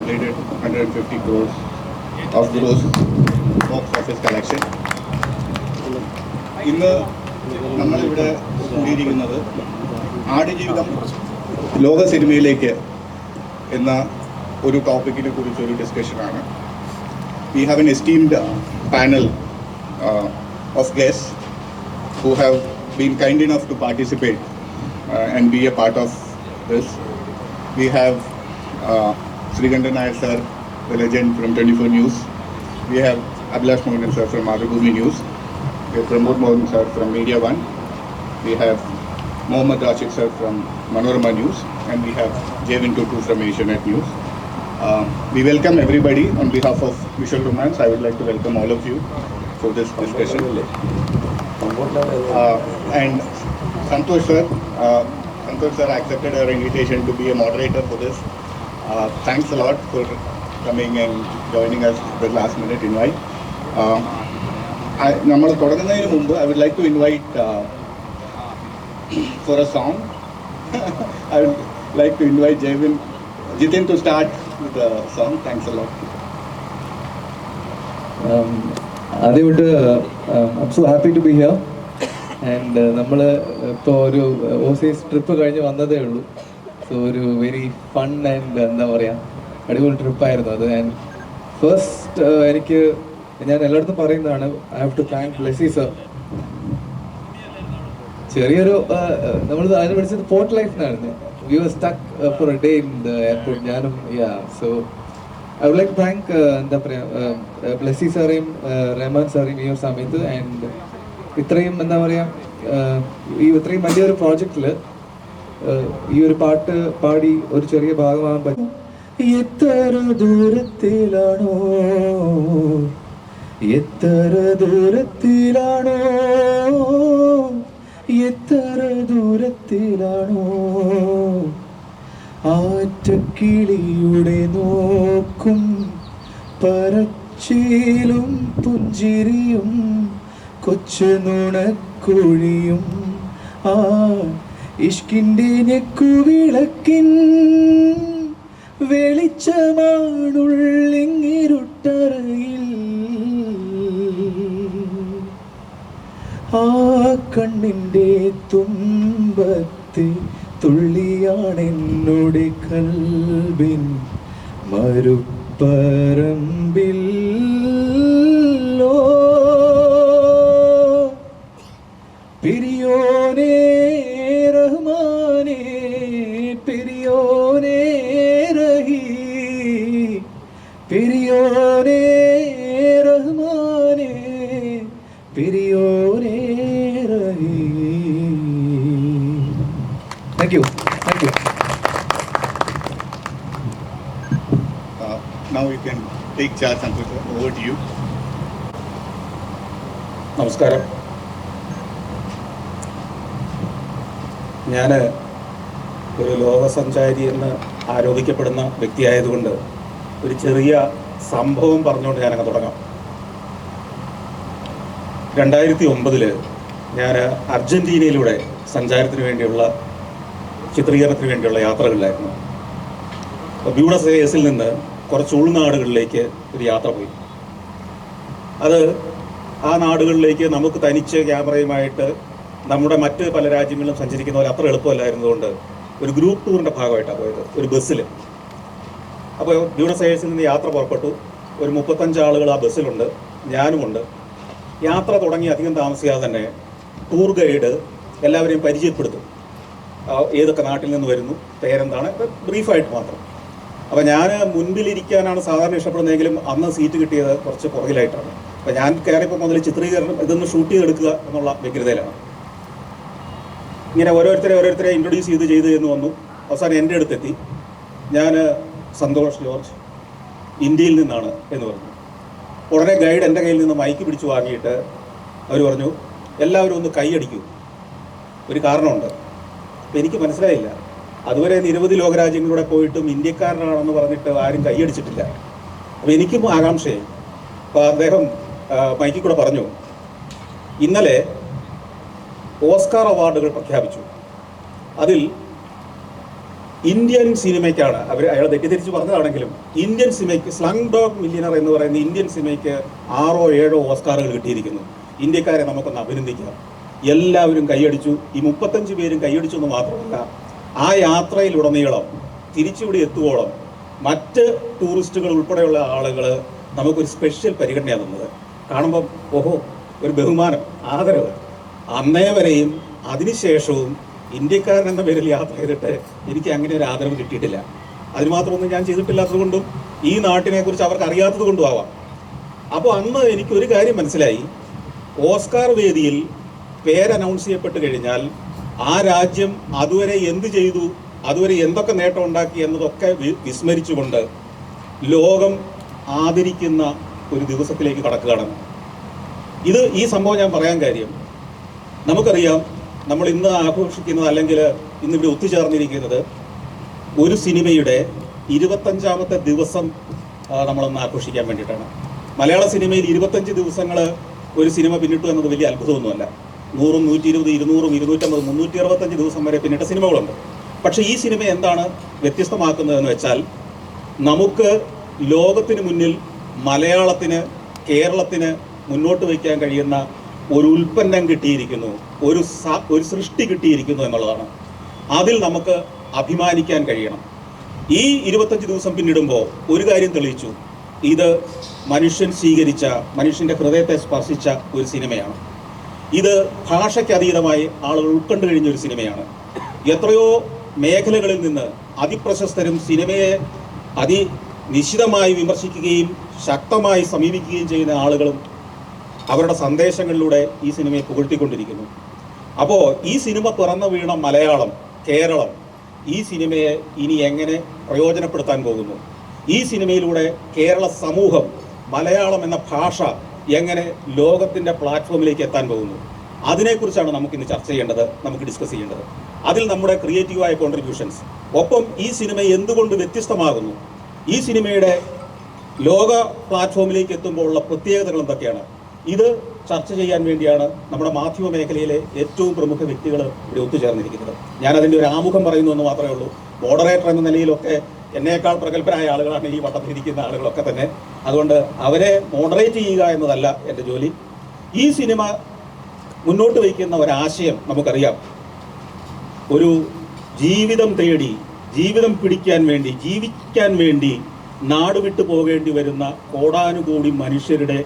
completed 150 crores of gross box office collection. ഇന്ന് നമ്മളിവിടെ കൂടിയിരിക്കുന്നത് ആടുജീവിതം ലോക സിനിമയിലേക്ക് എന്ന ഒരു ടോപ്പിക്കിനെ കുറിച്ചൊരു ഡിസ്കഷനാണ്. We have an esteemed panel of guests who have been kind enough to participate and be a part of this. We have Srikandan Nair sir, the legend from 24 News. We have Abhilash Mohan sir from Madhubhumi News. We have Pramod Mohan sir from Media One. We have Mohammad Rashid sir from Manorama News, and we have Jevin Tutu from Asianet News. We welcome everybody on behalf of Visual Romance. I would like to welcome all of you for this discussion. And Santosh sir accepted our invitation to be a moderator for this. Thanks a lot for coming and joining us the last minute invite. നമ്മൾ തുടങ്ങുന്നതിന് മുമ്പ് I would like to invite for a song. I would like to invite Jitin to start with the song. Thanks a lot. I'm so happy to be here. And നമ്മൾ ഇപ്പോൾ ഒരു Aussies trip കഴിഞ്ഞ് വന്നതേ ഉള്ളൂ. So ഒരു very fun and എന്താ പറയുക അടിപൊളി ട്രിപ്പായിരുന്നു അത്. ആൻഡ് ഫസ്റ്റ് ഞാൻ എല്ലായിടത്തും പറയുന്നതാണ്, I have to thank Blessy sir. ചെറിയൊരു നമ്മൾ അതിനെ വിളിച്ചത് പോർട്ട് ലൈഫിനായിരുന്നു. We were stuck for a day in the airport. ഞാനും so I would like thank എന്താ പറയുക ബ്ലെസ്സി സാറേയും റഹ്മാൻ സാറേയും ഈ ഒരു സമയത്ത്. ആൻഡ് ഇത്രയും എന്താ പറയുക ഇത്രയും വലിയൊരു പ്രോജക്റ്റിൽ ഈ ഒരു പാട്ട് പാടി ഒരു ചെറിയ ഭാഗമാകാൻ പറ്റും. എത്ര ദൂരത്തിലാണോ എത്ര ദൂരത്തിലാണോ എത്ര ദൂരത്തിലാണോ ആറ്റക്കിളിയുടെ നോക്കും പറച്ചിലും പുഞ്ചിരിയും കൊച്ചു നുണക്കുഴിയും ആ ഇഷ്കിൻ്റെ നെക്കുവിളക്കിൻ വെളിച്ചമാണുള്ളിങ്ങിരുട്ടറയിൽ ആ കണ്ണിൻ്റെ തുമ്പത്തെ തുള്ളിയാണെന്നോട് കൽബിൻ മരുപ്പറമ്പിൽ പെരിയോനേ റഹ്മാനേ പെരിയോനേ റഹീ പെരിയോനേ റഹ്മാനേ പെരിയോനേ റഹീ. Thank you. Now you can take charge, Santosh. Over to you. നമസ്കാരം. ഞാൻ ഒരു ലോകസഞ്ചാരി എന്ന് ആരോപിക്കപ്പെടുന്ന വ്യക്തിയായതുകൊണ്ട് ഒരു ചെറിയ സംഭവം പറഞ്ഞുകൊണ്ട് ഞാനങ്ങ് തുടങ്ങാം. 2009 ഞാൻ അർജൻറ്റീനയിലൂടെ സഞ്ചാരത്തിന് വേണ്ടിയുള്ള ചിത്രീകരണത്തിന് വേണ്ടിയുള്ള യാത്രകളിലായിരുന്നു. അപ്പോൾ ബ്യൂണസ് എയർസിൽ നിന്ന് കുറച്ച് ഉൾനാടുകളിലേക്ക് ഒരു യാത്ര പോയി. അത് ആ നാടുകളിലേക്ക് നമുക്ക് തനിച്ച് ക്യാമറയുമായിട്ട് നമ്മുടെ മറ്റ് പല രാജ്യങ്ങളിലും സഞ്ചരിക്കുന്ന പോലെ അത്ര എളുപ്പമല്ലായിരുന്നതുകൊണ്ട് ഒരു ഗ്രൂപ്പ് ടൂറിൻ്റെ ഭാഗമായിട്ടാണ് പോയത്, ഒരു ബസ്സിൽ. അപ്പോൾ ബ്യൂണസ് എയർസിൽ നിന്ന് യാത്ര പുറപ്പെട്ടു. ഒരു 35 ആളുകൾ ആ ബസ്സിലുണ്ട്, ഞാനുമുണ്ട്. യാത്ര തുടങ്ങി അധികം താമസിയാതെ തന്നെ ടൂർ ഗൈഡ് എല്ലാവരെയും പരിചയപ്പെടുത്തും. ഏതൊക്കെ നാട്ടിൽ നിന്ന് വരുന്നു, പേരെന്താണ്, ബ്രീഫായിട്ട് മാത്രം. അപ്പോൾ ഞാൻ മുൻപിലിരിക്കാനാണ് സാധാരണ ഇഷ്ടപ്പെടുന്നതെങ്കിലും അന്ന് സീറ്റ് കിട്ടിയത് കുറച്ച് പുറകിലായിട്ടാണ്. അപ്പോൾ ഞാൻ കയറിയപ്പോൾ മുതൽ ചിത്രീകരണം ഇതൊന്ന് ഷൂട്ട് ചെയ്തെടുക്കുക എന്നുള്ള വ്യഗ്രതയിലാണ്. ഇങ്ങനെ ഓരോരുത്തരെ ഇൻട്രൊഡ്യൂസ് ചെയ്ത് എന്ന് വന്നു. അവസാനം എൻ്റെ അടുത്തെത്തി. ഞാൻ സന്തോഷ് ജോർജ്, ഇന്ത്യയിൽ നിന്നാണ് എന്ന് പറഞ്ഞു. ഉടനെ ഗൈഡ് എൻ്റെ കയ്യിൽ നിന്ന് മൈക്ക് പിടിച്ചു വാങ്ങിയിട്ട് അവർ പറഞ്ഞു, എല്ലാവരും ഒന്ന് കൈയടിക്കൂ, ഒരു കാരണമുണ്ട്. അപ്പോൾ എനിക്ക് മനസ്സിലായില്ല, അതുവരെ നിരവധി ലോകരാജ്യങ്ങളിലൂടെ പോയിട്ടും ഇന്ത്യക്കാരനാണെന്ന് പറഞ്ഞിട്ട് ആരും കൈയടിച്ചിട്ടില്ല. അപ്പോൾ എനിക്കും ആകാംക്ഷയായി. അപ്പോൾ അദ്ദേഹം മൈക്കിൽ കൂടെ പറഞ്ഞു, ഇന്നലെ ഓസ്കാർ അവാർഡുകൾ പ്രഖ്യാപിച്ചു. അതിൽ ഇന്ത്യൻ സിനിമയ്ക്കാണ് അയാൾ തെറ്റിദ്ധരിച്ച് പറഞ്ഞതാണെങ്കിലും ഇന്ത്യൻ സിനിമയ്ക്ക് സ്ലങ് ഡോഗ് മില്യനർ എന്ന് പറയുന്ന ഇന്ത്യൻ സിനിമയ്ക്ക് 6 or 7 ഓസ്കാറുകൾ കിട്ടിയിരിക്കുന്നു. ഇന്ത്യക്കാരെ നമുക്കൊന്ന് അഭിനന്ദിക്കാം. എല്ലാവരും കൈയടിച്ചു. ഈ 35 പേരും കൈയടിച്ചു എന്ന് മാത്രമല്ല, ആ യാത്രയിലുടനീളം തിരിച്ചിവിടെ എത്തുവോളം മറ്റ് ടൂറിസ്റ്റുകൾ ഉൾപ്പെടെയുള്ള ആളുകൾ നമുക്കൊരു സ്പെഷ്യൽ പരിഗണനയാണ് തന്നത്. കാണുമ്പം ഓഹോ, ഒരു ബഹുമാനം, ആദരവ്. അന്നേ വരെയും അതിനുശേഷവും ഇന്ത്യക്കാരൻ എന്ന പേരിൽ യാത്ര ചെയ്തിട്ട് എനിക്ക് അങ്ങനെ ഒരു ആദരവ് കിട്ടിയിട്ടില്ല. അതിന് മാത്രമൊന്നും ഞാൻ ചെയ്തിട്ടില്ലാത്തത് കൊണ്ടും ഈ നാട്ടിനെ കുറിച്ച് അവർക്ക് അറിയാത്തത് കൊണ്ടും ആവാം. അപ്പോൾ അന്ന് എനിക്കൊരു കാര്യം മനസ്സിലായി, ഓസ്കാർ വേദിയിൽ പേര് അനൗൺസ് ചെയ്യപ്പെട്ട് കഴിഞ്ഞാൽ ആ രാജ്യം അതുവരെ എന്ത് ചെയ്തു, അതുവരെ എന്തൊക്കെ നേട്ടം ഉണ്ടാക്കി എന്നതൊക്കെ വിസ്മരിച്ചുകൊണ്ട് ലോകം ആദരിക്കുന്ന ഒരു ദിവസത്തിലേക്ക് കടക്കുകയാണ്. ഈ സംഭവം ഞാൻ പറയാൻ കാര്യം, നമുക്കറിയാം നമ്മൾ ഇന്ന് ആഘോഷിക്കുന്നത് അല്ലെങ്കിൽ ഇന്നിവിടെ ഒത്തുചേർന്നിരിക്കുന്നത് ഒരു സിനിമയുടെ 25ാമത്തെ ദിവസം നമ്മളൊന്ന് ആഘോഷിക്കാൻ വേണ്ടിയിട്ടാണ്. മലയാള സിനിമയിൽ 25 ദിവസങ്ങൾ ഒരു സിനിമ പിന്നിട്ടു എന്നത് വലിയ അത്ഭുതമൊന്നുമല്ല. 100, 120, 200, 250, 365 ദിവസം വരെ പിന്നിട്ട സിനിമകളുണ്ട്. പക്ഷേ ഈ സിനിമ എന്താണ് വ്യത്യസ്തമാക്കുന്നതെന്ന് വെച്ചാൽ, നമുക്ക് ലോകത്തിന് മുന്നിൽ മലയാളത്തിന്, കേരളത്തിന് മുന്നോട്ട് വയ്ക്കാൻ കഴിയുന്ന ഒരു ഉൽപ്പന്നം കിട്ടിയിരിക്കുന്നു, ഒരു സൃഷ്ടി കിട്ടിയിരിക്കുന്നു എന്നുള്ളതാണ്. അതിൽ നമുക്ക് അഭിമാനിക്കാൻ കഴിയണം. ഈ 25 ദിവസം പിന്നിടുമ്പോൾ ഒരു കാര്യം തെളിയിച്ചു, ഇത് മനുഷ്യൻ സ്വീകരിച്ച, മനുഷ്യൻ്റെ ഹൃദയത്തെ സ്പർശിച്ച ഒരു സിനിമയാണ്. ഇത് ഭാഷയ്ക്ക് അതീതമായി ആളുകൾ ഉൾക്കൊണ്ടു കഴിഞ്ഞ ഒരു സിനിമയാണ്. എത്രയോ മേഖലകളിൽ നിന്ന് അതിപ്രശസ്തരും സിനിമയെ നിശിതമായി വിമർശിക്കുകയും ശക്തമായി സമീപിക്കുകയും ചെയ്യുന്ന ആളുകളും അവരുടെ സന്ദേശങ്ങളിലൂടെ ഈ സിനിമയെ പുകഴ്ത്തിക്കൊണ്ടിരിക്കുന്നു. അപ്പോൾ ഈ സിനിമ പിറന്നു വീണ മലയാളം, കേരളം ഈ സിനിമയെ ഇനി എങ്ങനെ പ്രയോജനപ്പെടുത്താൻ പോകുന്നു? ഈ സിനിമയിലൂടെ കേരള സമൂഹം മലയാളം എന്ന ഭാഷ എങ്ങനെ ലോകത്തിൻ്റെ പ്ലാറ്റ്ഫോമിലേക്ക് എത്താൻ പോകുന്നു? അതിനെക്കുറിച്ചാണ് നമുക്കിന്ന് ചർച്ച ചെയ്യേണ്ടത്, നമുക്ക് ഡിസ്കസ് ചെയ്യേണ്ടത്. അതിൽ നമ്മുടെ ക്രിയേറ്റീവായ കോൺട്രിബ്യൂഷൻസ്, ഒപ്പം ഈ സിനിമ എന്തുകൊണ്ട് വ്യത്യസ്തമാകുന്നു, ഈ സിനിമയുടെ ലോക പ്ലാറ്റ്ഫോമിലേക്ക് എത്തുമ്പോൾ ഉള്ള പ്രത്യേകതകൾ എന്തൊക്കെയാണ്, ഇത് ചർച്ച ചെയ്യാൻ വേണ്ടിയാണ് നമ്മുടെ മാധ്യമ മേഖലയിലെ ഏറ്റവും പ്രമുഖ വ്യക്തികൾ ഇവിടെ ഒത്തുചേർന്നിരിക്കുന്നത്. ഞാനതിൻ്റെ ഒരു ആമുഖം പറയുന്നു എന്ന് മാത്രമേ ഉള്ളൂ. മോഡറേറ്റർ എന്ന നിലയിലൊക്കെ എന്നേക്കാൾ പ്രഗത്ഭരായ ആളുകളാണ് ഈ വട്ടത്തിലിരിക്കുന്ന ആളുകളൊക്കെ തന്നെ. അതുകൊണ്ട് അവരെ മോഡറേറ്റ് ചെയ്യുക എന്നതല്ല എൻ്റെ ജോലി. ഈ സിനിമ മുന്നോട്ട് വയ്ക്കുന്ന ഒരാശയം നമുക്കറിയാം. ഒരു ജീവിതം തേടി, ജീവിതം പിടിക്കാൻ വേണ്ടി, ജീവിക്കാൻ വേണ്ടി നാടുവിട്ടു പോകേണ്ടി വരുന്ന കോടാനുകോടി മനുഷ്യരുടെ,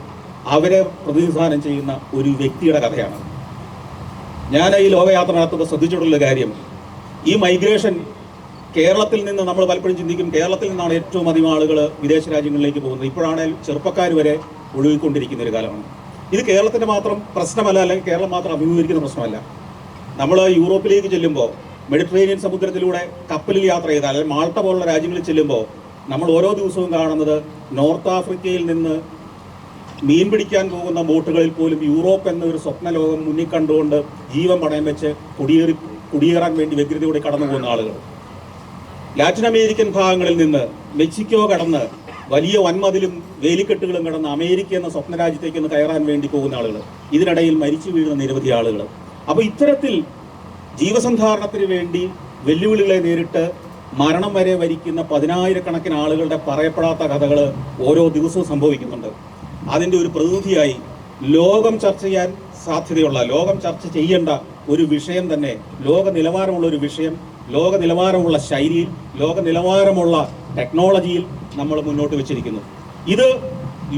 അവരെ പ്രതിനിധാനം ചെയ്യുന്ന ഒരു വ്യക്തിയുടെ കഥയാണ്. ഞാൻ ഈ ലോകയാത്ര നടത്തുമ്പോൾ ശ്രദ്ധിച്ചിട്ടുള്ള കാര്യം, ഈ മൈഗ്രേഷൻ കേരളത്തിൽ നിന്ന് നമ്മൾ പലപ്പോഴും ചിന്തിക്കും, കേരളത്തിൽ നിന്നാണ് ഏറ്റവും അധികം ആളുകൾ വിദേശ രാജ്യങ്ങളിലേക്ക് പോകുന്നത്. ഇപ്പോഴാണെങ്കിൽ ചെറുപ്പക്കാർ വരെ ഒഴുകിക്കൊണ്ടിരിക്കുന്ന ഒരു കാലമാണ്. ഇത് കേരളത്തിൻ്റെ മാത്രം പ്രശ്നമല്ല, അല്ലെങ്കിൽ കേരളം മാത്രം അഭിമുഖീകരിക്കുന്ന പ്രശ്നമല്ല. നമ്മൾ യൂറോപ്പിലേക്ക് ചെല്ലുമ്പോൾ, മെഡിറ്ററേനിയൻ സമുദ്രത്തിലൂടെ കപ്പലിൽ യാത്ര ചെയ്താൽ, അല്ലെങ്കിൽ മാൾട്ട പോലുള്ള രാജ്യങ്ങളിൽ ചെല്ലുമ്പോൾ നമ്മൾ ഓരോ ദിവസവും കാണുന്നത് നോർത്ത് ആഫ്രിക്കയിൽ നിന്ന് മീൻ പിടിക്കാൻ പോകുന്ന ബോട്ടുകളിൽ പോലും യൂറോപ്പ് എന്നൊരു സ്വപ്ന ലോകം മുന്നിൽ കണ്ടുകൊണ്ട് ജീവൻ പണയം വെച്ച് കുടിയേറാൻ വേണ്ടി വ്യഗ്രതയോടെ കടന്നു പോകുന്ന ആളുകൾ. ലാറ്റിൻ അമേരിക്കൻ ഭാഗങ്ങളിൽ നിന്ന് മെക്സിക്കോ കടന്ന് വലിയ വൻമതിലും വേലിക്കെട്ടുകളും കടന്ന് അമേരിക്ക എന്ന സ്വപ്ന രാജ്യത്തേക്ക് ഒന്ന് കയറാൻ വേണ്ടി പോകുന്ന ആളുകൾ, ഇതിനിടയിൽ മരിച്ചു വീഴുന്ന നിരവധി ആളുകൾ. അപ്പോൾ ഇത്തരത്തിൽ ജീവസന്ധാരണത്തിന് വേണ്ടി വെല്ലുവിളികളെ നേരിട്ട് മരണം വരെ വരിക്കുന്ന 10,000-കണക്കിന് ആളുകളുടെ പറയപ്പെടാത്ത കഥകൾ ഓരോ ദിവസവും സംഭവിക്കുന്നുണ്ട്. അതിൻ്റെ ഒരു പ്രതിനിധിയായി ലോകം ചർച്ച ചെയ്യാൻ സാധ്യതയുള്ള, ലോകം ചർച്ച ചെയ്യേണ്ട ഒരു വിഷയം തന്നെ, ലോക നിലവാരമുള്ള ഒരു വിഷയം, ലോക നിലവാരമുള്ള ശൈലിയിൽ, ലോക നിലവാരമുള്ള ടെക്നോളജിയിൽ നമ്മൾ മുന്നോട്ട് വെച്ചിരിക്കുന്നു. ഇത്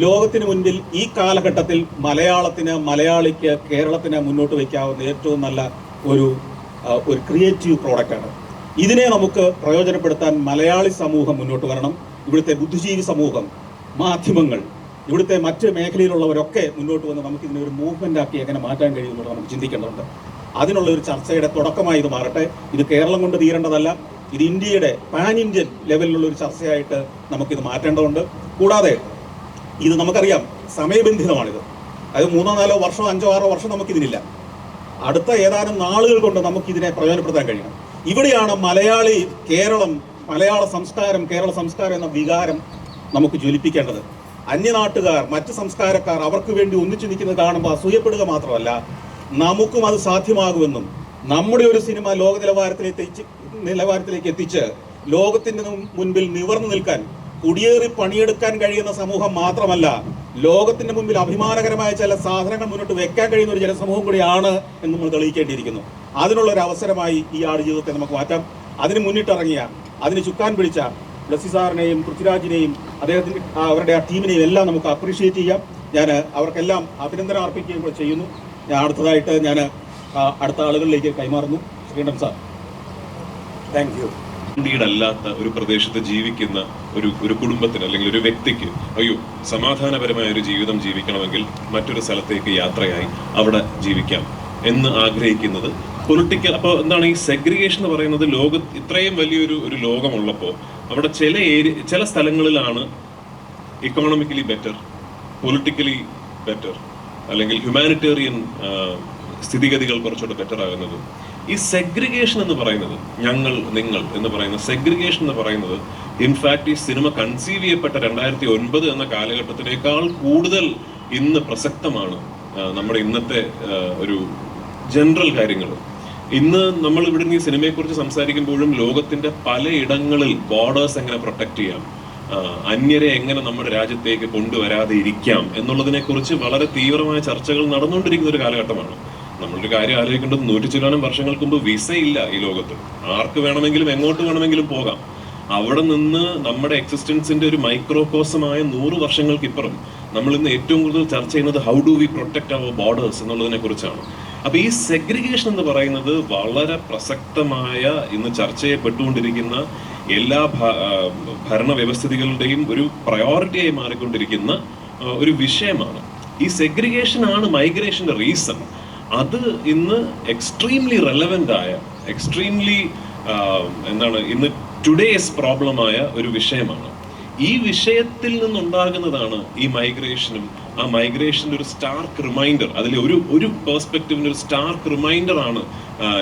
ലോകത്തിന് മുൻപിൽ ഈ കാലഘട്ടത്തിൽ മലയാളത്തിന്, മലയാളിക്ക്, കേരളത്തിന് മുന്നോട്ട് വയ്ക്കാവുന്ന ഏറ്റവും നല്ല ഒരു ക്രിയേറ്റീവ് പ്രോഡക്റ്റാണ്. ഇതിനെ നമുക്ക് പ്രയോജനപ്പെടുത്താൻ മലയാളി സമൂഹം മുന്നോട്ട് വരണം. ഇവിടുത്തെ ബുദ്ധിജീവി സമൂഹം, മാധ്യമങ്ങൾ, ഇവിടുത്തെ മറ്റ് മേഖലയിലുള്ളവരൊക്കെ മുന്നോട്ട് വന്ന് നമുക്കിതിനെ ഒരു മൂവ്മെൻ്റ് ആക്കി എങ്ങനെ മാറ്റാൻ കഴിയുമെന്നുള്ളത് നമുക്ക് ചിന്തിക്കേണ്ടതുണ്ട്. അതിനുള്ള ഒരു ചർച്ചയുടെ തുടക്കമായി ഇത് മാറട്ടെ. ഇത് കേരളം കൊണ്ട് തീരേണ്ടതല്ല, ഇത് ഇന്ത്യയുടെ പാൻ ഇന്ത്യൻ ലെവലിലുള്ള ഒരു ചർച്ചയായിട്ട് നമുക്കിത് മാറ്റേണ്ടതുണ്ട്. കൂടാതെ ഇത് നമുക്കറിയാം, സമയബന്ധിതമാണിത്. അത് 3-4 വർഷം, 5-6 വർഷം നമുക്കിതിനില്ല. അടുത്ത ഏതാനും നാളുകൾ കൊണ്ട് നമുക്കിതിനെ പ്രയോജനപ്പെടുത്താൻ കഴിയണം. ഇവിടെയാണ് മലയാളി, കേരളം, മലയാള സംസ്കാരം, കേരള സംസ്കാരം എന്ന വികാരം നമുക്ക് ജ്വലിപ്പിക്കേണ്ടത്. അന്യനാട്ടുകാർ, മറ്റ് സംസ്കാരക്കാർ അവർക്ക് വേണ്ടി ഒന്നിച്ചു നിൽക്കുന്നത് കാണുമ്പോൾ അസൂയപ്പെടുക മാത്രമല്ല, നമുക്കും അത് സാധ്യമാകുമെന്നും നമ്മുടെ ഒരു സിനിമ ലോക നിലവാരത്തിലേക്ക് എത്തിച്ച് ലോകത്തിന് മുൻപിൽ നിവർന്നു നിൽക്കാൻ, കുടിയേറി പണിയെടുക്കാൻ കഴിയുന്ന സമൂഹം മാത്രമല്ല, ലോകത്തിന്റെ മുമ്പിൽ അഭിമാനകരമായ ചില സാധനങ്ങൾ മുന്നോട്ട് വെക്കാൻ കഴിയുന്ന ഒരു ജനസമൂഹം കൂടിയാണ് എന്ന് നമ്മൾ തെളിയിക്കേണ്ടിയിരിക്കുന്നു. അതിനുള്ള ഒരു അവസരമായി ഈ ആടുജീവിതത്തെ നമുക്ക് മാറ്റാം. അതിന് മുന്നിട്ടിറങ്ങിയ, അതിന് ചുക്കാൻ പിടിച്ച ബ്ലസ്സി സാറിനെയും പൃഥ്വിരാജിനെയും അദ്ദേഹത്തിന്റെ അവരുടെ ആ ടീമിനെയും എല്ലാം നമുക്ക് അപ്രീഷിയേറ്റ് ചെയ്യാം. ഞാൻ അവർക്കെല്ലാം അഭിനന്ദനം അർപ്പിക്കുകയും കൂടെ ചെയ്യുന്നു. ഞാൻ അടുത്തതായിട്ട് അടുത്ത ആളുകളിലേക്ക് കൈമാറുന്നു. ശ്രീകണ്ഠൻ സാർ. Thank you. അല്ലാത്ത ഒരു പ്രദേശത്ത് ജീവിക്കുന്ന ഒരു കുടുംബത്തിന് അല്ലെങ്കിൽ ഒരു വ്യക്തിക്ക് അയ്യോ സമാധാനപരമായ ഒരു ജീവിതം ജീവിക്കണമെങ്കിൽ മറ്റൊരു സ്ഥലത്തേക്ക് യാത്രയായി അവിടെ ജീവിക്കാം എന്ന് ആഗ്രഹിക്കുന്നത് പൊളിറ്റിക്കൽ. അപ്പോൾ എന്താണ് ഈ സെഗ്രിഗേഷൻ എന്ന് പറയുന്നത്? ഇത്രയും വലിയൊരു ലോകമുള്ളപ്പോൾ അവിടെ ചില സ്ഥലങ്ങളിലാണ് ഇക്കോണമിക്കലി ബെറ്റർ, പൊളിറ്റിക്കലി ബെറ്റർ, അല്ലെങ്കിൽ ഹ്യൂമാനിറ്റേറിയൻ സ്ഥിതിഗതികൾ കുറച്ചുകൂടെ ബെറ്റർ ആകുന്നത്. ഈ സെഗ്രിഗേഷൻ എന്ന് പറയുന്നത്, ഞങ്ങൾ നിങ്ങൾ എന്ന് പറയുന്ന സെഗ്രിഗേഷൻ എന്ന് പറയുന്നത് ഇൻഫാക്ട് ഈ സിനിമ കൺസീവ് ചെയ്യപ്പെട്ട 2009 എന്ന കാലഘട്ടത്തിനേക്കാൾ കൂടുതൽ ഇന്ന് പ്രസക്തമാണ് നമ്മുടെ ഇന്നത്തെ ഒരു ജനറൽ കാര്യങ്ങൾ. ഇന്ന് നമ്മൾ ഇവിടെ ഈ സിനിമയെക്കുറിച്ച് സംസാരിക്കുമ്പോഴും ലോകത്തിന്റെ പലയിടങ്ങളിൽ ബോർഡേഴ്സ് എങ്ങനെ പ്രൊട്ടക്ട് ചെയ്യാം, അന്യരെ എങ്ങനെ നമ്മുടെ രാജ്യത്തേക്ക് കൊണ്ടുവരാതെ ഇരിക്കാം എന്നുള്ളതിനെ കുറിച്ച് വളരെ തീവ്രമായ ചർച്ചകൾ നടന്നുകൊണ്ടിരിക്കുന്ന ഒരു കാലഘട്ടമാണ്. നമ്മളൊരു കാര്യം ആലോചിക്കേണ്ടത് 100 ചില്ലാനം വർഷങ്ങൾക്ക് മുമ്പ് വിസ ഇല്ല ഈ ലോകത്ത്. ആർക്ക് വേണമെങ്കിലും എങ്ങോട്ട് വേണമെങ്കിലും പോകാം. അവിടെ നിന്ന് നമ്മുടെ എക്സിസ്റ്റൻസിന്റെ ഒരു മൈക്രോകോസമായ 100 വർഷങ്ങൾക്കിപ്പുറം നമ്മൾ ഇന്ന് ഏറ്റവും കൂടുതൽ ചർച്ച ചെയ്യുന്നത് how do we protect our borders എന്നുള്ളതിനെ കുറിച്ചാണ്. അപ്പൊ ഈ സെഗ്രിഗേഷൻ എന്ന് പറയുന്നത് വളരെ പ്രസക്തമായ, ഇന്ന് ചർച്ച ചെയ്യപ്പെട്ടുകൊണ്ടിരിക്കുന്ന എല്ലാ ഭരണവ്യവസ്ഥിതികളുടെയും ഒരു പ്രയോറിറ്റിയായി മാറിക്കൊണ്ടിരിക്കുന്ന ഒരു വിഷയമാണ്. ഈ സെഗ്രിഗേഷൻ ആണ് മൈഗ്രേഷന്റെ റീസൺ. അത് ഇന്ന് എക്സ്ട്രീംലി റെലവെന്റ് ആയ, എക്സ്ട്രീംലി ഇന്ന് ടുഡേസ് പ്രോബ്ലമായ ഒരു വിഷയമാണ്. ഈ വിഷയത്തിൽ നിന്നുണ്ടാകുന്നതാണ് ഈ മൈഗ്രേഷനും. ആ മൈഗ്രേഷന്റെ ഒരു സ്റ്റാർക്ക് റിമൈൻഡർ, അതിൽ ഒരു പേഴ്സ്പെക്റ്റീവിന്റെ ഒരു സ്റ്റാർക്ക് റിമൈൻഡർ ആണ്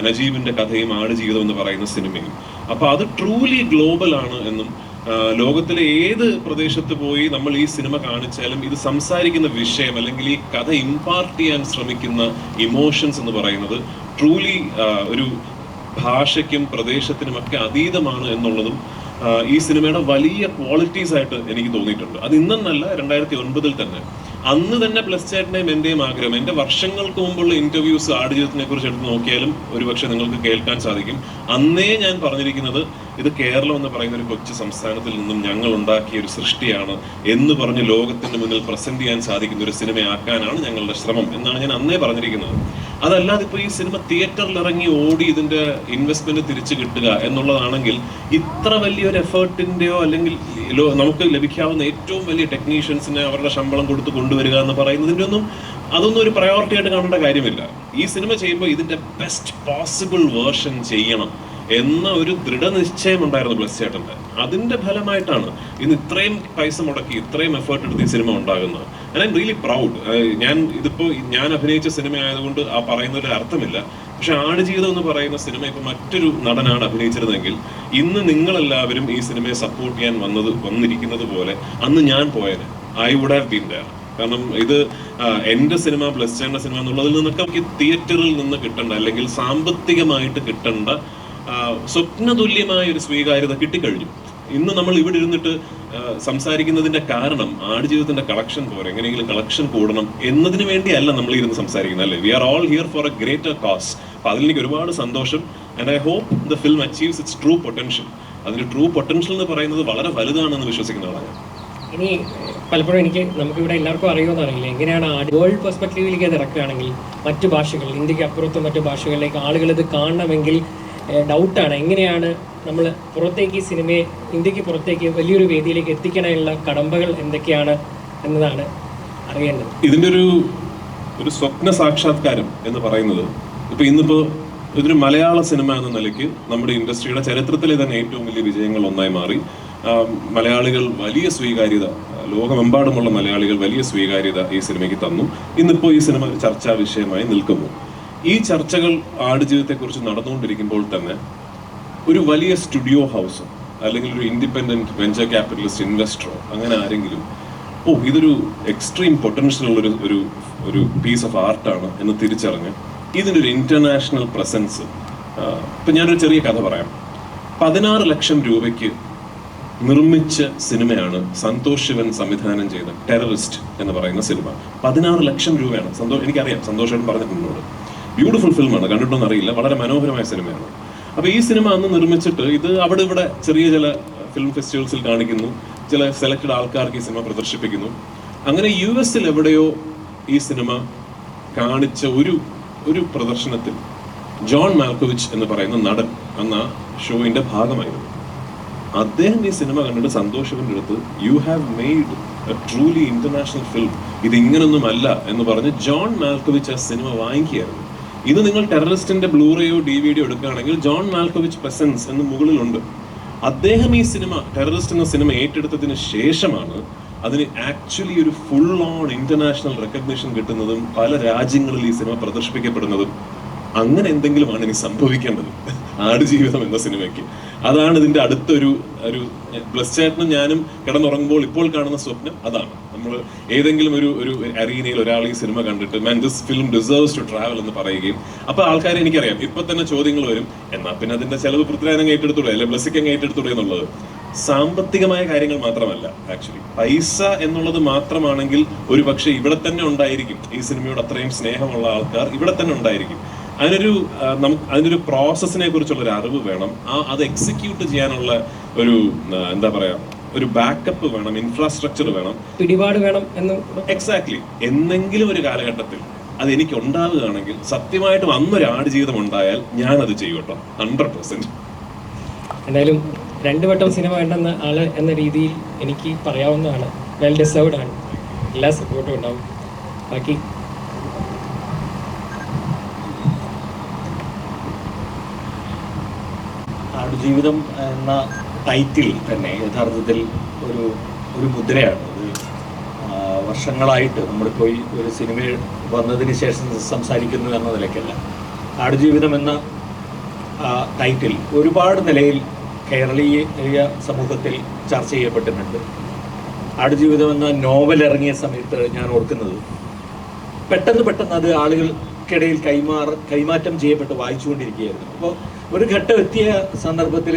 നജീബിന്റെ കഥയും ആടുജീവിതം എന്ന് പറയുന്ന സിനിമയും. അപ്പൊ അത് ട്രൂലി ഗ്ലോബൽ ആണ് എന്നും ലോകത്തിലെ ഏത് പ്രദേശത്ത് പോയി നമ്മൾ ഈ സിനിമ കാണിച്ചാലും ഇത് സംസാരിക്കുന്ന വിഷയം അല്ലെങ്കിൽ ഈ കഥ ഇമ്പാർട്ട് ചെയ്യാൻ ശ്രമിക്കുന്ന ഇമോഷൻസ് എന്ന് പറയുന്നത് ട്രൂലി ഒരു ഭാഷയ്ക്കും പ്രദേശത്തിനുമൊക്കെ അതീതമാണ് എന്നുള്ളതും ഈ സിനിമയുടെ വലിയ ക്വാളിറ്റീസ് ആയിട്ട് എനിക്ക് തോന്നിയിട്ടുണ്ട്. അത് ഇന്നെന്നല്ല, 2009 തന്നെ. അന്ന് തന്നെ പ്ലസ് ചേട്ടൻ്റെയും എൻ്റെയും ആഗ്രഹം, എൻ്റെ വർഷങ്ങൾക്ക് മുമ്പുള്ള ഇന്റർവ്യൂസ് ആടുജീവിതത്തിനെ കുറിച്ച് എടുത്ത് നോക്കിയാലും ഒരുപക്ഷെ നിങ്ങൾക്ക് കേൾക്കാൻ സാധിക്കും. അന്നേ ഞാൻ പറഞ്ഞിരിക്കുന്നത് ഇത് കേരളം എന്ന് പറയുന്ന ഒരു കൊച്ചു സംസ്ഥാനത്തിൽ നിന്നും ഞങ്ങൾ ഉണ്ടാക്കിയ ഒരു സൃഷ്ടിയാണ് എന്ന് പറഞ്ഞ് ലോകത്തിന്റെ മുന്നിൽ പ്രസന്റ് ചെയ്യാൻ സാധിക്കുന്ന ഒരു സിനിമയാക്കാനാണ് ഞങ്ങളുടെ ശ്രമം എന്നാണ് ഞാൻ അന്നേ പറഞ്ഞിരിക്കുന്നത്. അതല്ലാതെ ഇപ്പോൾ ഈ സിനിമ തിയേറ്ററിൽ ഇറങ്ങി ഓടി ഇതിന്റെ ഇൻവെസ്റ്റ്മെന്റ് തിരിച്ചു കിട്ടുക എന്നുള്ളതാണെങ്കിൽ ഇത്ര വലിയൊരു എഫേർട്ടിന്റെയോ അല്ലെങ്കിൽ നമുക്ക് ലഭിക്കാവുന്ന ഏറ്റവും വലിയ ടെക്നീഷ്യൻസിനെ അവരുടെ ശമ്പളം കൊടുത്ത് കൊണ്ടുവരിക എന്ന് പറയുന്നതിൻ്റെ അതൊന്നും ഒരു പ്രയോറിറ്റി ആയിട്ട് കാണേണ്ട കാര്യമില്ല. ഈ സിനിമ ചെയ്യുമ്പോൾ ഇതിന്റെ ബെസ്റ്റ് പോസിബിൾ വേർഷൻ ചെയ്യണം എന്ന ഒരു ദൃഢനിശ്ചയം ഉണ്ടായിരുന്നു ബ്ലസ് ചേട്ടന്റെ. അതിന്റെ ഫലമായിട്ടാണ് ഇന്ന് ഇത്രയും പൈസ മുടക്കി ഇത്രയും എഫേർട്ട് എടുത്ത് ഈ സിനിമ ഉണ്ടാകുന്നത്. And I am really proud. ഞാൻ അഭിനയിച്ച സിനിമ ആയതുകൊണ്ട് ആ പറയുന്ന ഒരു അർത്ഥമില്ല. പക്ഷെ ആടുജീവിതം എന്ന് പറയുന്ന സിനിമ ഇപ്പൊ മറ്റൊരു നടനാണ് അഭിനയിച്ചിരുന്നെങ്കിൽ ഇന്ന് നിങ്ങളെല്ലാവരും ഈ സിനിമയെ സപ്പോർട്ട് ചെയ്യാൻ വന്നിരിക്കുന്നത് പോലെ അന്ന് ഞാൻ പോയത് I would have been there. കാരണം ഇത് എന്റെ സിനിമ ബ്ലസ് ചേട്ടന്റെ സിനിമ എന്നുള്ളതിൽ നിന്നൊക്കെ നമുക്ക് തിയേറ്ററിൽ നിന്ന് കിട്ടേണ്ട അല്ലെങ്കിൽ സാമ്പത്തികമായിട്ട് കിട്ടേണ്ട സ്വപ്നതുല്യമായ ഒരു സ്വീകാര്യത കിട്ടിക്കഴിഞ്ഞു. ഇന്ന് നമ്മൾ ഇവിടെ ഇരുന്നിട്ട് സംസാരിക്കുന്നതിന്റെ കാരണം ആടുജീവിതത്തിന്റെ കളക്ഷൻ പോരെ, എങ്ങനെയെങ്കിലും കളക്ഷൻ കൂടണം എന്നതിന് വേണ്ടിയല്ല നമ്മൾ ഇരുന്ന് സംസാരിക്കുന്നത്, അല്ലേ? We are all here for a greater cause. അപ്പൊ അതിൽ എനിക്ക് ഒരുപാട് സന്തോഷം. And I hope the film achieves its true potential. അതിന്റെ ട്രൂ പൊട്ടൻഷ്യൽ എന്ന് പറയുന്നത് വളരെ വലുതാണെന്ന് വിശ്വസിക്കുന്ന ആളാണ്. ഇനി പലപ്പോഴും നമുക്കിവിടെ എല്ലാവർക്കും അറിയുമെന്ന് അറിയില്ല, എങ്ങനെയാണ് വേൾഡ് പെർസ്പെക്റ്റീവിലേക്ക് അത് ഇറക്കുകയാണെങ്കിൽ മറ്റു ഭാഷകൾ, ഇന്ത്യക്ക് അപ്പുറത്തും മറ്റു ഭാഷകളിലേക്ക് ആളുകൾ ഇത് കാണണമെങ്കിൽ ഡൗട്ടാണ്. എങ്ങനെയാണ് നമ്മൾ പുറത്തേക്ക് ഈ സിനിമയെ ഇന്ത്യക്ക് പുറത്തേക്ക് വലിയൊരു വേദിയിലേക്ക് എത്തിക്കാനുള്ള കടമ്പകൾ എന്തൊക്കെയാണ് എന്നതാണ് അറിയേണ്ടത്. ഇതിൻ്റെ ഒരു സ്വപ്ന സാക്ഷാത്കാരം എന്ന് പറയുന്നത് ഇന്നിപ്പോ ഇതൊരു മലയാള സിനിമ എന്ന നിലയ്ക്ക് നമ്മുടെ ഇൻഡസ്ട്രിയുടെ ചരിത്രത്തിലെ തന്നെ ഏറ്റവും വലിയ വിജയങ്ങൾ ഒന്നായി മാറി. മലയാളികൾ വലിയ സ്വീകാര്യത, ലോകമെമ്പാടുമുള്ള മലയാളികൾ വലിയ സ്വീകാര്യത ഈ സിനിമയ്ക്ക് തന്നു. ഇന്നിപ്പോൾ ഈ സിനിമ ചർച്ചാ വിഷയമായി നിൽക്കുന്നു. ഈ ചർച്ചകൾ ആടുജീവിതത്തെക്കുറിച്ച് നടന്നുകൊണ്ടിരിക്കുമ്പോൾ തന്നെ ഒരു വലിയ സ്റ്റുഡിയോ ഹൗസ് അല്ലെങ്കിൽ ഒരു ഇൻഡിപെൻഡന്റ് വെഞ്ചർ ക്യാപിറ്റലിസ്റ്റ് ഇൻവെസ്റ്ററോ അങ്ങനെ ആരെങ്കിലും ഇതൊരു എക്സ്ട്രീം പൊട്ടൻഷ്യൽ ഉള്ള ഒരു പീസ് ഓഫ് ആർട്ടാണ് എന്ന് തിരിച്ചറിഞ്ഞ് ഇതിൻ്റെ ഒരു ഇന്റർനാഷണൽ പ്രസൻസ്. ഇപ്പം ഞാനൊരു ചെറിയ കഥ പറയാം. 16 ലക്ഷം രൂപയ്ക്ക് നിർമ്മിച്ച സിനിമയാണ് സന്തോഷ് ശിവൻ സംവിധാനം ചെയ്ത ടെററിസ്റ്റ് എന്ന് പറയുന്ന സിനിമ. 16 ലക്ഷം രൂപയാണ്. എനിക്കറിയാം, സന്തോഷ് ശിവൻ പറഞ്ഞിട്ടുണ്ട്. ബ്യൂട്ടിഫുൾ ഫിലിമാണ്, കണ്ടിട്ടൊന്നും അറിയില്ല, വളരെ മനോഹരമായ സിനിമയാണ്. അപ്പോൾ ഈ സിനിമ അന്ന് നിർമ്മിച്ചിട്ട് ഇത് അവിടെ ഇവിടെ ചെറിയ ചില ഫിലിം ഫെസ്റ്റിവൽസിൽ കാണിക്കുന്നു, ചില സെലക്റ്റഡ് ആൾക്കാർക്ക് ഈ സിനിമ പ്രദർശിപ്പിക്കുന്നു. അങ്ങനെ US എവിടെയോ ഈ സിനിമ കാണിച്ച ഒരു പ്രദർശനത്തിൽ ജോൺ മാൽക്കോവിച്ച് എന്ന് പറയുന്ന നടൻ അന്ന് ആ ഷോയിന്റെ ഭാഗമായിരുന്നു. അദ്ദേഹം ഈ സിനിമ കണ്ടിട്ട് സന്തോഷവിന്റെ അടുത്ത് you have made A truly international film, ഇത് ഇങ്ങനൊന്നുമല്ല എന്ന് പറഞ്ഞ് ജോൺ മാൽക്കോവിച്ച് ആ സിനിമ വാങ്ങിക്കുകയായിരുന്നു. ഇത് നിങ്ങൾ ടെററിസ്റ്റിന്റെ ബ്ലൂറേയോ DVD എടുക്കുകയാണെങ്കിൽ ജോൺ മാൽക്കോവിച്ച് പ്രസൻസ് എന്ന് മുകളിലുണ്ട്. അദ്ദേഹം ഈ സിനിമ ടെററിസ്റ്റ് എന്ന സിനിമ ഏറ്റെടുത്തതിന് ശേഷമാണ് അതിന് ആക്ച്വലി ഒരു ഫുൾ ഓൺ ഇന്റർനാഷണൽ റെക്കഗ്നിഷൻ കിട്ടുന്നതും പല രാജ്യങ്ങളിൽ ഈ സിനിമ പ്രദർശിപ്പിക്കപ്പെടുന്നതും. അങ്ങനെ എന്തെങ്കിലുമാണ് ഇനി സംഭവിക്കേണ്ടത് ആടുജീവിതം എന്ന സിനിമയ്ക്ക്. അതാണ് ഇതിന്റെ അടുത്തൊരു ബ്ലസ് ചേട്ടനും ഞാനും കിടന്നുറങ്ങുമ്പോൾ ഇപ്പോൾ കാണുന്ന സ്വപ്നം അതാണ്. നമ്മൾ ഏതെങ്കിലും ഒരു അറീനയിൽ ഒരാൾ ഈ സിനിമ കണ്ടിട്ട് man this film deserves to travel എന്ന് പറയുകയും അപ്പോൾ ആൾക്കാരെ എനിക്കറിയാം ഇപ്പൊ തന്നെ ചോദ്യങ്ങൾ വരും, എന്നാ പിന്നെ അതിന്റെ ചെലവ് പൃഥ്വിരാജ് ഏറ്റെടുത്തൂടെ, അല്ലെ ബ്ലസ്സിക്ക് അങ്ങ് ഏറ്റെടുത്തൂടെ എന്നുള്ളത്. സാമ്പത്തികമായ കാര്യങ്ങൾ മാത്രമല്ല, ആക്ച്വലി പൈസ എന്നുള്ളത് മാത്രമാണെങ്കിൽ ഒരു പക്ഷേ ഇവിടെ തന്നെ ഉണ്ടായിരിക്കും. ഈ സിനിമയോട് അത്രയും സ്നേഹമുള്ള ആൾക്കാർ ഇവിടെ തന്നെ ഉണ്ടായിരിക്കും. അതിനൊരു പ്രോസസ്സിനെ കുറിച്ചുള്ള ഒരു അറിവ് വേണം, അത് എക്സിക്യൂട്ട് ചെയ്യാനുള്ള ഒരു എന്താ പറയാ ഒരു ബാക്കപ്പ് വേണം, ഇൻഫ്രാസ്ട്രക്ചർ വേണം, പിടിപാട് വേണം എന്ന്. എക്സാക്ട്ലി. എന്തെങ്കിലും ഒരു കാലഘട്ടത്തിൽ അത് എനിക്ക് ഉണ്ടാവുകയാണെങ്കിൽ സത്യമായിട്ടും അന്നൊരു ആടുജീവിതം ഉണ്ടായാൽ ഞാൻ അത് ചെയ്യും കേട്ടോ, 100%. എന്തായാലും 2 വട്ടം സിനിമ കണ്ടെന്ന ആള് എന്ന രീതിയിൽ എനിക്ക് പറയാവുന്നതാണ്. വെൽ ഡിസേർവ്ഡ് ആണ്, എല്ലാ സപ്പോർട്ടും ഉണ്ടാവും. ബാക്കി ആടുജീവിതം എന്ന ടൈറ്റിൽ തന്നെ യഥാർത്ഥത്തിൽ ഒരു മുദ്രയാണ്. അത് വർഷങ്ങളായിട്ട് നമ്മളിപ്പോൾ ഒരു സിനിമ വന്നതിന് ശേഷം സംസാരിക്കുന്നു എന്ന നിലയ്ക്കല്ല. ആടുജീവിതം എന്ന ടൈറ്റിൽ ഒരുപാട് നിലയിൽ കേരളീയ സമൂഹത്തിൽ ചർച്ച ചെയ്യപ്പെട്ടിട്ടുണ്ട്. ആടുജീവിതം എന്ന നോവൽ ഇറങ്ങിയ സമയത്ത് ഞാൻ ഓർക്കുന്നത് പെട്ടെന്ന് അത് ആളുകൾക്കിടയിൽ കൈമാറ്റം ചെയ്യപ്പെട്ട് വായിച്ചുകൊണ്ടിരിക്കുകയായിരുന്നു. അപ്പോൾ ഒരു ഘട്ടം എത്തിയ സന്ദർഭത്തിൽ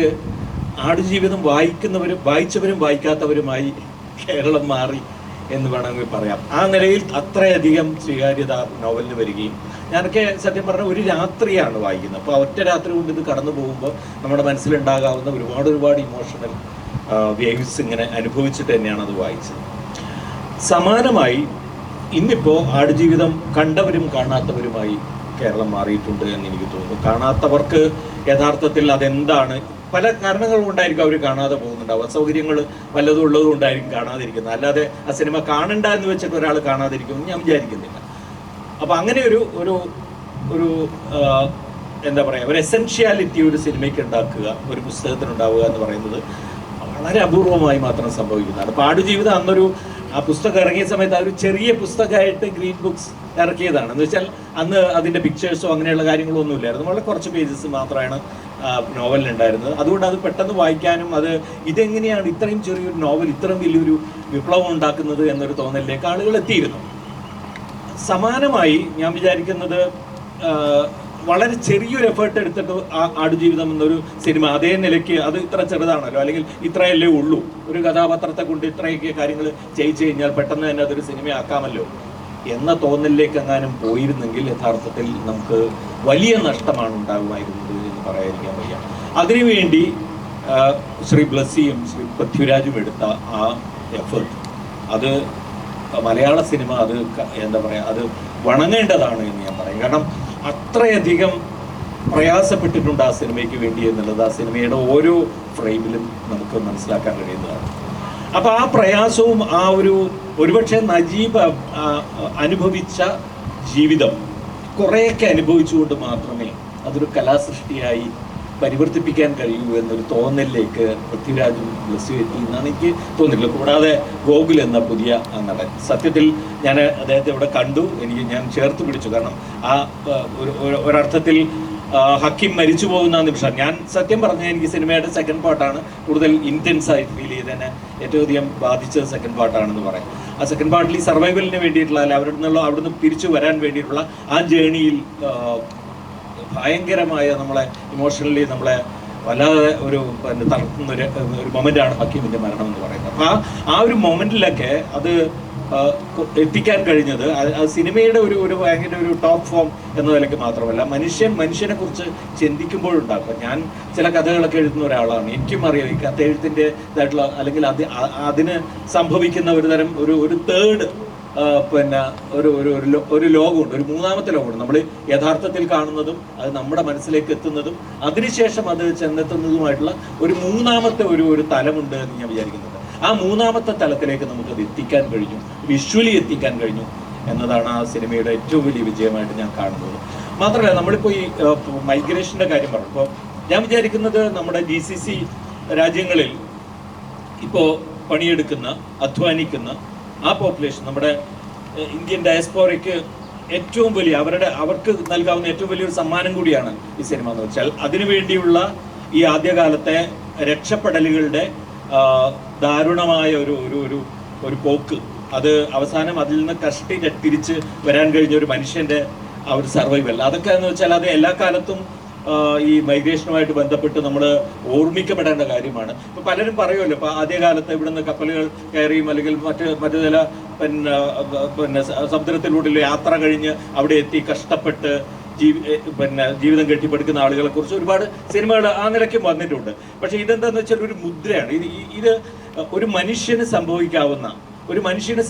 ആടുജീവിതം വായിച്ചവരും വായിക്കാത്തവരുമായി കേരളം മാറി എന്ന് വേണമെങ്കിൽ പറയാം. ആ നിലയിൽ അത്രയധികം സ്വീകാര്യത നോവലിന് വരികയും ഞാനൊക്കെ സത്യം പറഞ്ഞാൽ ഒരു രാത്രിയാണ് വായിക്കുന്നത്. അപ്പോൾ ഒറ്റ രാത്രി കൊണ്ട് ഇത് കടന്നു പോകുമ്പോൾ നമ്മുടെ മനസ്സിലുണ്ടാകാവുന്ന ഒരുപാട് ഇമോഷണൽ വേവ്സ് ഇങ്ങനെ അനുഭവിച്ചിട്ട് തന്നെയാണ് അത് വായിച്ചത്. സമാനമായി ഇന്നിപ്പോൾ ആടുജീവിതം കണ്ടവരും കാണാത്തവരുമായി കേരളം മാറിയിട്ടുണ്ട് എന്ന് എനിക്ക് തോന്നുന്നു. കാണാത്തവർക്ക് യഥാർത്ഥത്തിൽ അതെന്താണ്, പല കാരണങ്ങൾ കൊണ്ടായിരിക്കും അവർ കാണാതെ പോകുന്നുണ്ടാവും. അസൗകര്യങ്ങൾ വല്ലതും ഉള്ളതും കൊണ്ടായിരിക്കും കാണാതിരിക്കുന്നത്. അല്ലാതെ ആ സിനിമ കാണണ്ട എന്ന് വെച്ചിട്ട് ഒരാൾ കാണാതിരിക്കുമെന്ന് ഞാൻ വിചാരിക്കുന്നില്ല. അപ്പോൾ അങ്ങനെ ഒരു എന്താ പറയുക, ഒരു എസെൻഷ്യാലിറ്റി ഒരു സിനിമയ്ക്ക് ഉണ്ടാക്കുക, ഒരു പുസ്തകത്തിനുണ്ടാവുക എന്ന് പറയുന്നത് വളരെ അപൂർവമായി മാത്രം സംഭവിക്കുന്നതാണ്. അപ്പോൾ ആടുജീവിതം ആ പുസ്തകം ഇറങ്ങിയ സമയത്ത് ആ ഒരു ചെറിയ പുസ്തകമായിട്ട് ഗ്രീൻ ബുക്സ് ഇറക്കിയതാണ്. എന്ന് വെച്ചാൽ അന്ന് അതിൻ്റെ പിക്ചേഴ്സോ അങ്ങനെയുള്ള കാര്യങ്ങളോ ഒന്നും ഇല്ലായിരുന്നു. വളരെ കുറച്ച് പേജസ് മാത്രമാണ് നോവലിനുണ്ടായിരുന്നത്. അതുകൊണ്ട് അത് പെട്ടെന്ന് വായിക്കാനും ഇതെങ്ങനെയാണ് ഇത്രയും ചെറിയൊരു നോവൽ ഇത്രയും വലിയൊരു വിപ്ലവം ഉണ്ടാക്കുന്നത് എന്നൊരു തോന്നലിലേക്ക് ആളുകൾ എത്തിയിരുന്നു. സമാനമായി ഞാൻ വിചാരിക്കുന്നത് വളരെ ചെറിയൊരു എഫേർട്ട് എടുത്തിട്ട് ആടുജീവിതം എന്നൊരു സിനിമ അതേ നിലയ്ക്ക്, അത് ഇത്ര ചെറുതാണല്ലോ, അല്ലെങ്കിൽ ഇത്രയല്ലേ ഉള്ളൂ, ഒരു കഥാപാത്രത്തെ കൊണ്ട് ഇത്രയൊക്കെ കാര്യങ്ങൾ ചെയ്യിച്ചു കഴിഞ്ഞാൽ പെട്ടെന്ന് തന്നെ അതൊരു സിനിമയാക്കാമല്ലോ എന്ന തോന്നലിലേക്ക് എങ്ങാനും പോയിരുന്നെങ്കിൽ യഥാർത്ഥത്തിൽ നമുക്ക് വലിയ നഷ്ടമാണ് ഉണ്ടാകുമായിരുന്നത് എന്ന് പറയാതിരിക്കാൻ വയ്യ. അതിനുവേണ്ടി ശ്രീ ബ്ലസ്സിയും ശ്രീ പൃഥ്വിരാജും എടുത്ത ആ എഫേർട്ട്, അത് മലയാള സിനിമ എന്താ പറയുക, അത് വണങ്ങേണ്ടതാണ് എന്ന് ഞാൻ പറയും. കാരണം അത്രയധികം പ്രയാസപ്പെട്ടിട്ടുണ്ട് ആ സിനിമയ്ക്ക് വേണ്ടി എന്നുള്ളത് ആ സിനിമയുടെ ഓരോ ഫ്രെയിമിലും നമുക്ക് മനസ്സിലാക്കാൻ കഴിയുന്നതാണ്. അപ്പോൾ ആ പ്രയാസവും ഒരുപക്ഷെ നജീബ് അനുഭവിച്ച ജീവിതം കുറേയൊക്കെ അനുഭവിച്ചുകൊണ്ട് മാത്രമേ അതൊരു കലാസൃഷ്ടിയായി പരിവർത്തിപ്പിക്കാൻ കഴിയൂ എന്നൊരു തോന്നലിലേക്ക് പൃഥ്വിരാജും ബ്ലസ്സിയും എത്തി എന്നാണ് എനിക്ക് തോന്നുന്നില്ല. കൂടാതെ ഗോകുൽ എന്ന പുതിയ നടൻ, സത്യത്തിൽ ഞാൻ അദ്ദേഹത്തെ ഇവിടെ കണ്ടു, ഞാൻ ചേർത്ത് പിടിച്ചു. കാരണം ഒരർത്ഥത്തിൽ ഹക്കീം മരിച്ചു പോകുന്ന നിമിഷം, ഞാൻ സത്യം പറഞ്ഞാൽ എനിക്ക് സിനിമയുടെ സെക്കൻഡ് പാർട്ടാണ് കൂടുതൽ ഇൻറ്റൻസ് ആയിട്ട് ഫീൽ ചെയ്ത് തന്നെ ഏറ്റവും അധികം ബാധിച്ചത് സെക്കൻഡ് പാർട്ടാണെന്ന് പറയാം. ആ സെക്കൻഡ് പാർട്ടിൽ ഈ സർവൈവലിന് വേണ്ടിയിട്ടുള്ള, അല്ല അവിടുന്ന് തിരിച്ചു വരാൻ വേണ്ടിയിട്ടുള്ള ആ ജേണിയിൽ ഭയങ്കരമായ നമ്മളെ ഇമോഷണലി നമ്മളെ വല്ലാതെ ഒരു പിന്നെ തളർത്തുന്ന ഒരു മൊമെൻ്റാണ് ഹക്കീമിൻ്റെ മരണം എന്ന് പറയുന്നത്. അപ്പോൾ ആ ഒരു മൊമെൻറ്റിലൊക്കെ അത് എത്തിക്കാൻ കഴിഞ്ഞത് അത് സിനിമയുടെ ഒരു ഭയങ്കര ഒരു ടോപ്പ് ഫോം എന്ന നിലയ്ക്ക് മാത്രമല്ല, മനുഷ്യനെ കുറിച്ച് ചിന്തിക്കുമ്പോഴുണ്ടാകും. ഞാൻ ചില കഥകളൊക്കെ എഴുതുന്ന ഒരാളാണ്. എനിക്കും അറിയാം ഈ കഥ എഴുത്തിൻ്റെ ഇതായിട്ടുള്ള അല്ലെങ്കിൽ അതിന് സംഭവിക്കുന്ന ഒരു തരം ഒരു തേർഡ് പിന്നെ ഒരു ലോകമുണ്ട്, ഒരു മൂന്നാമത്തെ ലോകമുണ്ട്. നമ്മൾ യഥാർത്ഥത്തിൽ കാണുന്നതും അത് നമ്മുടെ മനസ്സിലേക്ക് എത്തുന്നതും അതിനുശേഷം അത് ചെന്നെത്തുന്നതുമായിട്ടുള്ള ഒരു മൂന്നാമത്തെ ഒരു തലമുണ്ട് എന്ന് ഞാൻ വിചാരിക്കുന്നുണ്ട്. ആ മൂന്നാമത്തെ തലത്തിലേക്ക് നമുക്കത് എത്തിക്കാൻ കഴിഞ്ഞു, വിഷ്വലി എത്തിക്കാൻ കഴിഞ്ഞു എന്നതാണ് ആ സിനിമയുടെ ഏറ്റവും വലിയ വിജയമായിട്ട് ഞാൻ കാണുന്നത്. മാത്രമല്ല, നമ്മളിപ്പോൾ ഈ മൈഗ്രേഷൻ്റെ കാര്യം പറഞ്ഞപ്പോൾ ഞാൻ വിചാരിക്കുന്നത് നമ്മുടെ GCC രാജ്യങ്ങളിൽ ഇപ്പോൾ പണിയെടുക്കുന്ന അധ്വാനിക്കുന്ന ആ പോപ്പുലേഷൻ, നമ്മുടെ ഇന്ത്യൻ ഡയസ്പോറയ്ക്ക് ഏറ്റവും വലിയ അവർക്ക് നൽകാവുന്ന ഏറ്റവും വലിയൊരു സമ്മാനം കൂടിയാണ് ഈ സിനിമ എന്ന് വെച്ചാൽ, അതിനുവേണ്ടിയുള്ള ഈ ആദ്യകാലത്തെ രക്ഷപ്പെടലുകളുടെ ദാരുണമായ ഒരു പോക്ക്, അത് അവസാനം അതിൽ നിന്ന് തിരിച്ച് വരാൻ കഴിഞ്ഞ ഒരു മനുഷ്യന്റെ ആ ഒരു സർവൈവൽ, അതൊക്കെ എന്ന് വെച്ചാൽ അത് എല്ലാ കാലത്തും ഈ മൈഗ്രേഷനുമായിട്ട് ബന്ധപ്പെട്ട് നമ്മൾ ഓർമ്മിക്കപ്പെടേണ്ട കാര്യമാണ്. ഇപ്പൊ പലരും പറയുമല്ലോ, ഇപ്പൊ ആദ്യകാലത്ത് ഇവിടുന്ന് കപ്പലുകൾ കയറിയും അല്ലെങ്കിൽ മറ്റു ചില പിന്നെ സമുദ്രത്തിലൂടെ യാത്ര കഴിഞ്ഞ് അവിടെ എത്തി കഷ്ടപ്പെട്ട് ജീവിതം കെട്ടിപ്പടുക്കുന്ന ആളുകളെ കുറിച്ച് ഒരുപാട് സിനിമകൾ ആ നിലയ്ക്കും വന്നിട്ടുണ്ട്. പക്ഷെ ഇതെന്താന്ന് വെച്ചാൽ ഒരു മുദ്രയാണ്. ഇത് ഒരു മനുഷ്യന്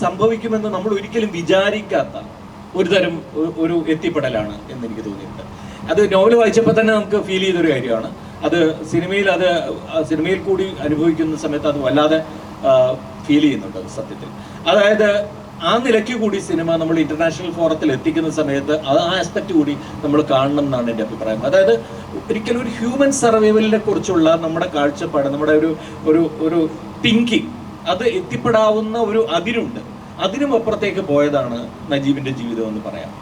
സംഭവിക്കുമെന്ന് നമ്മൾ ഒരിക്കലും വിചാരിക്കാത്ത ഒരു തരം ഒരു എത്തിപ്പെടലാണ് എന്ന് എനിക്ക് തോന്നിയിട്ടുണ്ട്. അത് നോവൽ വായിച്ചപ്പോൾ തന്നെ നമുക്ക് ഫീൽ ചെയ്തൊരു കാര്യമാണ്. അത് സിനിമയിൽ കൂടി അനുഭവിക്കുന്ന സമയത്ത് അത് വല്ലാതെ ഫീൽ ചെയ്യുന്നുണ്ട് സത്യത്തിൽ. അതായത് ആ നിലയ്ക്ക് കൂടി സിനിമ നമ്മൾ ഇന്റർനാഷണൽ ഫോറത്തിൽ എത്തിക്കുന്ന സമയത്ത് ആ ആസ്പെക്ട് കൂടി നമ്മൾ കാണണം എന്നാണ് എൻ്റെ അഭിപ്രായം. അതായത് ഒരിക്കലും ഒരു ഹ്യൂമൻ സർവൈവലിനെ കുറിച്ചുള്ള നമ്മുടെ കാഴ്ചപ്പാട്, നമ്മുടെ ഒരു തിങ്കിങ്, അത് എത്തിപ്പെടാവുന്ന ഒരു അതിരുണ്ട്. അതിനും അപ്പുറത്തേക്ക് പോയതാണ് നജീബിന്റെ ജീവിതം എന്ന് പറയാം.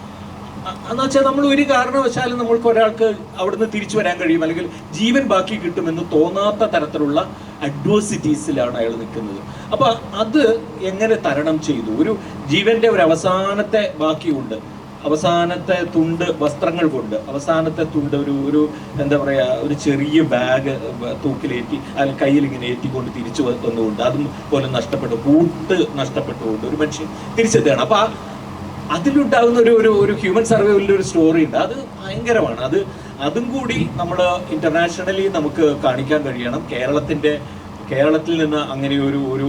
എന്ന് വെച്ചാൽ നമ്മൾ ഒരു കാരണവശാലും നമ്മൾക്ക് ഒരാൾക്ക് അവിടുന്ന് തിരിച്ചു വരാൻ കഴിയും അല്ലെങ്കിൽ ജീവൻ ബാക്കി കിട്ടുമെന്ന് തോന്നാത്ത തരത്തിലുള്ള അഡ്വേഴ്സിറ്റീസിലാണ് അയാൾ നിൽക്കുന്നത്. അപ്പൊ അത് എങ്ങനെ തരണം ചെയ്തു? ഒരു ജീവന്റെ ഒരു അവസാനത്തെ ബാക്കിയുണ്ട്, അവസാനത്തെ തുണ്ട് വസ്ത്രങ്ങൾ കൊണ്ട്, അവസാനത്തെ തുണ്ട് ഒരു എന്താ പറയാ, ഒരു ചെറിയ ബാഗ് തൂക്കിലേറ്റി അല്ലെങ്കിൽ കയ്യിൽ ഇങ്ങനെ ഏറ്റിക്കൊണ്ട് തിരിച്ചു വന്നുകൊണ്ട് അതും പോലെ നഷ്ടപ്പെട്ടു, കൂട്ട് നഷ്ടപ്പെട്ടുകൊണ്ട് ഒരു മനുഷ്യൻ തിരിച്ചെത്തുകയാണ്. അപ്പൊ അതിലുണ്ടാകുന്ന ഒരു ഹ്യൂമൻ സർവൈവലിന്റെ ഒരു സ്റ്റോറി ഉണ്ട്. അത് ഭയങ്കരമാണ്. അതും കൂടി നമ്മൾ ഇന്റർനാഷണലി നമുക്ക് കാണിക്കാൻ കഴിയണം. കേരളത്തിൽ നിന്ന് അങ്ങനെ ഒരു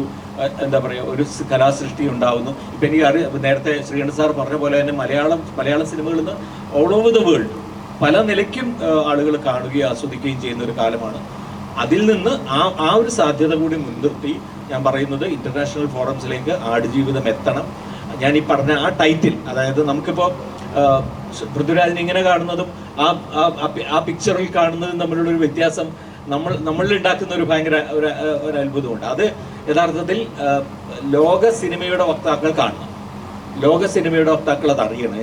എന്താ പറയുക, ഒരു കലാസൃഷ്ടി ഉണ്ടാവുന്നു. ഇപ്പം എനിക്ക് നേരത്തെ ശ്രീകണ്ഠ സാർ പറഞ്ഞ പോലെ തന്നെ മലയാള സിനിമകളിൽ നിന്ന് ഓൾ ഓവർ ദ വേൾഡ് പല നിലയ്ക്കും ആളുകൾ കാണുകയും ആസ്വദിക്കുകയും ചെയ്യുന്ന ഒരു കാലമാണ്. അതിൽ നിന്ന് ആ ഒരു സാധ്യത കൂടി മുൻനിർത്തി ഞാൻ പറയുന്നത് ഇന്റർനാഷണൽ ഫോറംസിലേക്ക് ആടുജീവിതം എത്തണം. ഞാൻ ഈ പറഞ്ഞ ആ ടൈറ്റിൽ, അതായത് നമുക്കിപ്പോൾ പൃഥ്വിരാജിനെ ഇങ്ങനെ കാണുന്നതും ആ പിക്ചറിൽ കാണുന്നതും തമ്മിലുള്ള ഒരു വ്യത്യാസം നമ്മളിൽ ഉണ്ടാക്കുന്ന ഒരു ഭയങ്കര ഒരു അത്ഭുതമുണ്ട്. അത് യഥാർത്ഥത്തിൽ ലോക സിനിമയുടെ വക്താക്കൾ കാണണം. ലോക സിനിമയുടെ വക്താക്കൾ അത് അറിയണം.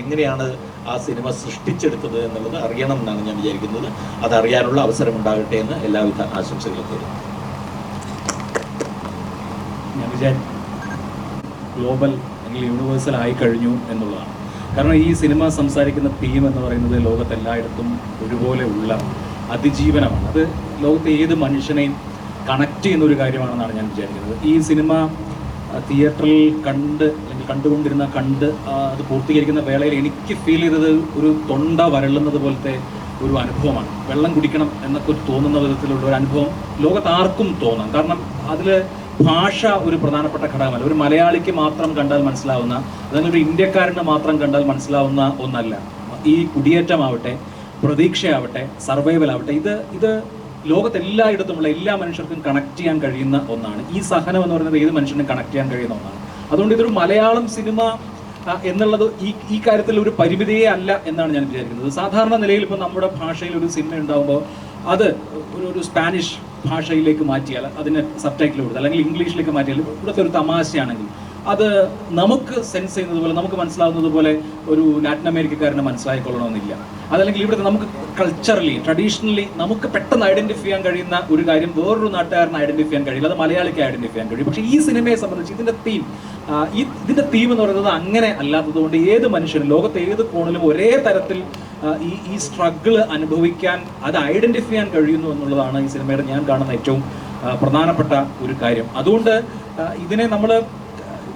എങ്ങനെയാണ് ആ സിനിമ സൃഷ്ടിച്ചെടുത്തത് എന്നുള്ളത് അറിയണം എന്നാണ് ഞാൻ വിചാരിക്കുന്നത്. അതറിയാനുള്ള അവസരം ഉണ്ടാകട്ടെ എന്ന് എല്ലാവിധ ആശംസകളും തരും. ഞാൻ വിചാരിക്കും ഗ്ലോബൽ അല്ലെങ്കിൽ യൂണിവേഴ്സൽ ആയി കഴിഞ്ഞു എന്നുള്ളതാണ്. കാരണം ഈ സിനിമ സംസാരിക്കുന്ന തീം എന്ന് പറയുന്നത് ലോകത്തെല്ലായിടത്തും ഒരുപോലെ ഉള്ള അതിജീവനമാണ്. അത് ലോകത്തെ ഏത് മനുഷ്യനെയും കണക്ട് ചെയ്യുന്ന ഒരു കാര്യമാണെന്നാണ് ഞാൻ വിചാരിക്കുന്നത്. ഈ സിനിമ തിയേറ്ററിൽ കണ്ടുകൊണ്ടിരുന്ന അത് പൂർത്തീകരിക്കുന്ന വേളയിൽ എനിക്ക് ഫീൽ ചെയ്തത് ഒരു തൊണ്ട വരളുന്നത് പോലത്തെ ഒരു അനുഭവമാണ്. വെള്ളം കുടിക്കണം എന്നൊക്കെ തോന്നുന്ന വിധത്തിലുള്ള ഒരു അനുഭവം ലോകത്താർക്കും തോന്നാം. കാരണം അതിൽ ഭാഷ ഒരു പ്രധാനപ്പെട്ട ഘടകമല്ല. ഒരു മലയാളിക്ക് മാത്രം കണ്ടാൽ മനസ്സിലാവുന്ന, അല്ലെങ്കിൽ ഒരു ഇന്ത്യക്കാരന് മാത്രം കണ്ടാൽ മനസ്സിലാവുന്ന ഒന്നല്ല. ഈ കുടിയേറ്റമാവട്ടെ, പ്രതീക്ഷയാവട്ടെ, സർവൈവൽ ആവട്ടെ, ഇത് ലോകത്തെല്ലായിടത്തുമുള്ള എല്ലാ മനുഷ്യർക്കും കണക്ട് ചെയ്യാൻ കഴിയുന്ന ഒന്നാണ്. ഈ സഹനം എന്ന് പറയുന്നത് ഏത് മനുഷ്യനും കണക്ട് ചെയ്യാൻ കഴിയുന്ന ഒന്നാണ്. അതുകൊണ്ട് ഇതൊരു മലയാളം സിനിമ എന്നുള്ളത് ഈ കാര്യത്തിൽ ഒരു പരിമിതിയേ അല്ല എന്നാണ് ഞാൻ വിചാരിക്കുന്നത്. സാധാരണ നിലയിൽ ഇപ്പോൾ നമ്മുടെ ഭാഷയിൽ ഒരു സിനിമ ഉണ്ടാകുമ്പോൾ അത് ഒരു സ്പാനിഷ് ഭാഷയിലേക്ക് മാറ്റിയാൽ അതിന് സബ്ടൈറ്റിൽ കൊടുത്താൽ അല്ലെങ്കിൽ ഇംഗ്ലീഷിലേക്ക് മാറ്റിയാൽ ഇവിടുത്തെ ഒരു തമാശയാണെങ്കിൽ അത് നമുക്ക് സെൻസ് ചെയ്യുന്നത് പോലെ, നമുക്ക് മനസ്സിലാവുന്നത് പോലെ ഒരു ലാറ്റിൻ അമേരിക്കക്കാരന് മനസ്സിലായിക്കൊള്ളണമെന്നില്ല. അതല്ലെങ്കിൽ ഇവിടുത്തെ നമുക്ക് കൾച്ചറലി ട്രഡീഷണലി നമുക്ക് പെട്ടെന്ന് ഐഡന്റിഫൈ ചെയ്യാൻ കഴിയുന്ന ഒരു കാര്യം വേറൊരു നാട്ടുകാരന് ഐഡന്റിഫൈ ചെയ്യാൻ കഴിയില്ല, അത് മലയാളിക്ക് ഐഡന്റിഫൈ ചെയ്യാൻ കഴിയും. പക്ഷേ ഈ സിനിമയെ സംബന്ധിച്ച് ഇതിന്റെ തീം എന്ന് പറയുന്നത് അങ്ങനെ അല്ലാത്തതുകൊണ്ട് ഏത് മനുഷ്യനും ലോകത്തെ ഏത് കോണിലും ഒരേ തരത്തിൽ ഈ സ്ട്രഗിള് അനുഭവിക്കാൻ, അത് ഐഡന്റിഫൈ ചെയ്യാൻ കഴിയുന്നു എന്നുള്ളതാണ് ഈ സിനിമയുടെ ഞാൻ കാണുന്ന ഏറ്റവും പ്രധാനപ്പെട്ട ഒരു കാര്യം. അതുകൊണ്ട് ഇതിനെ നമ്മൾ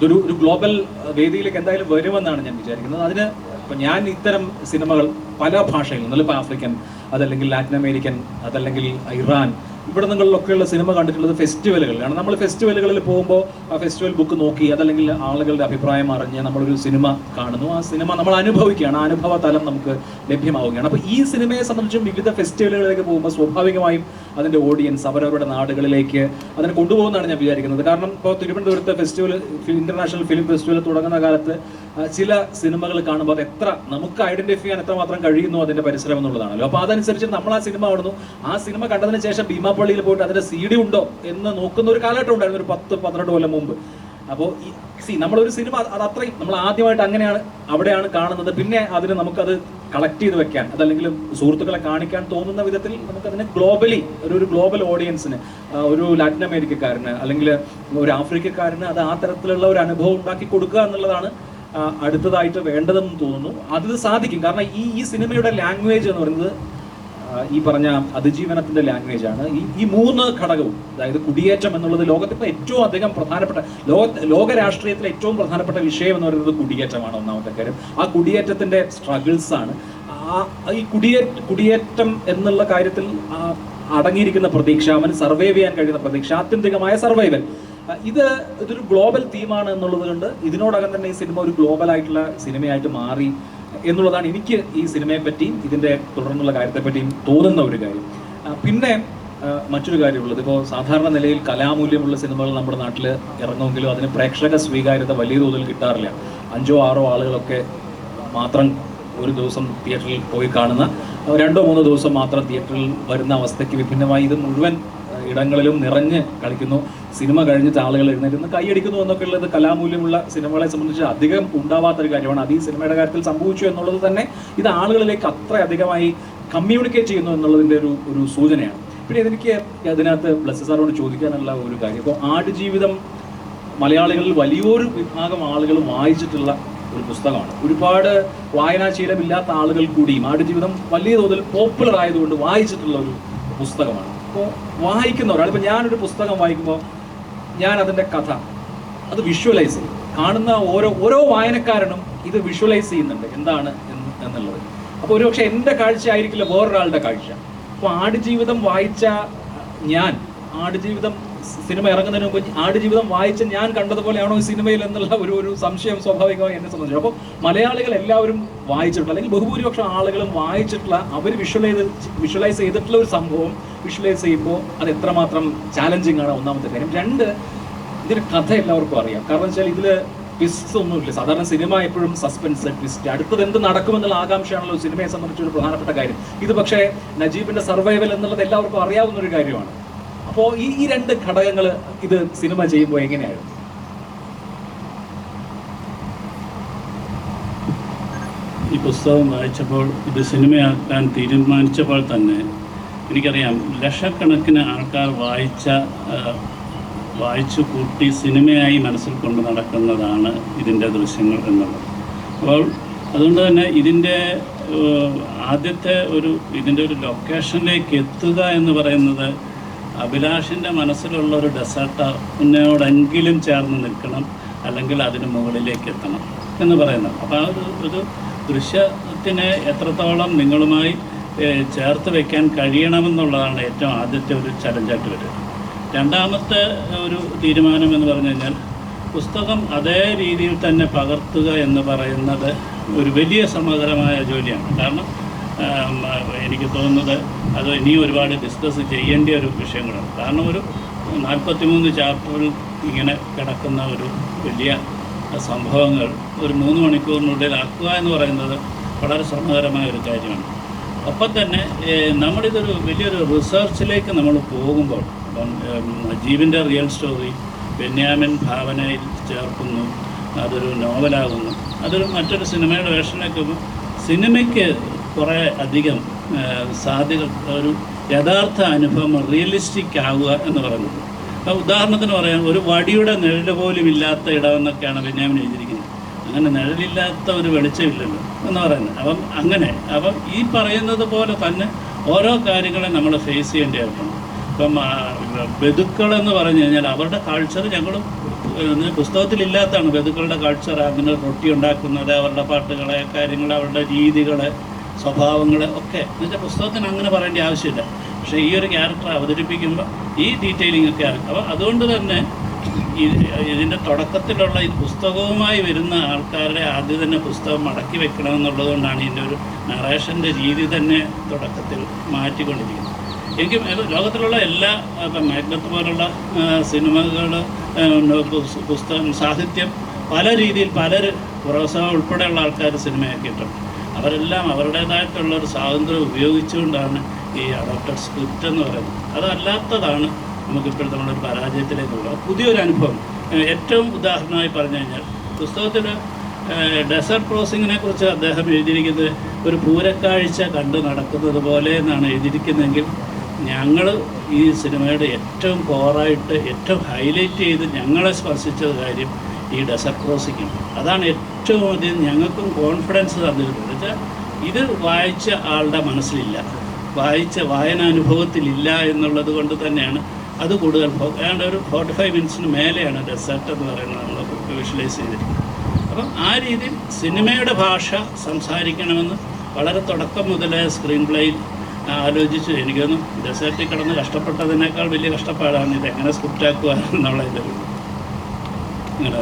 ഒരു ഗ്ലോബൽ വേദിയിലേക്ക് എന്തായാലും വരുമെന്നാണ് ഞാൻ വിചാരിക്കുന്നത്. അതിന് ഇപ്പം ഞാൻ ഇത്തരം സിനിമകൾ പല ഭാഷയിൽ, ഒന്നിപ്പോൾ ആഫ്രിക്കൻ, അതല്ലെങ്കിൽ ലാറ്റിൻ അമേരിക്കൻ, അതല്ലെങ്കിൽ ഇറാൻ, ഇവിടെ നിങ്ങളിലൊക്കെയുള്ള സിനിമ കണ്ടിട്ടുള്ളത് ഫെസ്റ്റിവലുകളിലാണ്. നമ്മൾ ഫെസ്റ്റിവലുകളിൽ പോകുമ്പോൾ ആ ഫെസ്റ്റിവൽ ബുക്ക് നോക്കി അതല്ലെങ്കിൽ ആളുകളുടെ അഭിപ്രായം അറിഞ്ഞ് നമ്മളൊരു സിനിമ കാണുന്നു, ആ സിനിമ നമ്മൾ അനുഭവിക്കുകയാണ്, ആ അനുഭവ തലം നമുക്ക് ലഭ്യമാവുകയാണ്. അപ്പോൾ ഈ സിനിമയെ സംബന്ധിച്ചും വിവിധ ഫെസ്റ്റിവലുകളിലേക്ക് പോകുമ്പോൾ സ്വാഭാവികമായും അതിൻ്റെ ഓഡിയൻസ് അവരവരുടെ നാടുകളിലേക്ക് അതിനെ കൊണ്ടുപോകുന്നതാണ് ഞാൻ വിചാരിക്കുന്നത്. കാരണം ഇപ്പോൾ തിരുവനന്തപുരത്തെ ഫെസ്റ്റിവൽ, ഇന്റർനാഷണൽ ഫിലിം ഫെസ്റ്റിവൽ തുടങ്ങുന്ന കാലത്ത് ചില സിനിമകൾ കാണുമ്പോൾ അത് എത്ര നമുക്ക് ഐഡന്റിഫൈ ചെയ്യാൻ എത്രമാത്രം കഴിയുന്നു അതിന്റെ പരിസരം എന്നുള്ളതാണല്ലോ. അപ്പോൾ അതനുസരിച്ച് നമ്മൾ ആ സിനിമ കാണുന്നു. ആ സിനിമ കണ്ടതിന് ശേഷം ഭീമാപ്പള്ളിയിൽ പോയിട്ട് അതിന്റെ CD ഉണ്ടോ എന്ന് നോക്കുന്ന ഒരു കാലഘട്ടം ഉണ്ടായിരുന്നു, ഒരു 10-12 കൊല്ലം മുമ്പ്. അപ്പോൾ നമ്മളൊരു സിനിമ അത് അത്രയും നമ്മൾ ആദ്യമായിട്ട് അങ്ങനെയാണ് അവിടെയാണ് കാണുന്നത്. പിന്നെ അതിന് നമുക്കത് കളക്ട് ചെയ്ത് വെക്കാൻ, അതല്ലെങ്കിൽ സുഹൃത്തുക്കളെ കാണിക്കാൻ തോന്നുന്ന വിധത്തിൽ നമുക്കതിനെ ഗ്ലോബലി ഒരു ഗ്ലോബൽ ഓഡിയൻസിന്, ഒരു ലാറ്റിൻ അമേരിക്കക്കാരന് അല്ലെങ്കിൽ ഒരു ആഫ്രിക്കക്കാരന് അത് ആ തരത്തിലുള്ള ഒരു അനുഭവം ഉണ്ടാക്കി കൊടുക്കുക എന്നുള്ളതാണ് അടുത്തതായിട്ട് വേണ്ടതെന്ന് തോന്നുന്നു. അത് സാധിക്കും. കാരണം ഈ സിനിമയുടെ ലാംഗ്വേജ് എന്ന് പറയുന്നത് ഈ പറഞ്ഞ അതിജീവനത്തിന്റെ ലാംഗ്വേജ് ആണ്. ഈ 3 ഘടകവും, അതായത് കുടിയേറ്റം എന്നുള്ളത് ലോകത്തിപ്പോൾ ഏറ്റവും അധികം പ്രധാനപ്പെട്ട ലോക രാഷ്ട്രീയത്തിലെ ഏറ്റവും പ്രധാനപ്പെട്ട വിഷയം എന്ന് പറയുന്നത് കുടിയേറ്റമാണ്. ഒന്നാമത്തെ കാര്യം ആ കുടിയേറ്റത്തിന്റെ സ്ട്രഗിൾസ് ആണ്. ഈ കുടിയേറ്റം എന്നുള്ള കാര്യത്തിൽ അടങ്ങിയിരിക്കുന്ന പ്രതീക്ഷ, അവന് സർവൈവ് ചെയ്യാൻ കഴിയുന്ന പ്രതീക്ഷ, ആത്യന്തികമായ സർവൈവൽ, ഇതൊരു ഗ്ലോബൽ തീമാണ് എന്നുള്ളത് കൊണ്ട് ഇതിനോടകം തന്നെ ഈ സിനിമ ഒരു ഗ്ലോബൽ ആയിട്ടുള്ള സിനിമയായിട്ട് മാറി എന്നുള്ളതാണ് എനിക്ക് ഈ സിനിമയെ പറ്റിയും ഇതിൻ്റെ തുടർന്നുള്ള കാര്യത്തെപ്പറ്റിയും തോന്നുന്ന ഒരു കാര്യം. പിന്നെ മറ്റൊരു കാര്യമുള്ളത്, ഇപ്പോൾ സാധാരണ നിലയിൽ കലാമൂല്യമുള്ള സിനിമകൾ നമ്മുടെ നാട്ടിൽ ഇറങ്ങുമെങ്കിലും അതിന് പ്രേക്ഷക സ്വീകാര്യത വലിയ തോതിൽ കിട്ടാറില്ല. 5-6 ആളുകളൊക്കെ മാത്രം ഒരു ദിവസം തിയേറ്ററിൽ പോയി കാണുന്ന, 2-3 ദിവസം മാത്രം തിയേറ്ററിൽ വരുന്ന അവസ്ഥയ്ക്ക് വിഭിന്നമായി ഇത് മുഴുവൻ ഇടങ്ങളിലും നിറഞ്ഞ് കളിക്കുന്നു. സിനിമ കഴിഞ്ഞിട്ട് ആളുകൾ എഴുന്നേറ്റ് കൈയടിക്കുന്നു എന്നൊക്കെ ഉള്ളത് കലാമൂല്യമുള്ള സിനിമകളെ സംബന്ധിച്ച് അധികം ഉണ്ടാവാത്തൊരു കാര്യമാണ്. അത് ഈ സിനിമയുടെ കാര്യത്തിൽ സംഭവിച്ചു എന്നുള്ളത് തന്നെ ഇത് ആളുകളിലേക്ക് അത്ര അധികമായി കമ്മ്യൂണിക്കേറ്റ് ചെയ്യുന്നു എന്നുള്ളതിൻ്റെ ഒരു സൂചനയാണ്. പിന്നെ എനിക്ക് അതിനകത്ത് ബ്ലസ് സാറോട് ചോദിക്കാനുള്ള ഒരു കാര്യം, ഇപ്പോൾ ആടുജീവിതം മലയാളികളിൽ വലിയൊരു വിഭാഗം ആളുകൾ വായിച്ചിട്ടുള്ള ഒരു പുസ്തകമാണ്. ഒരുപാട് വായനാശീലമില്ലാത്ത ആളുകൾ കൂടിയും ആടുജീവിതം വലിയ തോതിൽ പോപ്പുലർ ആയതുകൊണ്ട് വായിച്ചിട്ടുള്ള ഒരു പുസ്തകമാണ്. അപ്പോൾ വായിക്കുന്ന ഒരാൾ, ഇപ്പോൾ ഞാനൊരു പുസ്തകം വായിക്കുമ്പോൾ ഞാൻ അതിൻ്റെ കഥ അത് വിഷ്വലൈസ് ചെയ്യും. കാണുന്ന ഓരോ വായനക്കാരനും ഇത് വിഷ്വലൈസ് ചെയ്യുന്നുണ്ട് എന്താണ് എന്നുള്ളത്. അപ്പോൾ ഒരുപക്ഷെ എൻ്റെ കാഴ്ച ആയിരിക്കില്ല വേറൊരാളുടെ കാഴ്ച. അപ്പോൾ ആടുജീവിതം വായിച്ച ഞാൻ, ആടുജീവിതം സിനിമ ഇറങ്ങുന്നതിന് മുമ്പ് ആടുജീവിതം വായിച്ച ഞാൻ കണ്ടതുപോലെയാണോ ഈ സിനിമയിൽ എന്നുള്ള ഒരു സംശയം സ്വാഭാവികമായി എന്നെ സംബന്ധിച്ചു. അപ്പോൾ മലയാളികൾ എല്ലാവരും വായിച്ചിട്ടുള്ള, അല്ലെങ്കിൽ ബഹുഭൂരിപക്ഷം ആളുകളും വായിച്ചിട്ടുള്ള, അവർ വിഷ്വലൈസ് ചെയ്തിട്ടുള്ള ഒരു സംഭവം വിഷ്വലൈസ് ചെയ്യുമ്പോൾ അത് എത്രമാത്രം ചാലഞ്ചിങ് ആണ് ഒന്നാമത്തെ കാര്യം. 2, ഇതിൻ്റെ കഥ എല്ലാവർക്കും അറിയാം. കാരണം വെച്ചാൽ ഇതിൽ ട്വിസ്റ്റ് ഒന്നുമില്ല. സാധാരണ സിനിമ എപ്പോഴും സസ്പെൻസ്, ട്വിസ്റ്റ്, അടുത്തത് എന്ത് നടക്കുമെന്നുള്ള ആകാംക്ഷയാണല്ലോ സിനിമയെ സംബന്ധിച്ച് ഒരു പ്രധാനപ്പെട്ട കാര്യം. ഇത് പക്ഷേ നജീബിന്റെ സർവൈവൽ എന്നുള്ളത് എല്ലാവർക്കും അറിയാവുന്ന ഒരു കാര്യമാണ്. അപ്പോൾ ഈ 2 ഘടകങ്ങൾ ഇത് സിനിമ ചെയ്യുമ്പോൾ എങ്ങനെയായിരുന്നു? ഈ പുസ്തകം വായിച്ചപ്പോൾ, ഇത് സിനിമയാക്കാൻ തീരുമാനിച്ചപ്പോൾ തന്നെ എനിക്കറിയാം ലക്ഷക്കണക്കിന് ആൾക്കാർ വായിച്ചു കൂട്ടി സിനിമയായി മനസ്സിൽ കൊണ്ട് നടക്കുന്നതാണ് ഇതിൻ്റെ ദൃശ്യങ്ങൾ എന്നുള്ളത്. അപ്പോൾ അതുകൊണ്ട് തന്നെ ഇതിൻ്റെ ആദ്യത്തെ ഇതിൻ്റെ ഒരു ലൊക്കേഷനിലേക്ക് എത്തുക എന്ന് പറയുന്നത് അഭിലാഷിൻ്റെ മനസ്സിലുള്ള ഒരു ഡെസേർട്ടിനോടെങ്കിലും ചേർന്ന് നിൽക്കണം, അല്ലെങ്കിൽ അതിന് മുകളിലേക്ക് എത്തണം എന്ന് പറയുന്നത്. അപ്പോൾ ആ ഒരു ദൃശ്യത്തിനെ എത്രത്തോളം നിങ്ങളുമായി ചേർത്ത് വയ്ക്കാൻ കഴിയണമെന്നുള്ളതാണ് ഏറ്റവും ആദ്യത്തെ ഒരു ചലഞ്ചായിട്ട് വരിക. രണ്ടാമത്തെ ഒരു തീരുമാനം എന്ന് പറഞ്ഞു കഴിഞ്ഞാൽ പുസ്തകം അതേ രീതിയിൽ തന്നെ പകർത്തുക എന്ന് പറയുന്നത് ഒരു വലിയ സമഗ്രമായ ജോലിയാണ്. കാരണം എനിക്ക് തോന്നുന്നത് അത് ഇനിയും ഒരുപാട് ഡിസ്കസ് ചെയ്യേണ്ട ഒരു വിഷയങ്ങളാണ്. കാരണം ഒരു 43 ചാപ്റ്ററിൽ ഇങ്ങനെ കിടക്കുന്ന ഒരു വലിയ സംഭവങ്ങൾ ഒരു 3 മണിക്കൂറിനുള്ളിൽ ആക്കുക എന്ന് പറയുന്നത് വളരെ ശ്രമകരമായ ഒരു കാര്യമാണ്. ഒപ്പം തന്നെ നമ്മളിതൊരു വലിയൊരു റിസർച്ചിലേക്ക് നമ്മൾ പോകുമ്പോൾ, ജീവൻ്റെ റിയൽ സ്റ്റോറി, ബെന്യാമിൻ ഭാവനയിൽ ചേർക്കുന്നു, അതൊരു നോവലാകുന്നു, അതൊരു മറ്റൊരു സിനിമയുടെ വേഷനൊക്കെ സിനിമയ്ക്ക് കുറേ അധികം സാധ്യത, ഒരു യഥാർത്ഥ അനുഭവം റിയലിസ്റ്റിക് ആവുക എന്ന് പറയുന്നത്. അപ്പോൾ ഉദാഹരണത്തിന് പറയാം, ഒരു വടിയുടെ നിഴൽ പോലും ഇല്ലാത്ത ഇടമെന്നൊക്കെയാണ് ബെന്യാമിൻ എഴുതിയിരിക്കുന്നത്. അങ്ങനെ നിഴലില്ലാത്ത ഒരു വെളിച്ചമില്ലല്ലോ എന്ന് പറയുന്നത്. അപ്പം ഈ പറയുന്നത് പോലെ തന്നെ ഓരോ കാര്യങ്ങളെ നമ്മൾ ഫേസ് ചെയ്യേണ്ടതായിട്ടുണ്ട്. ഇപ്പം ബന്ധുക്കളെന്ന് പറഞ്ഞു കഴിഞ്ഞാൽ അവരുടെ കൾച്ചർ ഞങ്ങൾ പുസ്തകത്തിലില്ലാത്തതാണ്. ബന്ധുക്കളുടെ കൾച്ചർ, അങ്ങനെ റൊട്ടി ഉണ്ടാക്കുന്നത്, അവരുടെ പാട്ടുകളെ, കാര്യങ്ങൾ, അവരുടെ രീതികൾ, സ്വഭാവങ്ങൾ ഒക്കെ എന്നുവെച്ചാൽ പുസ്തകത്തിന് അങ്ങനെ പറയേണ്ട ആവശ്യമില്ല. പക്ഷേ ഈ ഒരു ക്യാരക്ടർ അവതരിപ്പിക്കുമ്പോൾ ഈ ഡീറ്റെയിലിംഗ് ഒക്കെ ആകും. അപ്പോൾ അതുകൊണ്ട് തന്നെ ഇതിൻ്റെ തുടക്കത്തിലുള്ള ഈ പുസ്തകവുമായി വരുന്ന ആൾക്കാരുടെ ആദ്യം തന്നെ പുസ്തകം മടക്കി വെക്കണമെന്നുള്ളത് കൊണ്ടാണ് ഇതിൻ്റെ ഒരു നറേഷൻ്റെ രീതി തന്നെ തുടക്കത്തിൽ മാറ്റിക്കൊണ്ടിരിക്കുന്നത്. എനിക്ക് ലോകത്തിലുള്ള എല്ലാ ഇപ്പം മാഗ്നത്ത് പോലുള്ള സിനിമകൾ, പുസ്തകം, സാഹിത്യം പല രീതിയിൽ പ്രൊഫസർ ഉൾപ്പെടെയുള്ള ആൾക്കാർ സിനിമയാക്കിയിട്ടുണ്ട്. അവരെല്ലാം അവരുടേതായിട്ടുള്ളൊരു സ്വാതന്ത്ര്യം ഉപയോഗിച്ചുകൊണ്ടാണ് ഈ അഡോപ്റ്റഡ് സ്ക്രിപ്റ്റ് എന്ന് പറയുന്നത്. അതല്ലാത്തതാണ് നമുക്കിപ്പോഴത്തെ നമ്മളൊരു പരാജയത്തിലേക്കുള്ള പുതിയൊരു അനുഭവം. ഏറ്റവും ഉദാഹരണമായി പറഞ്ഞു കഴിഞ്ഞാൽ പുസ്തകത്തിൽ ഡെസേർട്ട് ക്രോസിങ്ങിനെ കുറിച്ച് അദ്ദേഹം എഴുതിയിരിക്കുന്നത് ഒരു പൂരക്കാഴ്ച കണ്ടു നടക്കുന്നത് പോലെ എന്നാണ് എഴുതിയിരിക്കുന്നതെങ്കിൽ ഞങ്ങൾ ഈ സിനിമയുടെ ഏറ്റവും കോറായിട്ട് ഏറ്റവും ഹൈലൈറ്റ് ചെയ്ത് ഞങ്ങളെ സ്പർശിച്ചത് കാര്യം ഈ ഡെസേർട്ട് ക്രോസിങ്. അതാണ് ഏറ്റവും അധികം ഞങ്ങൾക്കും കോൺഫിഡൻസ് തന്നിരുന്നത്. വെച്ചാൽ ഇത് വായിച്ച ആളുടെ മനസ്സിലില്ല, വായനാനുഭവത്തിലില്ല എന്നുള്ളത് കൊണ്ട് തന്നെയാണ് അത് കൂടുതൽ ഏതാണ്ട് ഒരു 45 മിനിറ്റ്സിന് മേലെയാണ് ഡെസേർട്ട് എന്ന് പറയുന്നത് നമ്മൾ വിഷ്വലൈസ് ചെയ്തിരിക്കുന്നത്. അപ്പം ആ രീതിയിൽ സിനിമയുടെ ഭാഷ സംസാരിക്കണമെന്ന് വളരെ തുടക്കം മുതലേ സ്ക്രീൻ പ്ലേയിൽ ആലോചിച്ചു. എനിക്കൊന്നും ഡെസേർട്ടിൽ കിടന്ന് കഷ്ടപ്പെട്ടതിനേക്കാൾ വലിയ കഷ്ടപ്പാടാണ് ഇതെങ്ങനെ സ്ക്രിപ്റ്റാക്കുക എന്നുള്ളതിൻ്റെ അങ്ങനെ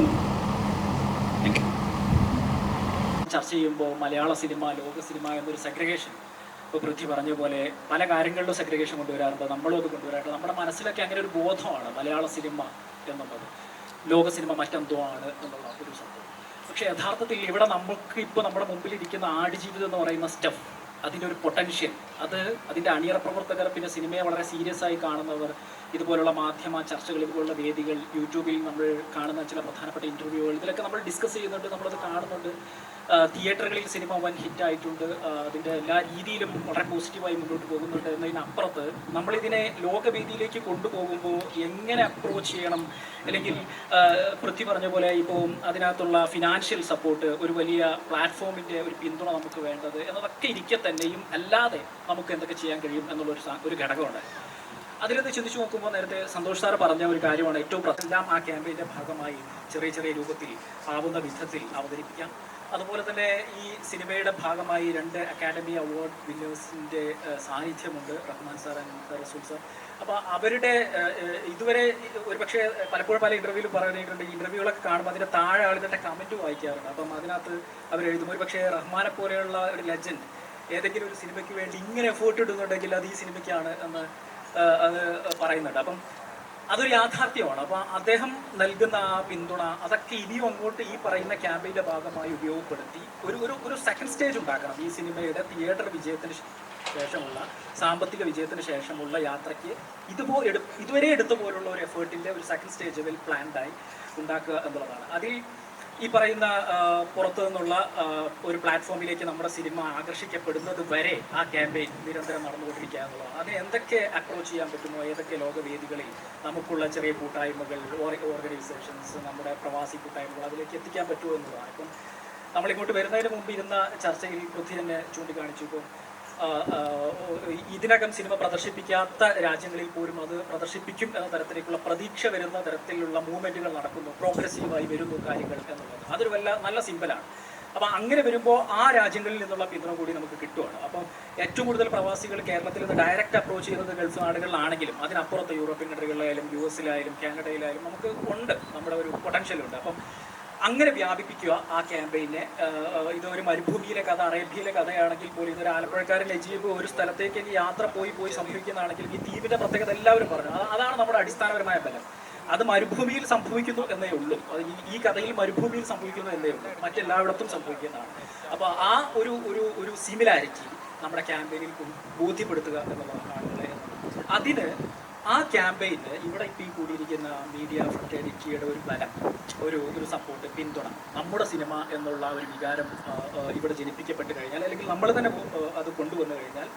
ചർച്ച ചെയ്യുമ്പോൾ മലയാള സിനിമ, ലോക സിനിമ എന്നൊരു സെഗ്രിഗേഷൻ, ഇപ്പോൾ പൃഥ്വി പറഞ്ഞ പോലെ പല കാര്യങ്ങളിലും സെഗ്രിഗേഷൻ കൊണ്ടുവരാറുണ്ട്. നമ്മളും അത് കൊണ്ടുവരാറുണ്ട്. നമ്മുടെ മനസ്സിലൊക്കെ അങ്ങനെ ഒരു ബോധമാണ് മലയാള സിനിമ എന്നുള്ളത്, ലോക സിനിമ മറ്റെന്തോ ആണ് എന്നുള്ള ഒരു സംഭവം. പക്ഷേ യഥാർത്ഥത്തിൽ ഇവിടെ നമുക്ക് ഇപ്പോൾ നമ്മുടെ മുമ്പിലിരിക്കുന്ന ആടുജീവിതം എന്ന് പറയുന്ന സ്റ്റഫ്, അതിൻ്റെ ഒരു പൊട്ടൻഷ്യൽ, അതിൻ്റെ അണിയറ പ്രവർത്തകർ, പിന്നെ സിനിമയെ വളരെ സീരിയസ് ആയി കാണുന്നവർ, ഇതുപോലുള്ള മാധ്യമ ചർച്ചകൾ, ഇതുപോലുള്ള വേദികൾ, യൂട്യൂബിൽ നമ്മൾ കാണുന്ന ചില പ്രധാനപ്പെട്ട ഇൻ്റർവ്യൂകൾ, ഇതിലൊക്കെ നമ്മൾ ഡിസ്കസ് ചെയ്യുന്നുണ്ട്, നമ്മളത് കാണുന്നുണ്ട്. തിയേറ്ററുകളിൽ സിനിമ വൻ ഹിറ്റായിട്ടുണ്ട്. അതിൻ്റെ എല്ലാ രീതിയിലും വളരെ പോസിറ്റീവായി മുന്നോട്ട് പോകുന്നുണ്ട്. എന്നതിനപ്പുറത്ത് നമ്മളിതിനെ ലോകവേദിയിലേക്ക് കൊണ്ടുപോകുമ്പോൾ എങ്ങനെ അപ്രോച്ച് ചെയ്യണം, അല്ലെങ്കിൽ പൃഥ്വി പറഞ്ഞ പോലെ ഇപ്പോൾ അതിനകത്തുള്ള ഫിനാൻഷ്യൽ സപ്പോർട്ട്, ഒരു വലിയ പ്ലാറ്റ്ഫോമിൻ്റെ ഒരു പിന്തുണ നമുക്ക് വേണ്ടത് എന്നതൊക്കെ ഇരിക്കെ തന്നെയും അല്ലാതെ നമുക്ക് എന്തൊക്കെ ചെയ്യാൻ കഴിയും എന്നുള്ളൊരു ഘടകമുണ്ട്. അതിലൊന്ന് ചിന്തിച്ചു നോക്കുമ്പോൾ നേരത്തെ സന്തോഷ് സാർ പറഞ്ഞ ഒരു കാര്യമാണ് ഏറ്റവും പ്രധാനം. ആ ക്യാമ്പയിൻ്റെ ഭാഗമായി ചെറിയ ചെറിയ രൂപത്തിൽ ആവുന്ന വിധത്തിൽ അവതരിപ്പിക്കാം. അതുപോലെ തന്നെ ഈ സിനിമയുടെ ഭാഗമായി 2 അക്കാഡമി അവാർഡ് വിന്നേഴ്സിൻ്റെ സാന്നിധ്യമുണ്ട്, Rahman sir and Resul sir. അപ്പോൾ അവരുടെ ഇതുവരെ ഒരുപക്ഷെ പലപ്പോഴും പല ഇൻ്റർവ്യൂവിലും പറയുന്നുണ്ട്, ഈ ഇൻ്റർവ്യൂകളൊക്കെ കാണുമ്പോൾ അതിൻ്റെ താഴെ ആളുകളുടെ കമൻറ്റ് വായിക്കാറുണ്ട്. അപ്പം അതിനകത്ത് അവരെഴുതും, ഒരുപക്ഷെ റഹ്മാനെ പോലെയുള്ള ഒരു ലെജൻഡ് ഏതെങ്കിലും ഒരു സിനിമയ്ക്ക് വേണ്ടി ഇങ്ങനെ എഫേർട്ട് ഇടുന്നുണ്ടെങ്കിൽ അത് ഈ സിനിമയ്ക്കാണ് എന്ന് അത് പറയുന്നുണ്ട്. അപ്പം അതൊരു യാഥാർത്ഥ്യമാണ്. അപ്പോൾ അദ്ദേഹം നൽകുന്ന ആ പിന്തുണ അതൊക്കെ ഇനിയും അങ്ങോട്ട് ഈ പറയുന്ന ക്യാമ്പയിൻ്റെ ഭാഗമായി ഉപയോഗപ്പെടുത്തി ഒരു സെക്കൻഡ് സ്റ്റേജ് ഉണ്ടാക്കണം. ഈ സിനിമയുടെ തിയേറ്റർ വിജയത്തിന് ശേഷമുള്ള, സാമ്പത്തിക വിജയത്തിന് ശേഷമുള്ള യാത്രയ്ക്ക് ഇതുവരെ എടുത്ത പോലുള്ള ഒരു എഫേർട്ടിൻ്റെ ഒരു സെക്കൻഡ് സ്റ്റേജ് വെൽ പ്ലാൻഡായി ഉണ്ടാക്കുക എന്നുള്ളതാണ്. അതിൽ ഈ പറയുന്ന പുറത്തു നിന്നുള്ള ഒരു പ്ലാറ്റ്ഫോമിലേക്ക് നമ്മുടെ സിനിമ ആകർഷിക്കപ്പെടുന്നത് വരെ ആ ക്യാമ്പയിൻ നിരന്തരം നടന്നുകൊണ്ടിരിക്കുക എന്നുള്ളതാണ്. അതിന് എന്തൊക്കെ അപ്രോച്ച് ചെയ്യാൻ പറ്റുമോ, ഏതൊക്കെ ലോകവേദികളിൽ നമുക്കുള്ള ചെറിയ കൂട്ടായ്മകൾ, ഓർഗനൈസേഷൻസ്, നമ്മുടെ പ്രവാസി കൂട്ടായ്മകൾ അതിലേക്ക് എത്തിക്കാൻ പറ്റുമോ എന്നുള്ളതാണ്. ഇപ്പം നമ്മളിങ്ങോട്ട് വരുന്നതിന് മുമ്പ് ഇരുന്ന ചർച്ചയിൽ പൃഥ്വി തന്നെ ചൂണ്ടിക്കാണിച്ചു, ഇപ്പം ഇതിനകം സിനിമ പ്രദർശിപ്പിക്കാത്ത രാജ്യങ്ങളിൽ പോലും അത് പ്രദർശിപ്പിക്കും എന്ന തരത്തിലേക്കുള്ള പ്രതീക്ഷ വരുന്ന തരത്തിലുള്ള മൂവ്മെൻറ്റുകൾ നടക്കുന്നു, പ്രോഗ്രസീവായി വരുന്നു കാര്യങ്ങൾ എന്നുള്ളത്. അതൊരു നല്ല സിമ്പലാണ്. അപ്പം അങ്ങനെ വരുമ്പോൾ ആ രാജ്യങ്ങളിൽ നിന്നുള്ള പിന്തുണ കൂടി നമുക്ക് കിട്ടുകയാണ്. അപ്പം ഏറ്റവും കൂടുതൽ പ്രവാസികൾ കേരളത്തിൽ നിന്ന് ഡയറക്റ്റ് അപ്രോച്ച് ചെയ്യുന്നത് ഗൾഫ് നാടുകളിലാണെങ്കിലും അതിനപ്പുറത്ത് യൂറോപ്യൻ കൺട്രികളിലായാലും US-ലായാലും കാനഡയിലായാലും നമുക്ക് ഉണ്ട്, നമ്മുടെ ഒരു പൊട്ടൻഷ്യലുണ്ട്. അപ്പം അങ്ങനെ വ്യാപിപ്പിക്കുക ആ ക്യാമ്പയിനെ. ഇതൊരു മരുഭൂമിയിലെ കഥ, അറേബ്യയിലെ കഥയാണെങ്കിൽ പോലും ഇതൊരു ആലപ്പുഴക്കാരൻ നജീബ് ഒരു സ്ഥലത്തേക്ക് യാത്ര പോയി സംഭവിക്കുന്നതാണെങ്കിൽ ഈ ദ്വീപിൻ്റെ പ്രത്യേകത എല്ലാവരും പറഞ്ഞു. അതാണ് നമ്മുടെ അടിസ്ഥാനപരമായ ബലം. അത് മരുഭൂമിയിൽ സംഭവിക്കുന്നു എന്നേ ഉള്ളൂ. അത് ഈ കഥയിൽ മരുഭൂമിയിൽ സംഭവിക്കുന്നു എന്നേ ഉള്ളൂ, മറ്റെല്ലായിടത്തും സംഭവിക്കുന്നതാണ്. അപ്പോൾ ആ ഒരു സിമിലാരിറ്റി നമ്മുടെ ക്യാമ്പയിനിൽ ബോധ്യപ്പെടുത്തുക എന്നുള്ളതാണ് ആളുകളെ. അതിന് ആ ക്യാമ്പയിന് ഇവിടെ ഇപ്പോൾ ഈ കൂടിയിരിക്കുന്ന മീഡിയ ഫ്രട്ടേണിറ്റിയുടെ ഒരു ബലം, ഒരു സപ്പോർട്ട്, പിന്തുണ, നമ്മുടെ സിനിമ എന്നുള്ള ഒരു വികാരം ഇവിടെ ജനിപ്പിക്കപ്പെട്ട് കഴിഞ്ഞാൽ, അല്ലെങ്കിൽ നമ്മൾ തന്നെ അത് കൊണ്ടുവന്നു കഴിഞ്ഞാൽ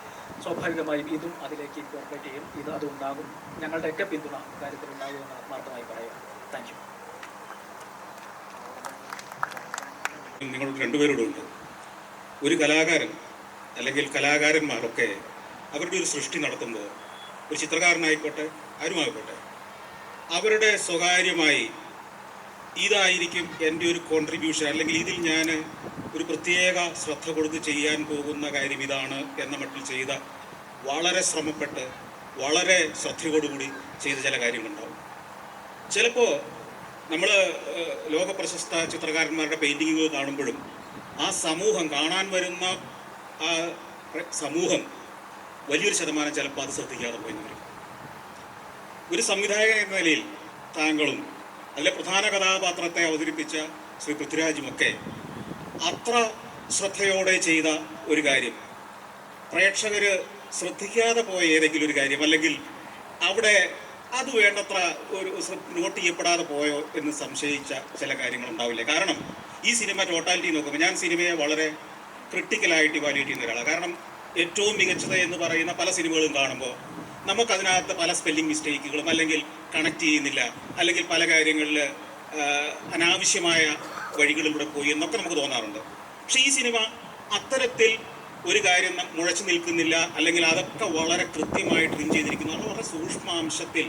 സ്വാഭാവികമായും ഇതും അതിലേക്ക് ഇൻകോർപ്പറേറ്റ് ചെയ്യും. അതുണ്ടാകും. ഞങ്ങളുടെയൊക്കെ പിന്തുണ കാര്യത്തിലുണ്ടാകുമെന്ന് ആത്മാർത്ഥമായി പറയുക. Thank you. നിങ്ങളോട് രണ്ടുപേരോടുണ്ട്. ഒരു കലാകാരൻ അല്ലെങ്കിൽ കലാകാരന്മാരൊക്കെ അവരുടെ ഒരു സൃഷ്ടി നടത്തുമ്പോൾ, ഒരു ചിത്രകാരനായിക്കോട്ടെ ആരുമായിക്കോട്ടെ, അവരുടെ സ്വകാര്യമായി ഇതായിരിക്കും എൻ്റെ ഒരു കോൺട്രിബ്യൂഷൻ, അല്ലെങ്കിൽ ഇതിൽ ഞാൻ ഒരു പ്രത്യേക ശ്രദ്ധ കൊടുത്ത് ചെയ്യാൻ പോകുന്ന കാര്യം ഇതാണ് എന്ന മട്ടിൽ ചെയ്ത, വളരെ ശ്രമപ്പെട്ട് വളരെ ശ്രദ്ധയോടുകൂടി ചെയ്ത ചില കാര്യങ്ങളുണ്ടാവും. ചിലപ്പോൾ നമ്മൾ ലോകപ്രശസ്ത ചിത്രകാരന്മാരുടെ പെയിൻറ്റിങ്ങുകൾ കാണുമ്പോഴും ആ സമൂഹം, കാണാൻ വരുന്ന ആ സമൂഹം വലിയൊരു ശതമാനം ചിലപ്പോൾ അത് ശ്രദ്ധിക്കാതെ പോയി വരും. ഒരു സംവിധായകൻ എന്ന നിലയിൽ താങ്കളും അതിലെ പ്രധാന കഥാപാത്രത്തെ അവതരിപ്പിച്ച ശ്രീ പൃഥ്വിരാജുമൊക്കെ അത്ര ശ്രദ്ധയോടെ ചെയ്ത ഒരു കാര്യം, പ്രേക്ഷകർ ശ്രദ്ധിക്കാതെ പോയ ഏതെങ്കിലും ഒരു കാര്യം, അല്ലെങ്കിൽ അവിടെ അത് വേണ്ടത്ര ഒരു നോട്ട് ചെയ്യപ്പെടാതെ പോയോ എന്ന് സംശയിച്ച ചില കാര്യങ്ങളുണ്ടാവില്ല. കാരണം ഈ സിനിമ ടോട്ടാലിറ്റി നോക്കുമ്പോൾ, ഞാൻ സിനിമയെ വളരെ ക്രിട്ടിക്കലായിട്ട് ഇവാലുവേറ്റ് ചെയ്യുന്ന ഒരാളാണ്. കാരണം ഏറ്റവും മികച്ചത് എന്ന് പറയുന്ന പല സിനിമകളും കാണുമ്പോൾ നമുക്കതിനകത്ത് പല സ്പെല്ലിംഗ് മിസ്റ്റേക്കുകളും, അല്ലെങ്കിൽ കണക്ട് ചെയ്യുന്നില്ല, അല്ലെങ്കിൽ പല കാര്യങ്ങളിൽ അനാവശ്യമായ വഴികളിലൂടെ പോയി എന്നൊക്കെ നമുക്ക് തോന്നാറുണ്ട്. പക്ഷെ ഈ സിനിമ അത്തരത്തിൽ ഒരു കാര്യം മുഴച്ചു നിൽക്കുന്നില്ല, അല്ലെങ്കിൽ അതൊക്കെ വളരെ കൃത്യമായിട്ട് ട്രിം ചെയ്തിരിക്കുന്നു. വളരെ സൂക്ഷ്മാംശത്തിൽ,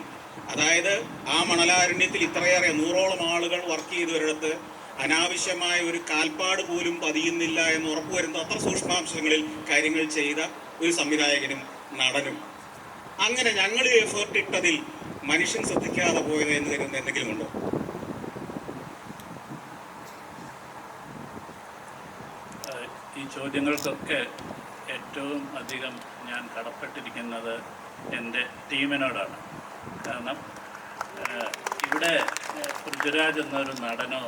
അതായത് ആ മണലാരണ്യത്തിൽ ഇത്രയേറെ 100ഓളം ആളുകൾ വർക്ക് ചെയ്തവരിടത്ത് അനാവശ്യമായ ഒരു കാൽപ്പാട് പോലും പതിയുന്നില്ല എന്ന് ഉറപ്പുവരുന്ന അത്ര സൂക്ഷ്മാംശങ്ങളിൽ കാര്യങ്ങൾ ചെയ്ത ഒരു സംവിധായകനും നടനും. അങ്ങനെ ഞങ്ങൾ എഫേർട്ട് ഇട്ടതിൽ മനുഷ്യൻ ശ്രദ്ധിക്കാതെ പോയത് എന്ന് കരുതുന്ന എന്തെങ്കിലും ഉണ്ടോ? ഈ ചോദ്യങ്ങൾക്കൊക്കെ ഏറ്റവും അധികം ഞാൻ കടപ്പെട്ടിരിക്കുന്നത് എൻ്റെ ടീമിനോടാണ്. കാരണം ഇവിടെ പൃഥ്വിരാജ് എന്നൊരു നടനോ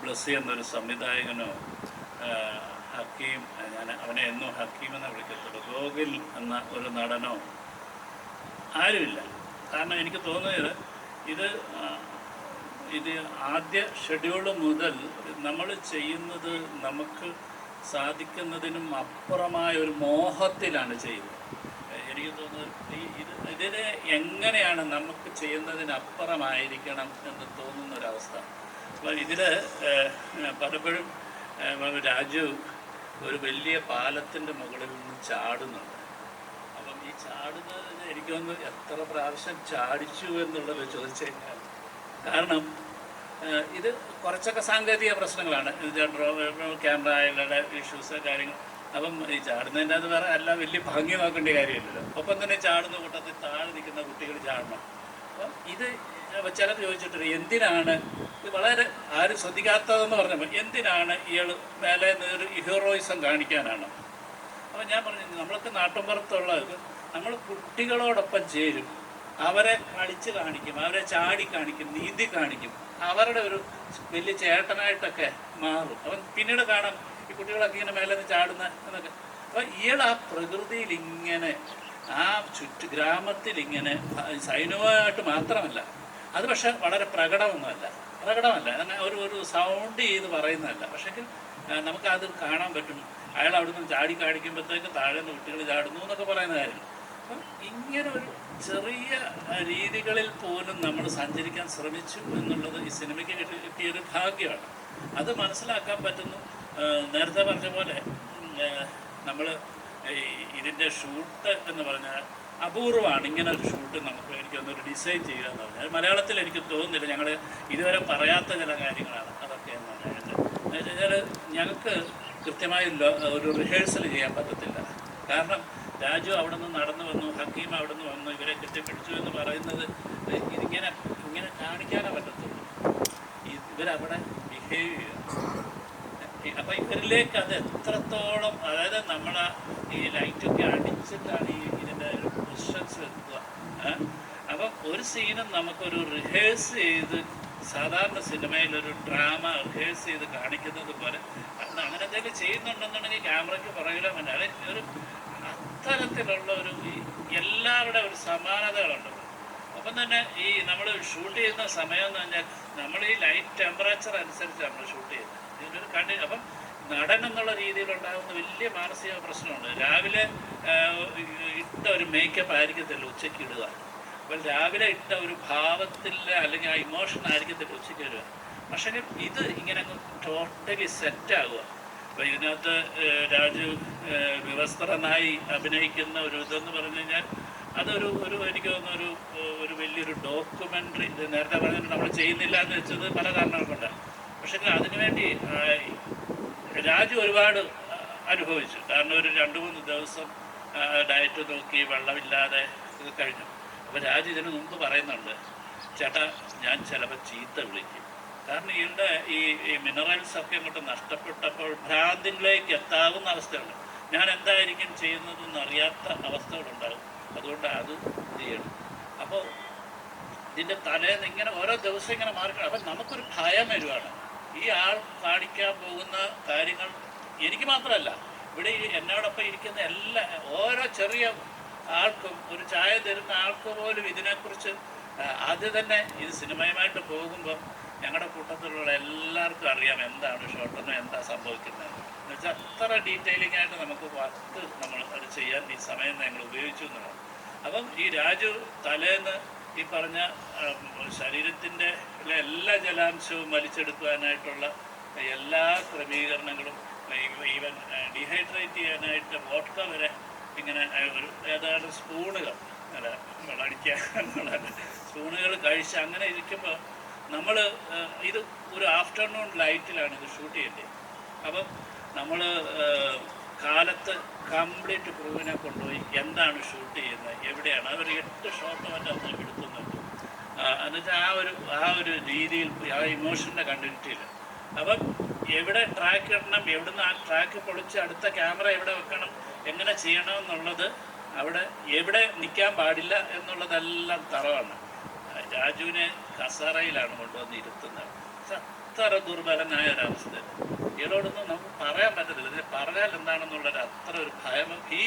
ബ്ലസ്സി എന്നൊരു സംവിധായകനോ ഹക്കീം, ഞാൻ അവനെ എന്നും ഹക്കീം എന്ന് വിളിക്കത്തുള്ളൂ, ഗോകുൽ എന്ന ഒരു നടനോ ആരുമില്ല. കാരണം എനിക്ക് തോന്നിയത് ഇത് ആദ്യ ഷെഡ്യൂൾ മുതൽ നമ്മൾ ചെയ്യുന്നത് നമുക്ക് സാധിക്കുന്നതിനും അപ്പുറമായ ഒരു മോഹത്തിലാണ് ചെയ്യുന്നത്. എനിക്ക് തോന്നുന്നത് ഇതിനെ എങ്ങനെയാണ് നമുക്ക് ചെയ്യുന്നതിനപ്പുറമായിരിക്കണം എന്ന് തോന്നുന്നൊരവസ്ഥ. അപ്പം ഇതിൽ പലപ്പോഴും രാജു ഒരു വലിയ പാലത്തിൻ്റെ മുകളിൽ നിന്ന് ചാടുന്നുണ്ട്. അപ്പം ഈ ചാടുന്നതിന് എനിക്കൊന്ന് എത്ര പ്രാവശ്യം ചാടിച്ചു എന്നുള്ളത് ചോദിച്ചു കഴിഞ്ഞാൽ, കാരണം ഇത് കുറച്ചൊക്കെ സാങ്കേതിക പ്രശ്നങ്ങളാണ്, ക്യാമറയുടെ ഇഷ്യൂസ് കാര്യങ്ങൾ. അപ്പം ഈ ചാടുന്നതിൻ്റെ അത് വേറെ അല്ല, വലിയ ഭംഗി നോക്കേണ്ട കാര്യമില്ലല്ലോ. ഒപ്പം തന്നെ ചാടുന്ന കൂട്ടത്തിൽ താഴെ നിൽക്കുന്ന കുട്ടികൾ ചാടണം. അപ്പം ഇത് ചിലർ ചോദിച്ചിട്ടുണ്ട്, എന്തിനാണ് ഇത് വളരെ ആരും ശ്രദ്ധിക്കാത്തതെന്ന് പറഞ്ഞപ്പോൾ, എന്തിനാണ് ഇയാൾ മേലെ ഒരു ഹീറോയിസം കാണിക്കാനാണ്? അപ്പം ഞാൻ പറഞ്ഞു, നമ്മൾക്ക് നാട്ടുമ്പുറത്തുള്ളത് നമ്മൾ കുട്ടികളോടൊപ്പം ചേരും, അവരെ കളിച്ച് കാണിക്കും, അവരെ ചാടി കാണിക്കും, നീന്തി കാണിക്കും, അവരുടെ ഒരു വലിയ ചേട്ടനായിട്ടൊക്കെ മാറും. അപ്പം പിന്നീട് കാണാം ഈ കുട്ടികളൊക്കെ ഇങ്ങനെ മേലെ നിന്ന് ചാടുന്ന എന്നൊക്കെ. അപ്പം ഇയാൾ ആ പ്രകൃതിയിൽ ഇങ്ങനെ, ആ ഗ്രാമത്തിൽ ഇങ്ങനെ സൈനികമായിട്ട് മാത്രമല്ല, അത് പക്ഷെ വളരെ പ്രകടമല്ല, എന്നാൽ ഒരു സൗണ്ട് ചെയ്ത് പറയുന്നതല്ല. പക്ഷേ നമുക്കത് കാണാൻ പറ്റും. അയാൾ അവിടെ നിന്ന് ചാടി കാണിക്കുമ്പോഴത്തേക്ക് താഴെ നിന്ന് കുട്ടികൾ ചാടുന്നു എന്നൊക്കെ പറയുന്ന കാര്യം. അപ്പം ഇങ്ങനെ ഒരു ചെറിയ രീതികളിൽ പോലും നമ്മൾ സഞ്ചരിക്കാൻ ശ്രമിച്ചു എന്നുള്ളത് ഈ സിനിമയ്ക്ക് കിട്ടിയൊരു ഭാഗ്യമാണ്. അത് മനസ്സിലാക്കാൻ പറ്റുന്നു. നേരത്തെ പറഞ്ഞ പോലെ നമ്മൾ ഇതിൻ്റെ ഷൂട്ട് എന്ന് പറഞ്ഞാൽ അപൂർവമാണ്. ഇങ്ങനെ ഒരു ഷൂട്ട് നമുക്ക് എനിക്കൊന്നൊരു ഡിസൈൻ ചെയ്യുക എന്ന് പറഞ്ഞാൽ മലയാളത്തിൽ എനിക്ക് തോന്നുന്നില്ല. ഞങ്ങൾ ഇതുവരെ പറയാത്ത ചില കാര്യങ്ങളാണ് അതൊക്കെ എന്ന് പറഞ്ഞാൽ. ഞങ്ങൾക്ക് കൃത്യമായി ഒരു റിഹേഴ്സൽ ചെയ്യാൻ പറ്റത്തില്ല. കാരണം രാജു അവിടെ നിന്ന് നടന്നു വന്നു, ഹക്കീം അവിടെ നിന്ന് വന്നു, ഇവരെ കെട്ടിപ്പിടിച്ചു എന്ന് പറയുന്നത് ഇങ്ങനെ കാണിക്കാനേ പറ്റത്തുള്ളൂ. ഇവരവിടെ ബിഹേവ് ചെയ്യുക. അപ്പം ഇവരിലേക്ക് അത് എത്രത്തോളം, അതായത് നമ്മൾ ഈ ലൈറ്റൊക്കെ അടിച്ചിട്ടാണ് ഇതിൻ്റെ ഒരു പൊസിഷൻസ് വെക്കുക. അപ്പം ഒരു സീനും നമുക്കൊരു റിഹേഴ്സ് ചെയ്ത്, സാധാരണ സിനിമയിലൊരു ഡ്രാമ റിഹേഴ്സ് ചെയ്ത് കാണിക്കുന്നത് പോലെ അങ്ങനെ എന്തെങ്കിലും ചെയ്യുന്നുണ്ടെന്നുണ്ടെങ്കിൽ ക്യാമറയ്ക്ക് പുറകിലോ ഒരു അത്തരത്തിലുള്ള ഒരു എല്ലാവരുടെ ഒരു സമാനതകളുണ്ട്. അപ്പം തന്നെ ഈ നമ്മൾ ഷൂട്ട് ചെയ്യുന്ന സമയം എന്ന് പറഞ്ഞാൽ നമ്മൾ ഈ ലൈറ്റ് ടെമ്പറേച്ചർ അനുസരിച്ച് നമ്മൾ ഷൂട്ട് ചെയ്യുന്നത്. ഇതിനൊരു അപ്പം നടൻ എന്നുള്ള രീതിയിലുണ്ടാകുന്ന വലിയ മാനസിക പ്രശ്നമുണ്ട്. രാവിലെ ഇട്ട ഒരു മേക്കപ്പ് ആയിരിക്കത്തില്ല ഉച്ചയ്ക്ക് ഇടുക. അപ്പോൾ രാവിലെ ഇട്ട ഒരു ഭാവത്തിൽ അല്ലെങ്കിൽ ആ ഇമോഷൻ ആയിരിക്കത്തില്ല ഉച്ചയ്ക്ക് ഇടുക. പക്ഷേ ഇത് ഇങ്ങനെ ടോട്ടലി സെറ്റാകുക. അപ്പോൾ ഇതിനകത്ത് രാജു വിവസ്ത്രനായി അഭിനയിക്കുന്ന ഒരു ഇതെന്ന് പറഞ്ഞു കഴിഞ്ഞാൽ അതൊരു എനിക്ക് തോന്നുന്നു ഒരു വലിയൊരു ഡോക്യുമെൻ്ററി. ഇത് നേരത്തെ പറഞ്ഞിട്ട് നമ്മൾ ചെയ്യുന്നില്ല എന്ന് വെച്ചത് പല കാരണങ്ങളുണ്ടാകും. പക്ഷേ അതിനുവേണ്ടി രാജു ഒരുപാട് അനുഭവിച്ചു. കാരണം ഒരു 2-3 ദിവസം ഡയറ്റ് നോക്കി വെള്ളമില്ലാതെ ഇത് കഴിഞ്ഞു. അപ്പോൾ രാജു ഇതിനു മുമ്പ് പറയുന്നുണ്ട്, ചേട്ടാ ഞാൻ ചിലപ്പോൾ ചീത്ത വിളിക്കും. കാരണം ഇവരുടെ ഈ മിനറൽസ് ഒക്കെ അങ്ങോട്ട് നഷ്ടപ്പെട്ടപ്പോൾ ഭ്രാന്തിലേക്ക് എത്താവുന്ന അവസ്ഥയുണ്ട്. ഞാൻ എന്തായിരിക്കും ചെയ്യുന്നതെന്ന് അറിയാത്ത അവസ്ഥകളുണ്ടാകും. അതുകൊണ്ട് അത് ചെയ്യണം. അപ്പോൾ ഇതിൻ്റെ തലേന്ന് ഇങ്ങനെ ഓരോ ദിവസം ഇങ്ങനെ മാറിക്കണം. അപ്പം നമുക്കൊരു ഭയം വരുവാണ്. ഈ ആൾ കാണിക്കാൻ പോകുന്ന കാര്യങ്ങൾ എനിക്ക് മാത്രമല്ല, ഇവിടെ എന്നോടൊപ്പം ഇരിക്കുന്ന ഓരോ ചെറിയ ആൾക്കും, ഒരു ചായ തരുന്ന ആൾക്ക് പോലും ഇതിനെക്കുറിച്ച് ആദ്യം തന്നെ ഇത് സിനിമയുമായിട്ട് പോകുമ്പോൾ ഞങ്ങളുടെ കൂട്ടത്തിലുള്ള എല്ലാവർക്കും അറിയാം എന്താണ് ഷോട്ടെന്ന്, എന്താ സംഭവിക്കുന്നത് എന്ന് വെച്ചാൽ അത്ര ഡീറ്റെയിലിംഗ് ആയിട്ട് നമുക്ക് നമ്മൾ അത് ചെയ്യാൻ ഈ സമയം ഞങ്ങൾ ഉപയോഗിച്ചു എന്നുള്ളത്. അപ്പം ഈ രാജു തലേന്ന് ഈ പറഞ്ഞ ശരീരത്തിൻ്റെ എല്ലാ ജലാംശവും വലിച്ചെടുക്കാനായിട്ടുള്ള എല്ലാ ക്രമീകരണങ്ങളും, ഈവൻ ഡീഹൈഡ്രേറ്റ് ചെയ്യാനായിട്ട് വോഡ്ക വരെ ഇങ്ങനെ ഒരു ഏതാണ്ട് സ്പൂണുകൾ വെള്ളടിക്കാനുള്ള സ്പൂണുകൾ കഴിച്ച് അങ്ങനെ ഇരിക്കുമ്പോൾ നമ്മൾ ഇത് ഒരു ആഫ്റ്റർനൂൺ ലൈറ്റിലാണ് ഇത് ഷൂട്ട് ചെയ്യേണ്ടത്. അപ്പം നമ്മൾ കാലത്ത് കംപ്ലീറ്റ് ക്രൂവിനെ കൊണ്ടുപോയി എന്താണ് ഷൂട്ട് ചെയ്യുന്നത്, എവിടെയാണ് അവർ 8 ഷോട്ട് മറ്റേ അന്ന് എടുക്കുന്നുണ്ട്. എന്നുവെച്ചാൽ ആ ഒരു രീതിയിൽ ആ ഇമോഷൻ്റെ കണ്ടിന്യൂറ്റിയിൽ. അപ്പം എവിടെ ട്രാക്ക് ഇടണം, എവിടുന്ന് ആ ട്രാക്ക് പൊളിച്ച് അടുത്ത ക്യാമറ എവിടെ വെക്കണം, എങ്ങനെ ചെയ്യണമെന്നുള്ളത്, അവിടെ എവിടെ നിൽക്കാൻ പാടില്ല എന്നുള്ളതെല്ലാം തറവാണ്. രാജുവിനെ കസറയിലാണ് കൊണ്ടുവന്ന് ഇരുത്തുന്നത്. അത്ര ദുർബലനായ ഒരവസ്ഥ. ഇയാളോടൊന്നും നമുക്ക് പറയാൻ പറ്റത്തില്ല. ഇതിന് പറഞ്ഞാൽ എന്താണെന്നുള്ളൊരു അത്ര ഒരു ഭയം. ഈ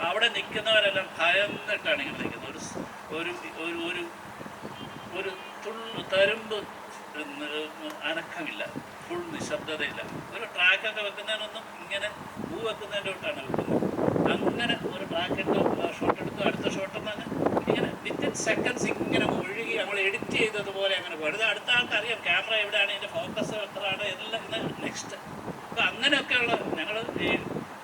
അവിടെ നിൽക്കുന്നവരെല്ലാം ഭയന്നിട്ടാണ് ഇങ്ങനെ നിൽക്കുന്നത്. ഒരു തരുമ്പ് അനക്കമില്ല, ഫുൾ നിശബ്ദതയില്ല. ഒരു ട്രാക്കൊക്കെ വെക്കുന്നതിനൊന്നും ഇങ്ങനെ പൂ വെക്കുന്നതിൻ്റെ തൊട്ടാണ് വെക്കുന്നത്. അങ്ങനെ ഒരു ട്രാക്കിട്ട് ഷോട്ട് എടുത്തു, അടുത്ത ഷോട്ടെന്നാണ് ഇങ്ങനെ വിത്തിൻ സെക്കൻഡ്സ് ഇങ്ങനെ ഒഴുകി നമ്മൾ എഡിറ്റ് ചെയ്തതുപോലെ അങ്ങനെ പോകും. ഇത് അടുത്ത ആൾക്കറിയാം ക്യാമറ എവിടെയാണ്, ഇതിൻ്റെ ഫോക്കസ് എത്രയാണ്, എല്ലാം നെക്സ്റ്റ്. അപ്പോൾ അങ്ങനെയൊക്കെയുള്ള ഞങ്ങൾ ഈ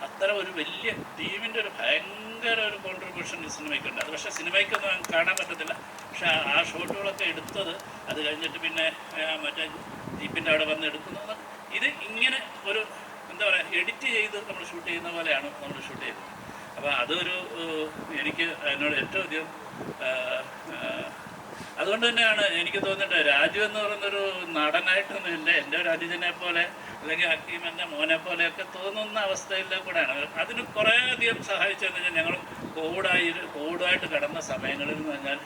അത്ര ഒരു വലിയ ടീമിൻ്റെ ഒരു ഭയങ്കര ഒരു കോൺട്രിബ്യൂഷൻ ഈ സിനിമയ്ക്കുണ്ട്. അത് പക്ഷേ സിനിമയ്ക്കൊന്നും കാണാൻ പറ്റത്തില്ല. പക്ഷേ ആ ഷോട്ടുകളൊക്കെ എടുത്തത് അത് കഴിഞ്ഞിട്ട് പിന്നെ മറ്റേ ജീപ്പിൻ്റെ അവിടെ വന്ന് എടുക്കുന്നത് ഇത് ഇങ്ങനെ ഒരു എന്താ പറയുക എഡിറ്റ് ചെയ്ത് നമ്മൾ ഷൂട്ട് ചെയ്യുന്ന പോലെയാണ് നമ്മൾ ഷൂട്ട് ചെയ്തത്. അപ്പോൾ അതൊരു എനിക്ക് എന്നോട് ഏറ്റവും അധികം അതുകൊണ്ട് തന്നെയാണ് എനിക്ക് തോന്നിയിട്ട് രാജു എന്ന് പറയുന്നൊരു നടനായിട്ടൊന്നും ഇല്ല, എൻ്റെ ഒരു അനുജനെ പോലെ അല്ലെങ്കിൽ ഹക്കീം എൻ്റെ മോനെ പോലെയൊക്കെ തോന്നുന്ന അവസ്ഥയിൽ കൂടെയാണ്. അതിന് കുറേ അധികം സഹായിച്ചതെന്ന് വെച്ചാൽ ഞങ്ങൾ കോവിഡായിട്ട് കിടന്ന സമയങ്ങളിൽ എന്ന് പറഞ്ഞാൽ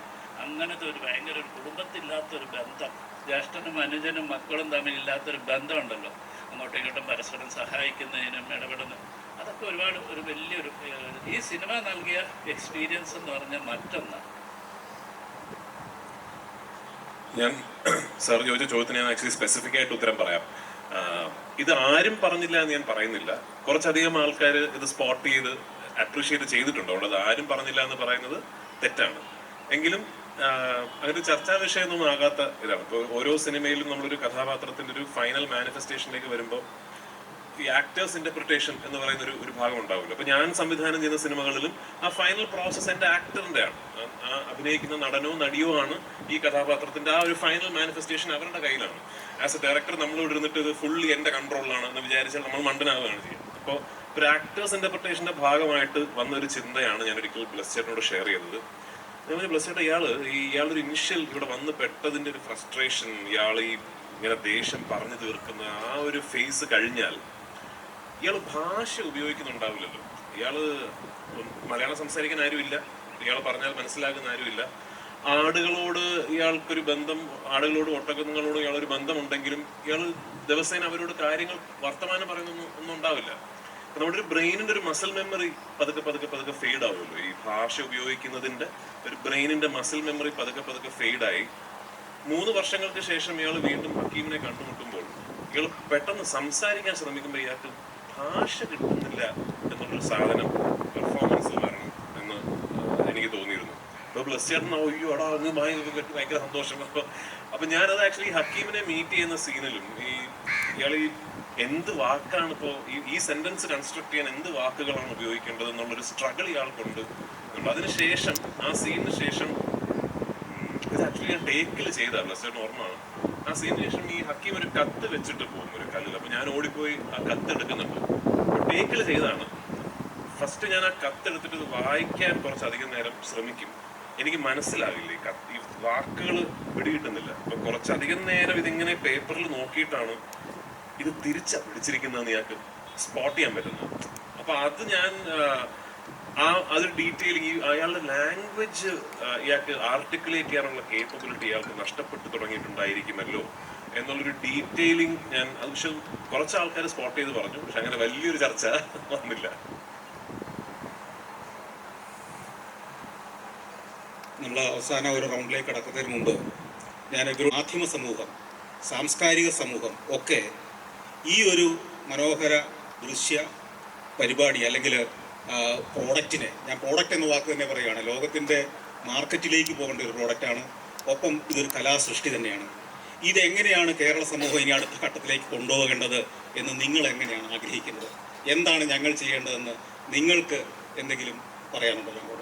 അങ്ങനത്തെ ഒരു ഭയങ്കര ഒരു കുടുംബത്തില്ലാത്തൊരു ബന്ധം, ജ്യേഷ്ഠനും അനുജനും മക്കളും തമ്മിലില്ലാത്തൊരു ബന്ധമുണ്ടല്ലോ, അങ്ങോട്ടും ഇങ്ങോട്ടും പരസ്പരം സഹായിക്കുന്നതിനും ഇടപെടുന്ന അതൊക്കെ ഒരുപാട് ഒരു വലിയൊരു ഈ സിനിമ നൽകിയ എക്സ്പീരിയൻസ് എന്ന് പറഞ്ഞാൽ മറ്റൊന്നാണ്. ഞാൻ സാർ ചോദിച്ച ചോദ്യത്തിന് ഞാൻ ആക്ച്വലി സ്പെസിഫിക് ആയിട്ട് ഉത്തരം പറയാം. ഇത് ആരും പറഞ്ഞില്ല എന്ന് ഞാൻ പറയുന്നില്ല. കുറച്ചധികം ആൾക്കാർ ഇത് സ്പോട്ട് ചെയ്ത് അപ്രീഷിയേറ്റ് ചെയ്തിട്ടുണ്ട്. അതുകൊണ്ട് ആരും പറഞ്ഞില്ല എന്ന് പറയുന്നത് തെറ്റാണ്. എങ്കിലും അങ്ങനെ ചർച്ചാ വിഷയമൊന്നും ആകാത്ത ഇതാണ്. ഇപ്പോൾ ഓരോ സിനിമയിലും നമ്മളൊരു കഥാപാത്രത്തിൻ്റെ ഒരു ഫൈനൽ മാനിഫെസ്റ്റേഷനിലേക്ക് വരുമ്പോൾ ഈ ആക്ടേഴ്സ് ഇന്റർപ്രിട്ടേഷൻ എന്ന് പറയുന്ന ഒരു ഭാഗം ഉണ്ടാവില്ല. അപ്പോൾ ഞാൻ സംവിധാനം ചെയ്യുന്ന സിനിമകളിലും ആ ഫൈനൽ പ്രോസസ്സ് എൻ്റെ ആക്ടറിൻ്റെ ആണ്. ആ അഭിനയിക്കുന്ന നടനോ നടിയോ ആണ് ഈ കഥാപാത്രത്തിൻ്റെ ആ ഒരു ഫൈനൽ മാനിഫെസ്റ്റേഷൻ അവരുടെ കയ്യിലാണ്. ആസ് എ ഡയറക്ടർ നമ്മളിവിടെ ഇരുന്നിട്ട് ഇത് ഫുള്ളി എൻ്റെ കൺട്രോളിലാണ് എന്ന് വിചാരിച്ചാൽ നമ്മൾ മണ്ടനാവുകയാണ് ചെയ്യുന്നത്. അപ്പോൾ ഒരു ആക്ടേഴ്സ് ഇന്റർപ്രിട്ടേഷൻ്റെ ഭാഗമായിട്ട് വന്നൊരു ചിന്തയാണ് ഞാൻ ഒരിക്കൽ ബ്ലസ് ചേട്ടനോട് ഷെയർ ചെയ്തത്. ഞാൻ ബ്ലസ് ചേട്ടൻ ഇയാളൊരു ഇനിഷ്യൽ ഇവിടെ വന്ന് പെട്ടതിൻ്റെ ഒരു ഫ്രസ്ട്രേഷൻ, ഇയാൾ ഈ ഇങ്ങനെ ദേഷ്യം പറഞ്ഞു തീർക്കുന്ന ആ ഒരു ഫേസ് കഴിഞ്ഞാൽ ഇയാൾ ഭാഷ ഉപയോഗിക്കുന്നുണ്ടാവില്ലല്ലോ. ഇയാൾ മലയാളം സംസാരിക്കാൻ ആരുമില്ല, ഇയാൾ പറഞ്ഞാൽ മനസ്സിലാക്കുന്ന ആരുമില്ല. ആടുകളോട് ഇയാൾക്കൊരു ബന്ധം, ആടുകളോടും ഒട്ടകങ്ങളോടും ഇയാളൊരു ബന്ധമുണ്ടെങ്കിലും ഇയാൾ ദിവസേന അവരോട് കാര്യങ്ങൾ വർത്തമാനം പറയുന്നൊന്നും ഉണ്ടാവില്ല. നമ്മുടെ ഒരു ബ്രെയിനിന്റെ ഒരു മസിൽ മെമ്മറി പതുക്കെ പതുക്കെ പതുക്കെ ഫെയ്ഡ് ആവുമല്ലോ. ഈ ഭാഷ ഉപയോഗിക്കുന്നതിന്റെ ഒരു ബ്രെയിനിന്റെ മസിൽ മെമ്മറി പതുക്കെ പതുക്കെ ഫെയ്ഡായി 3 വർഷങ്ങൾക്ക് ശേഷം ഇയാൾ വീണ്ടും ഹക്കീമിനെ കണ്ടുമുട്ടുമ്പോൾ ഇയാൾ പെട്ടെന്ന് സംസാരിക്കാൻ ശ്രമിക്കുമ്പോൾ ഇയാൾക്ക് ഭാഷ കിട്ടുന്നില്ല എന്നുള്ളൊരു സാധനം പെർഫോമൻസിൽ വരണം എന്ന് എനിക്ക് തോന്നിയിരുന്നു. അപ്പോൾ ബ്ലസ് ചേട്ടൻ അയ്യോ അടാ അങ്ങ് ഭയങ്കര സന്തോഷം. അപ്പൊ ഞാനത് ആക്ച്വലി ഹക്കീമിനെ മീറ്റ് ചെയ്യുന്ന സീനിലും ഇയാൾ ഈ എന്ത് വാക്കാണ് ഇപ്പോൾ ഈ സെന്റൻസ് കൺസ്ട്രക്ട് ചെയ്യാൻ എന്ത് വാക്കുകളാണ് ഉപയോഗിക്കേണ്ടത് എന്നുള്ളൊരു സ്ട്രഗിൾ ഇയാൾക്കുണ്ട്. അതിനുശേഷം ആ സീനിന് ശേഷം ഇത് ആക്ച്വലി ഞാൻ ടേക്കിൽ ചെയ്തതാണ്, ബ്ലസ് ഓർമ്മയാണ്. ആ സീനിന് ശേഷം ഈ ഹക്കീം ഒരു കത്ത് വെച്ചിട്ട് പോകും ഒരു കല്ലിൽ. അപ്പൊ ഞാൻ ഓടിപ്പോയി ആ കത്ത് എടുക്കുന്നുണ്ട്. ടേക്കിൽ ചെയ്താണ്. ഫസ്റ്റ് ഞാൻ ആ കത്ത് എടുത്തിട്ട് ഇത് വായിക്കാൻ കുറച്ചധികം നേരം ശ്രമിക്കും. എനിക്ക് മനസ്സിലാവില്ല ഈ വാക്കുകൾ പിടികിട്ടുന്നില്ല. അപ്പൊ കുറച്ചധികം നേരം ഇതിങ്ങനെ പേപ്പറിൽ നോക്കിയിട്ടാണ് ഇത് തിരിച്ചാ പിടിച്ചിരിക്കുന്നതെന്ന് ഇയാൾക്ക് സ്പോട്ട് ചെയ്യാൻ പറ്റുന്നത്. അപ്പൊ അത് ഞാൻ അതൊരു ഡീറ്റെയിലിംഗ് അയാളുടെ ലാംഗ്വേജ് ഇയാൾക്ക് ആർട്ടിക്കുലേറ്റ് ചെയ്യാനുള്ള കേപ്പബിലിറ്റി ഇയാൾക്ക് നഷ്ടപ്പെട്ടു തുടങ്ങിയിട്ടുണ്ടായിരിക്കുമല്ലോ എന്നുള്ളൊരു ഡീറ്റെയിലിംഗ് ഞാൻ അത് പക്ഷെ കുറച്ച് ആൾക്കാർ സ്പോട്ട് ചെയ്ത് പറഞ്ഞു. പക്ഷെ അങ്ങനെ വലിയൊരു ചർച്ച വന്നില്ല. നമ്മൾ അവസാന ഒരു റൗണ്ടിലേക്ക് കടക്കുന്നതിന് മുമ്പ് ഞാനൊരു മാധ്യമ സമൂഹം, സാംസ്കാരിക സമൂഹം ഒക്കെ ഈ ഒരു മനോഹര ദൃശ്യ പരിപാടി അല്ലെങ്കിൽ പ്രോഡക്റ്റിനെ, ഞാൻ പ്രോഡക്റ്റ് എന്ന വാക്ക് തന്നെ പറയുകയാണ്, ലോകത്തിൻ്റെ മാർക്കറ്റിലേക്ക് പോകേണ്ട ഒരു പ്രോഡക്റ്റാണ്. ഒപ്പം ഇതൊരു കലാസൃഷ്ടി തന്നെയാണ്. ഇതെങ്ങനെയാണ് കേരള സമൂഹം ഇനി അടുത്ത ഘട്ടത്തിലേക്ക് കൊണ്ടുപോകേണ്ടത് എന്ന് നിങ്ങൾ എങ്ങനെയാണ് ആഗ്രഹിക്കുന്നത്? എന്താണ് ഞങ്ങൾ ചെയ്യേണ്ടതെന്ന് നിങ്ങൾക്ക് എന്തെങ്കിലും പറയാനുണ്ടോ? ഞങ്ങളോട്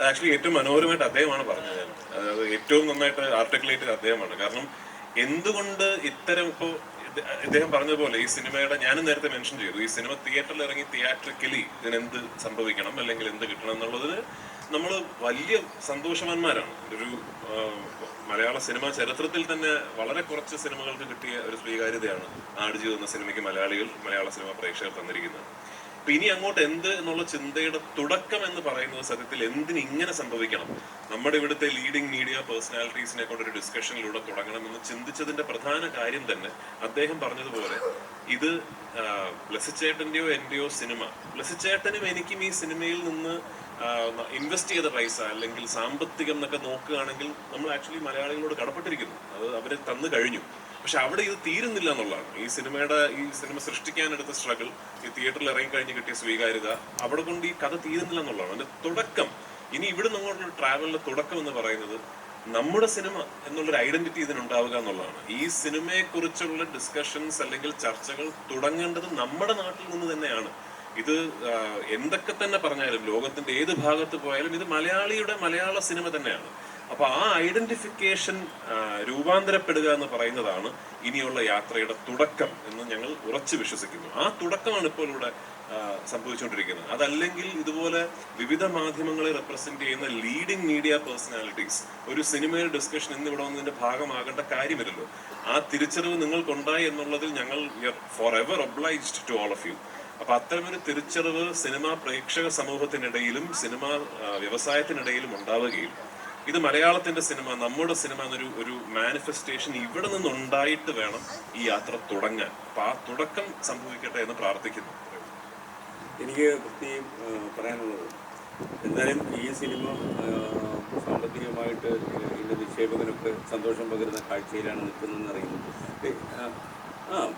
ആക്ച്വലി ഏറ്റവും മനോഹരമായിട്ട് അദ്ദേഹമാണ് പറഞ്ഞത്. അതായത് ഏറ്റവും നന്നായിട്ട് ആർട്ടിക്കുലേറ്റ് അദ്ദേഹമാണ്. കാരണം എന്തുകൊണ്ട് ഇത്തരം ഇപ്പോൾ ഇദ്ദേഹം പറഞ്ഞതുപോലെ ഈ സിനിമയുടെ ഞാനും നേരത്തെ മെൻഷൻ ചെയ്തു, ഈ സിനിമ തിയേറ്ററിൽ ഇറങ്ങി തിയേറ്ററിക്കലി ഇതിനെന്ത് സംഭവിക്കണം അല്ലെങ്കിൽ എന്ത് കിട്ടണം എന്നുള്ളതിന് നമ്മൾ വലിയ സന്തോഷവാന്മാരാണ്. ഒരു മലയാള സിനിമാ ചരിത്രത്തിൽ തന്നെ വളരെ കുറച്ച് സിനിമകൾക്ക് കിട്ടിയ ഒരു സ്വീകാര്യതയാണ് ആടുജീവിതം എന്ന സിനിമയ്ക്ക് മലയാള സിനിമ പ്രേക്ഷകർ തന്നിരിക്കുന്നത്. അപ്പൊ ഇനി അങ്ങോട്ട് എന്ത് എന്നുള്ള ചിന്തയുടെ തുടക്കം എന്ന് പറയുന്നത് സത്യത്തിൽ എന്തിന് ഇങ്ങനെ സംഭവിക്കണം, നമ്മുടെ ഇവിടുത്തെ ലീഡിംഗ് മീഡിയ പേഴ്സണാലിറ്റീസിനെ കൊണ്ടൊരു ഡിസ്കഷനിലൂടെ തുടങ്ങണമെന്ന് ചിന്തിച്ചതിന്റെ പ്രധാന കാര്യം തന്നെ അദ്ദേഹം പറഞ്ഞതുപോലെ ഇത് ബ്ലസ്സിച്ചേട്ടന്റെയോ എന്റെയോ സിനിമ, ബ്ലസ്സിച്ചേട്ടനും എനിക്കും ഈ സിനിമയിൽ നിന്ന് ഇൻവെസ്റ്റ് ചെയ്ത പൈസ അല്ലെങ്കിൽ സാമ്പത്തികം എന്നൊക്കെ നോക്കുകയാണെങ്കിൽ നമ്മൾ ആക്ച്വലി മലയാളികളോട് കടപ്പെട്ടിരിക്കുന്നു. അത് അവർ തന്നു കഴിഞ്ഞു. പക്ഷെ അവിടെ ഇത് തീരുന്നില്ല എന്നുള്ളതാണ്. ഈ സിനിമ സൃഷ്ടിക്കാനെടുത്ത സ്ട്രഗിൾ, ഈ തിയേറ്ററിൽ ഇറങ്ങി കഴിഞ്ഞ് കിട്ടിയ സ്വീകാര്യത, അവിടെ കൊണ്ട് ഈ കഥ തീരുന്നില്ല എന്നുള്ളതാണ്. അതിന്റെ തുടക്കം, ഇനി ഇവിടെ നിങ്ങോട്ടുള്ള ട്രാവലിന്റെ തുടക്കം എന്ന് പറയുന്നത് നമ്മുടെ സിനിമ എന്നുള്ളൊരു ഐഡന്റിറ്റി ഇതിനുണ്ടാവുക എന്നുള്ളതാണ്. ഈ സിനിമയെ കുറിച്ചുള്ള ഡിസ്കഷൻസ് അല്ലെങ്കിൽ ചർച്ചകൾ തുടങ്ങേണ്ടത് നമ്മുടെ നാട്ടിൽ നിന്ന് തന്നെയാണ്. ഇത് എന്തൊക്കെ തന്നെ പറഞ്ഞാലും ലോകത്തിന്റെ ഏത് ഭാഗത്ത് പോയാലും ഇത് മലയാള സിനിമ തന്നെയാണ്. അപ്പൊ ആ ഐഡന്റിഫിക്കേഷൻ രൂപാന്തരപ്പെടുക എന്ന് പറയുന്നതാണ് ഇനിയുള്ള യാത്രയുടെ തുടക്കം എന്ന് ഞങ്ങൾ ഉറച്ചു വിശ്വസിക്കുന്നു. ആ തുടക്കമാണ് ഇപ്പോൾ ഇവിടെ സംഭവിച്ചുകൊണ്ടിരിക്കുന്നത്. അതല്ലെങ്കിൽ ഇതുപോലെ വിവിധ മാധ്യമങ്ങളെ റെപ്രസെന്റ് ചെയ്യുന്ന ലീഡിംഗ് മീഡിയ പേഴ്സണാലിറ്റീസ് ഒരു സിനിമയുടെ ഡിസ്കഷൻ ഇന്നിവിടെ വന്നതിന്റെ ഭാഗമാകേണ്ട കാര്യമില്ലല്ലോ. ആ തിരിച്ചറിവ് നിങ്ങൾക്കുണ്ടായി എന്നുള്ളതിൽ ഞങ്ങൾ forever obliged to all of you. അപ്പൊ അത്തരമൊരു തിരിച്ചറിവ് സിനിമാ പ്രേക്ഷക സമൂഹത്തിനിടയിലും സിനിമാ വ്യവസായത്തിനിടയിലും ഉണ്ടാവുകയും ഇത് മലയാളത്തിന്റെ സിനിമ, നമ്മുടെ സിനിമ എന്നൊരു മാനിഫെസ്റ്റേഷൻ ഇവിടെ നിന്നുണ്ടായിട്ട് വേണം ഈ യാത്ര തുടങ്ങാൻ. അപ്പൊ ആ തുടക്കം സംഭവിക്കട്ടെ എന്ന് പ്രാർത്ഥിക്കുന്നു. എനിക്ക് പ്രത്യേകം പറയാനുള്ളത്, എന്തായാലും ഈ സിനിമ സാമ്പത്തികമായിട്ട് ഇതിൻ്റെ നിക്ഷേപകനൊക്കെ സന്തോഷം പകരുന്ന കാഴ്ചയിലാണ് നിൽക്കുന്നതെന്ന് അറിയുന്നു.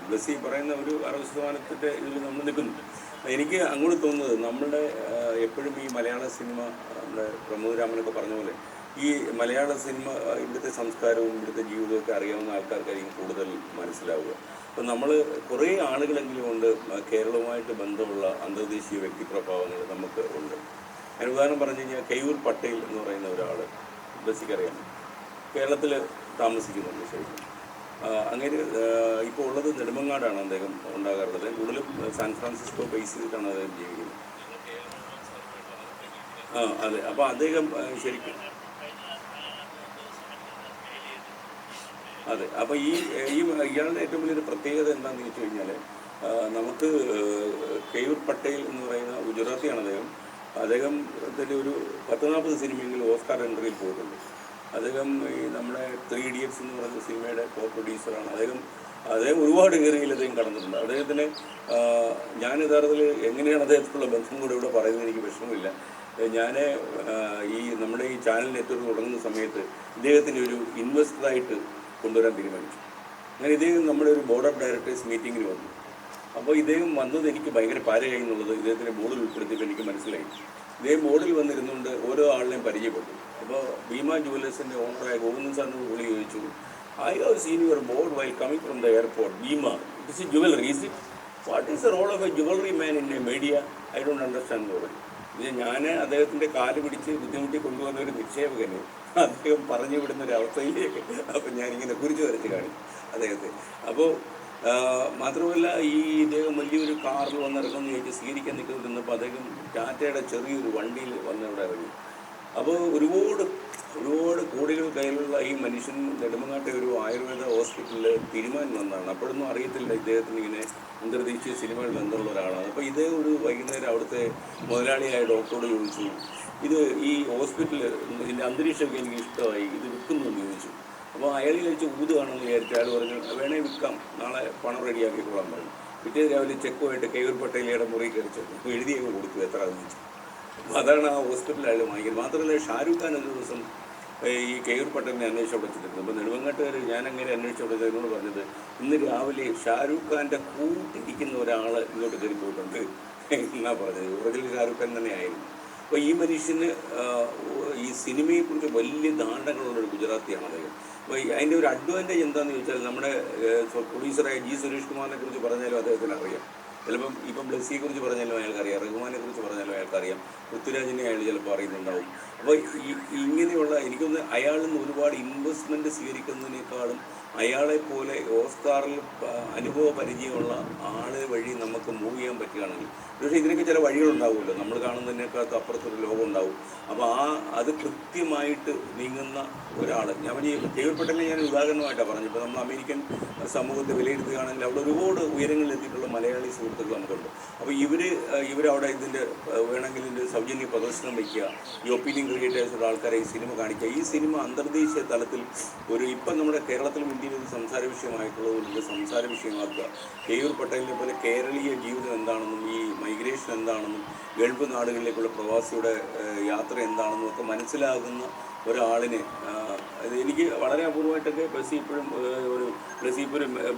ബ്ലസ്സി പറയുന്ന ഒരു 60% ഇതിൽ നമ്മൾ നിൽക്കുന്നു. എനിക്ക് അങ്ങോട്ട് തോന്നുന്നത് നമ്മളുടെ എപ്പോഴും ഈ മലയാള സിനിമ, നമ്മുടെ പ്രമോദ് രാമനൊക്കെ പറഞ്ഞ പോലെ ഈ മലയാള സിനിമ ഇവിടുത്തെ സംസ്കാരവും ഇവിടുത്തെ ജീവിതമൊക്കെ അറിയാവുന്ന ആൾക്കാർക്കായിരിക്കും കൂടുതൽ മനസ്സിലാവുക. അപ്പം നമ്മൾ കുറേ ആളുകളെങ്കിലും കൊണ്ട് കേരളവുമായിട്ട് ബന്ധമുള്ള അന്തർദേശീയ വ്യക്തിപ്രഭാവങ്ങൾ നമുക്ക് ഉണ്ട്. അതിന് ഉദാഹരണം പറഞ്ഞു കഴിഞ്ഞാൽ കെയൂർ പട്ടേൽ എന്ന് പറയുന്ന ഒരാൾ ബസ്സിക്കറിയാം, കേരളത്തിൽ താമസിക്കുന്നുണ്ട്. ശരിക്കും അങ്ങനെ ഇപ്പോൾ ഉള്ളത് നെടുമങ്ങാടാണ് അദ്ദേഹം ഉണ്ടാകാറുള്ളത്. കൂടുതലും സാൻ ഫ്രാൻസിസ്കോ ബേസ് ചെയ്തിട്ടാണ് അദ്ദേഹം ജീവിക്കുന്നത്. അതെ. അപ്പോൾ അദ്ദേഹം ശരിക്കും അതെ. അപ്പോൾ ഇയാളുടെ ഏറ്റവും വലിയൊരു പ്രത്യേകത എന്താണെന്ന് വെച്ച് കഴിഞ്ഞാൽ, നമുക്ക് കെയൂർ പട്ടേൽ എന്ന് പറയുന്ന ഗുജറാത്തിയാണ് അദ്ദേഹത്തിൻ്റെ ഒരു 10-40 സിനിമയെങ്കിലും ഓസ്കാർ എൻട്രിയിൽ പോയിട്ടുണ്ട്. അദ്ദേഹം ഈ നമ്മുടെ 3 Idiots എന്ന് പറയുന്ന സിനിമയുടെ കോ പ്രൊഡ്യൂസറാണ്. അദ്ദേഹം ഒരുപാട് ഏരിയയിൽ അദ്ദേഹം കടന്നിട്ടുണ്ട്. അദ്ദേഹത്തിന് ഞാൻ യഥാർത്ഥത്തിൽ എങ്ങനെയാണ് അദ്ദേഹത്തിലുള്ള ബന്ധം കൂടെ ഇവിടെ പറയുന്നത് എനിക്ക് വിഷമമില്ല. ഞാൻ ഈ നമ്മുടെ ഈ ചാനൽ നെറ്റ്വർക്ക് തുടങ്ങുന്ന സമയത്ത് ഇദ്ദേഹത്തിൻ്റെ ഒരു ഇൻവെസ്റ്ററായിട്ട് കൊണ്ടുവരാൻ തീരുമാനിച്ചു. അങ്ങനെ ഇദ്ദേഹം നമ്മുടെ ഒരു ബോർഡ് ഓഫ് ഡയറക്ടേഴ്സ് മീറ്റിങ്ങിന് വന്നു. അപ്പോൾ ഇദ്ദേഹം വന്നത് എനിക്ക് ഭയങ്കര പാരയായി എന്നുള്ളത് ഇദ്ദേഹത്തിൻ്റെ ബോർഡിൽ ഉൾപ്പെടുത്തിയപ്പോൾ എനിക്ക് മനസ്സിലായി. ഇദ്ദേഹം ബോർഡിൽ വന്നിരുന്നുകൊണ്ട് ഓരോ ആളിനെയും പരിചയപ്പെട്ടു. അപ്പോൾ ഭീമ ജുവലേഴ്സിൻ്റെ ഓണറായ ഗോവിന്ദൻ സാറിന് വിളി ചോദിച്ചു, I have seen your board while coming from the airport. Bhima, this is jewelry, is it? What is the role of a jewelry man in a media? I don't understand the ഞാൻ അദ്ദേഹത്തിൻ്റെ കാല് പിടിച്ച് ബുദ്ധിമുട്ടി കൊണ്ടുവന്ന ഒരു നിക്ഷേപകന് അദ്ദേഹം പറഞ്ഞു വിടുന്ന ഒരു അവസ്ഥയിലേക്ക് അപ്പം ഞാനിങ്ങനെ കുറിച്ച് വരച്ച് കാണിക്കും അദ്ദേഹത്തെ. അപ്പോൾ മാത്രമല്ല ഈ ഇദ്ദേഹം വലിയൊരു കാറിൽ വന്നിറങ്ങുമെന്ന് ചോദിച്ച് സ്വീകരിക്കാൻ നിൽക്കുന്നിരുന്നപ്പോൾ അദ്ദേഹം ടാറ്റയുടെ ചെറിയൊരു വണ്ടിയിൽ വന്നിവിടെ ഇറങ്ങി. അപ്പോൾ ഒരുപാട് കോടികൾ കയ്യിലുള്ള ഈ മനുഷ്യൻ നെടുമങ്ങാട്ടെ ഒരു ആയുർവേദ ഹോസ്പിറ്റലിൽ തീരുമാനം വന്നതാണ്. അപ്പോഴൊന്നും അറിയത്തില്ല ഇദ്ദേഹത്തിന് ഇങ്ങനെ അന്തർദേശീയ സിനിമയിൽ ബന്ധമുള്ള ഒരാളാണ്. അപ്പോൾ ഇദ്ദേഹം ഒരു വൈകുന്നേരം അവിടുത്തെ മുതലാളിയായ ഡോക്ടറോട് ചോദിച്ചു, ഇത് ഈ ഹോസ്പിറ്റൽ ഇതിൻ്റെ അന്തരീക്ഷമൊക്കെ എനിക്ക് ഇഷ്ടമായി, ഇത് വിൽക്കുന്നു എന്ന് ചോദിച്ചു. അപ്പോൾ അയാൾ ചോദിച്ചു ഊതുകയാണെന്ന് വിചാരിച്ചു. അയാൾ പറഞ്ഞു വേണേൽ വിൽക്കാം, നാളെ പണം റെഡിയാക്കിക്കൊള്ളാൻ പറഞ്ഞു. പിറ്റേ രാവിലെ ചെക്കുമായിട്ട് കെയൂർ പട്ടേലയുടെ മുറി കയറിച്ചു എഴുതിയൊക്കെ കൊടുത്തു എത്ര എന്ന് വെച്ചു. അതാണ് ആ ഹോസ്പിറ്റലിൽ അയാൾ വാങ്ങിക്കുന്നത്. മാത്രമല്ല ഷാരൂഖ് ഖാൻ ഒരു ദിവസം ഈ കെയൂർ പട്ടേലിനെ അന്വേഷിച്ച് വിളിച്ചിട്ടുണ്ട്. അപ്പോൾ നെടുമങ്ങാട്ടുകാർ ഞാനങ്ങനെ അന്വേഷിച്ച് വിളിച്ചത് എന്നോട് പറഞ്ഞത് ഇന്ന് രാവിലെ ഷാരൂഖ് ഖാൻ്റെ കൂട്ടിരിക്കുന്ന ഒരാൾ ഇങ്ങോട്ട് കയറി പോയിട്ടുണ്ട് എന്നാ പറഞ്ഞത്. ഒറിജിനൽ ഷാരൂഖ് ഖാൻ തന്നെയായിരുന്നു. അപ്പോൾ ഈ മനുഷ്യന് ഈ സിനിമയെക്കുറിച്ച് വലിയ ധാരണകളുള്ളൊരു ഗുജറാത്തിയാണ് അദ്ദേഹം. അപ്പോൾ അതിൻ്റെ ഒരു അഡ്വാൻറ്റേജ് എന്താണെന്ന് ചോദിച്ചാൽ നമ്മുടെ പ്രൊഡ്യൂസറായ ജി സുരേഷ് കുമാറിനെ കുറിച്ച് പറഞ്ഞാലും അദ്ദേഹത്തിന് അറിയാം. ചിലപ്പം ഇപ്പം ബ്ലസ്സിയെക്കുറിച്ച് പറഞ്ഞാലും അയാൾക്കറിയാം, റഹ്മാനെ കുറിച്ച് പറഞ്ഞാലും അയാൾക്കറിയാം, പൃഥ്വിരാജിനെ അയാൾ ചിലപ്പോൾ അറിയുന്നുണ്ടാവും. അപ്പോൾ ഇങ്ങനെയുള്ള എനിക്കൊന്ന് അയാളിൽ നിന്ന് ഒരുപാട് ഇൻവെസ്റ്റ്മെൻറ്റ് സ്വീകരിക്കുന്നതിനേക്കാളും അയാളെപ്പോലെ ഓസ്കാറിൽ അനുഭവ പരിചയമുള്ള ആൾ വഴി നമുക്ക് മൂവ് ചെയ്യാൻ പറ്റുകയാണെങ്കിൽ, പക്ഷേ ഇതിനൊക്കെ ചില വഴികളുണ്ടാവുമല്ലോ, നമ്മൾ കാണുന്നതിനേക്കാളും അപ്പുറത്തൊരു ലോകം ഉണ്ടാവും. അപ്പോൾ അത് കൃത്യമായിട്ട് നീങ്ങുന്ന ഒരാൾ ഞാൻ ഈ കെയൂർ പട്ടേലിനെ ഞാൻ ഉദാഹരണമായിട്ടാണ് പറഞ്ഞു. ഇപ്പോൾ നമ്മൾ അമേരിക്കൻ സമൂഹത്തെ വിലയിരുത്തുകയാണെങ്കിൽ അവിടെ ഒരുപാട് ഉയരങ്ങളിലെത്തിയിട്ടുള്ള മലയാളി സുഹൃത്തുക്കൾ നമുക്കുണ്ട്. അപ്പോൾ ഇവരവിടെ ഇതിൻ്റെ വേണമെങ്കിൽ ഇതിൻ്റെ സൗജന്യ പ്രദർശനം വയ്ക്കുക, ഈ ഒപ്പീനിയൻ ക്രിയേറ്റേഴ്സുള്ള ആൾക്കാരെ ഈ സിനിമ കാണിക്കുക. ഈ സിനിമ അന്തർദേശീയ തലത്തിൽ ഇപ്പം നമ്മുടെ കേരളത്തിലും ഇന്ത്യയിൽ ഒരു സംസാര വിഷയമായിട്ടുള്ളത് സംസാര വിഷയമാക്കുക. കെയൂർ പട്ടേലിനെ പോലെ കേരളീയ ജീവിതം എന്താണെന്നും ഈ മൈഗ്രേഷൻ എന്താണെന്നും ഗൾഫ് നാടുകളിലേക്കുള്ള പ്രവാസിയുടെ യാത്ര എന്താണെന്നും ഒക്കെ മനസ്സിലാകുന്ന ഒരാളിനെ എനിക്ക് വളരെ അപൂർവമായിട്ടൊക്കെ ബ്ലസ്സി ഇപ്പോഴും ഒരു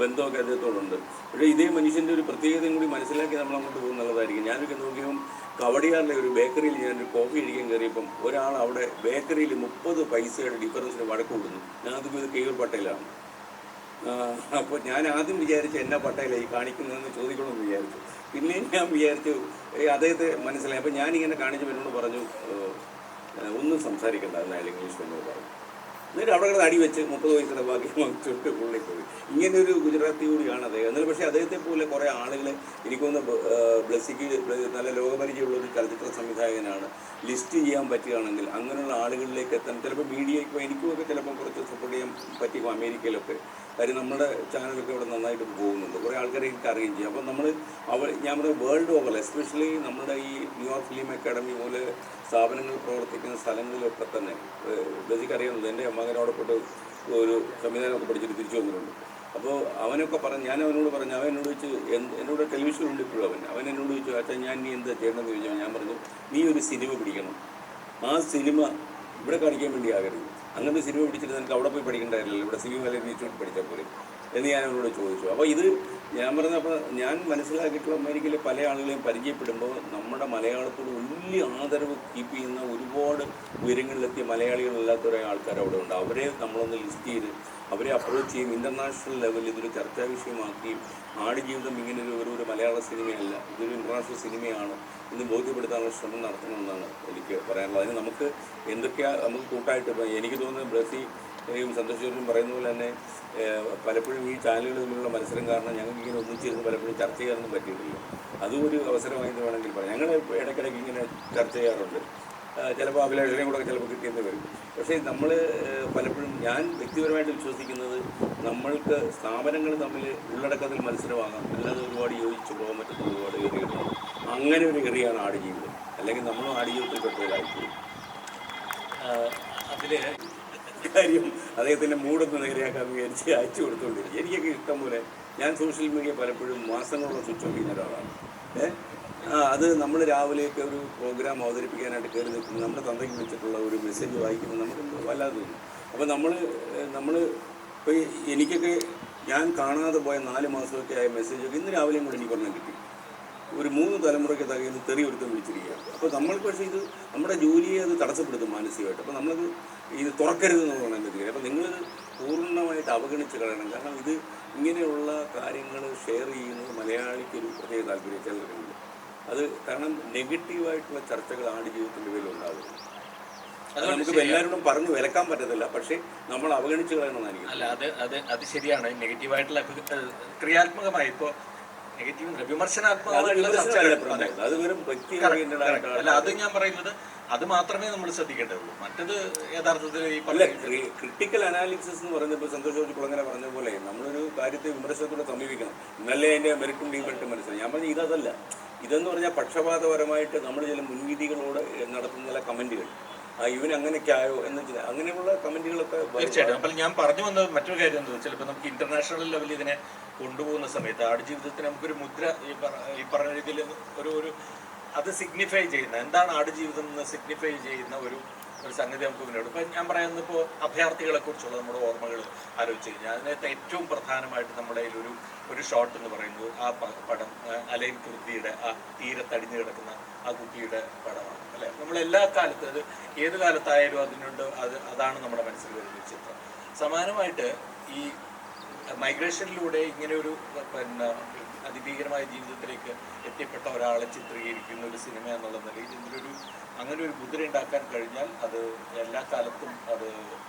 ബന്ധമൊക്കെ അദ്ദേഹത്തോടുണ്ട്. പക്ഷേ ഇതേ മനുഷ്യൻ്റെ ഒരു പ്രത്യേകതയും കൂടി മനസ്സിലാക്കി നമ്മൾ അങ്ങോട്ട് പോകുന്നുള്ളതായിരിക്കും. ഞാനൊക്കെ നോക്കിയപ്പം കവടിയാറിലെ ഒരു ബേക്കറിയിൽ ഞാനൊരു കോഫി അടിക്കാൻ കയറിയപ്പം ഒരാൾ അവിടെ ബേക്കറിയിൽ 30 പൈസയുടെ ഡിഫറൻസിന് വഴക്ക് കൊടുക്കുന്നു. ഞാനത് കെയൂർ പട്ടേലാണ്. അപ്പോൾ ഞാൻ ആദ്യം വിചാരിച്ചു എന്നാ പട്ടേലായി കാണിക്കുന്നതെന്ന് ചോദിക്കണമെന്ന് വിചാരിച്ചു. പിന്നെ ഞാൻ വിചാരിച്ചു അദ്ദേഹത്തെ മനസ്സിലായി. അപ്പോൾ ഞാനിങ്ങനെ കാണിച്ചപ്പോൾ എന്നോട് പറഞ്ഞു ഒന്നും സംസാരിക്കണ്ട എന്ന് അയാൾ ഇംഗ്ലീഷ് എന്നോട് പറഞ്ഞു. എന്നിട്ട് അവിടെ അടി വെച്ച് 30 പൈസയുടെ ബാക്കി വാങ്ങിച്ചിട്ട് പുള്ളിൽ പോയി. ഇങ്ങനെയൊരു ഗുജറാത്തി കൂടിയാണ് അദ്ദേഹം. എന്നാലും പക്ഷേ അദ്ദേഹത്തെ പോലെ കുറേ ആളുകൾ എനിക്കൊന്ന് ബ്ലസ്സിക്ക് നല്ല ലോകപരിചയമുള്ള ഒരു ചലച്ചിത്ര സംവിധായകനാണ്. ലിസ്റ്റ് ചെയ്യാൻ പറ്റുകയാണെങ്കിൽ അങ്ങനെയുള്ള ആളുകളിലേക്ക് എത്താൻ ചിലപ്പോൾ മീഡിയയ്ക്കും എനിക്കുമൊക്കെ ചിലപ്പോൾ കുറച്ച് സപ്പോർട്ട് ചെയ്യാൻ പറ്റിക്കും അമേരിക്കയിലൊക്കെ. കാര്യം നമ്മുടെ ചാനലൊക്കെ ഇവിടെ നന്നായിട്ട് പോകുന്നുണ്ട്, കുറേ ആൾക്കാരെ എനിക്ക് അറിയുകയും ചെയ്യും. അപ്പോൾ ഞാൻ പറഞ്ഞ വേൾഡ് ഓവർ എസ്പെഷ്യലി നമ്മുടെ ഈ ന്യൂയോർക്ക് ഫിലിം അക്കാഡമി പോലെ സ്ഥാപനങ്ങൾ പ്രവർത്തിക്കുന്ന സ്ഥലങ്ങളിലൊക്കെ തന്നെ ബേസിക് അറിയുന്നത് എൻ്റെ മകനോടെ പോയിട്ട് ഒരു സംവിധാനമൊക്കെ പഠിച്ചിട്ട് തിരിച്ചു വന്നിട്ടുണ്ട്. അപ്പോൾ അവനൊക്കെ ഞാൻ അവനോട് പറഞ്ഞു, അവൻ എന്നോട് ചോദിച്ചു എന്നോട് ടെലിവിഷനുണ്ട് ഇപ്പോഴും അവൻ എന്നോട് ചോദിച്ചു അച്ഛാ ഞാൻ നീ എന്താ ചെയ്യണമെന്ന് ചോദിച്ചാൽ ഞാൻ പറഞ്ഞു നീ ഒരു സിനിമ പിടിക്കണം, ആ സിനിമ ഇവിടെ കാണിക്കാൻ വേണ്ടി ആകരുത്, അങ്ങനത്തെ സിനിമ പിടിച്ചിട്ട് നിനക്ക് അവിടെ പോയി പഠിക്കേണ്ടായിരുന്നല്ലോ, ഇവിടെ സിനിമ വല്ല ഇൻസ്റ്റിറ്റ്യൂട്ട് പഠിച്ചാൽ പോലെ എന്ന് ഞാൻ അവനോട് ചോദിച്ചു. അപ്പോൾ ഇത് ഞാൻ പറഞ്ഞപ്പോൾ ഞാൻ മനസ്സിലാക്കിയിട്ടുള്ള അമേരിക്കയിലെ പല ആളുകളെയും പരിചയപ്പെടുമ്പോൾ നമ്മുടെ മലയാളത്തോട് വലിയ ആദരവ് കീപ്പ് ചെയ്യുന്ന ഒരുപാട് ഉയരങ്ങളിലെത്തിയ മലയാളികളല്ലാത്ത ഒരേ ആൾക്കാർ അവിടെ ഉണ്ട്. അവരെ നമ്മളൊന്ന് ലിസ്റ്റ് ചെയ്ത് അവരെ അപ്രോച്ച് ചെയ്യും, ഇൻ്റർനാഷണൽ ലെവലിൽ ഇതൊരു ചർച്ചാ വിഷയമാക്കി ആടുജീവിതം ഇങ്ങനെ ഒരു മലയാള സിനിമയല്ല, ഇതൊരു ഇൻ്റർനാഷണൽ സിനിമയാണ് എന്ന് ബോധ്യപ്പെടുത്താനുള്ള ശ്രമം നടത്തണമെന്നാണ് എനിക്ക് പറയാനുള്ളത്. അതിന് നമുക്ക് നമുക്ക് കൂട്ടായിട്ട് എനിക്ക് തോന്നുന്നത് ബ്ലസ്സിയും സന്തോഷവും പറയുന്ന പോലെ തന്നെ പലപ്പോഴും ഈ ചാനലുകൾ തമ്മിലുള്ള മത്സരം കാരണം ഞങ്ങൾക്ക് ഇങ്ങനെ ഒന്നിച്ചിരുന്ന് പലപ്പോഴും ചർച്ച ചെയ്യാനൊന്നും പറ്റിയിട്ടില്ല. അതും ഒരു അവസരമായിട്ട് വേണമെങ്കിൽ പറയാം. ഞങ്ങൾ ഇടയ്ക്കിടയ്ക്ക് ഇങ്ങനെ ചർച്ച ചെയ്യാറുണ്ട്, ചിലപ്പോൾ അഭിലാഷനെയും കൂടെ ചിലപ്പോൾ കിട്ടിയെന്ന് വരും. പക്ഷേ നമ്മൾ പലപ്പോഴും ഞാൻ വ്യക്തിപരമായിട്ട് വിശ്വസിക്കുന്നത് നമ്മൾക്ക് സ്ഥാപനങ്ങൾ തമ്മിൽ ഉള്ളടക്കത്തിൽ മത്സരമാകാം, അല്ലാതെ ഒരുപാട് യോജിച്ച് പോകാൻ പറ്റുന്ന ഒരുപാട് ഏറിയുണ്ടാവും. അങ്ങനെ ഒരു ഏറിയാണ് ആടുജീവിതം, അല്ലെങ്കിൽ നമ്മളും ആടുജീവിതത്തിൽ പെട്ടവരായിരിക്കും. അതിൽ കാര്യം അദ്ദേഹത്തിൻ്റെ മൂടൊന്ന് നേരെയാക്കാൻ വിചാരിച്ച് അയച്ചു കൊടുത്തുകൊണ്ടിരിക്കും. എനിക്കൊക്കെ ഇഷ്ടം പോലെ ഞാൻ സോഷ്യൽ മീഡിയ പലപ്പോഴും മാസങ്ങളോളം സ്വിച്ച് ഓഫ് ചെയ്യുന്ന ഒരാളാണ്. അത് നമ്മൾ രാവിലെയൊക്കെ ഒരു പ്രോഗ്രാം അവതരിപ്പിക്കാനായിട്ട് കയറി നിൽക്കുന്നത് നമ്മുടെ തന്തയ്ക്ക് വിളിച്ചിട്ടുള്ള ഒരു മെസ്സേജ് വായിക്കുമ്പോൾ നമുക്ക് വല്ലാതെ തോന്നും. അപ്പോൾ നമ്മൾ ഇപ്പോൾ എനിക്കൊക്കെ ഞാൻ കാണാതെ പോയ 4 മാസമൊക്കെ ആയ മെസ്സേജൊക്കെ ഇന്ന് രാവിലെയും കൂടെ എനിക്ക് ഒരെണ്ണം കിട്ടി. ഒരു 3 തലമുറയ്ക്ക് തകയുന്ന തെറി ഒരുത്തം വിളിച്ചിരിക്കുകയാണ്. അപ്പോൾ നമ്മൾക്ക് പക്ഷേ ഇത് നമ്മുടെ ജോലിയെ അത് തടസ്സപ്പെടുത്തും മാനസികമായിട്ട്. അപ്പോൾ നമ്മളത് ഇത് തുറക്കരുതെന്നുള്ളതാണ് എൻ്റെ തീരുമാനം. അപ്പോൾ നിങ്ങളിത് പൂർണ്ണമായിട്ട് അവഗണിച്ച് കളയണം. കാരണം ഇത് ഇങ്ങനെയുള്ള കാര്യങ്ങൾ ഷെയർ ചെയ്യുന്നത് മലയാളിക്കൊരു പ്രത്യേക താല്പര്യം ചിലർക്കുണ്ട്. അത് കാരണം നെഗറ്റീവായിട്ടുള്ള ചർച്ചകൾ ആടുജീവിതത്തിൻ്റെ പേരിൽ ഉണ്ടാകും. അത് നമുക്ക് എല്ലാവരോടും പറഞ്ഞു വിലക്കാൻ പറ്റത്തില്ല, പക്ഷേ നമ്മൾ അവഗണിച്ച് കളയണമെന്നായിരിക്കും. അല്ല, അത് ശരിയാണ്. നെഗറ്റീവായിട്ടുള്ള ക്രിയാത്മകമായി ഇപ്പോൾ നെഗറ്റീവ് വിമർശനാത്മകമായിട്ടുള്ള അത് വെറും വ്യക്തി അല്ല, അത് ഞാൻ പറയുന്നത് അത് മാത്രമേ നമ്മൾ ശ്രദ്ധിക്കേണ്ടതുള്ളൂ. മറ്റത് യഥാർത്ഥത്തിൽ ഈ ക്രിട്ടിക്കൽ അനാലിസിസ് എന്ന് പറയുന്നത് ഇപ്പോൾ സന്തോഷ് ജോർജ് കുളങ്ങര പറഞ്ഞ പോലെ നമ്മളൊരു കാര്യത്തെ വിമർശനത്തോടെ സമീപിക്കണം. ഇന്നലെ അതിൻ്റെ മെറിറ്റും ഡീമെറിറ്റും മനസ്സിലായി. ഞാൻ പറഞ്ഞ ഇതല്ല. ഇതെന്ന് പറഞ്ഞാൽ പക്ഷപാതപരമായിട്ട് നമ്മൾ ചില മുൻവിധികളോട് നടത്തുന്ന ചില കമൻറ്റുകൾ, ഇവൻ അങ്ങനെയൊക്കെ ആയോ എന്ന് വെച്ചാൽ അങ്ങനെയുള്ള കമൻറ്റുകളൊക്കെ തീർച്ചയായിട്ടും. അപ്പോൾ ഞാൻ പറഞ്ഞു വന്നത് മറ്റൊരു കാര്യം എന്താ വെച്ചാൽ, ഇപ്പോൾ നമുക്ക് ഇന്റർനാഷണൽ ലെവലിൽ ഇതിനെ കൊണ്ടുപോകുന്ന സമയത്ത് ആടുജീവിതത്തിന് നമുക്കൊരു മുദ്ര ഈ പറഞ്ഞ രീതിയിൽ ഒരു അത് സിഗ്നിഫൈ ചെയ്യുന്ന എന്താണ് ആടുജീവിതം എന്ന് സിഗ്നിഫൈ ചെയ്യുന്ന ഒരു സംഗതി നമുക്ക് മുന്നോട്ട്. ഇപ്പം ഞാൻ പറയുന്നത് ഇപ്പോൾ അഭയാർത്ഥികളെ കുറിച്ചുള്ള നമ്മുടെ ഓർമ്മകൾ ആലോചിച്ച് കഴിഞ്ഞാൽ അതിനകത്ത് ഏറ്റവും പ്രധാനമായിട്ട് നമ്മുടെ കയ്യിൽ ഒരു ഷോട്ട് എന്ന് പറയുന്നത് ആ പടം അലൈൻ കുർദിയുടെ ആ തീരത്തടിഞ്ഞു കിടക്കുന്ന ആ കുട്ടിയുടെ പടമാണ് അല്ലേ. നമ്മളെല്ലാ കാലത്തും അത് ഏത് കാലത്തായാലും അതാണ് നമ്മുടെ മനസ്സിൽ വരുന്ന ചിത്രം. സമാനമായിട്ട് ഈ മൈഗ്രേഷനിലൂടെ ഇങ്ങനെ ഒരു അതിഭീകരമായ ജീവിതത്തിലേക്ക് എത്തിപ്പെട്ട ഒരാളെ ചിത്രീകരിക്കുന്ന ഒരു സിനിമ എന്നുള്ള നിലയിൽ അങ്ങനെ ഒരു മുദ്ര ഉണ്ടാക്കാൻ കഴിഞ്ഞാൽ അത് എല്ലാ കാലത്തും അത്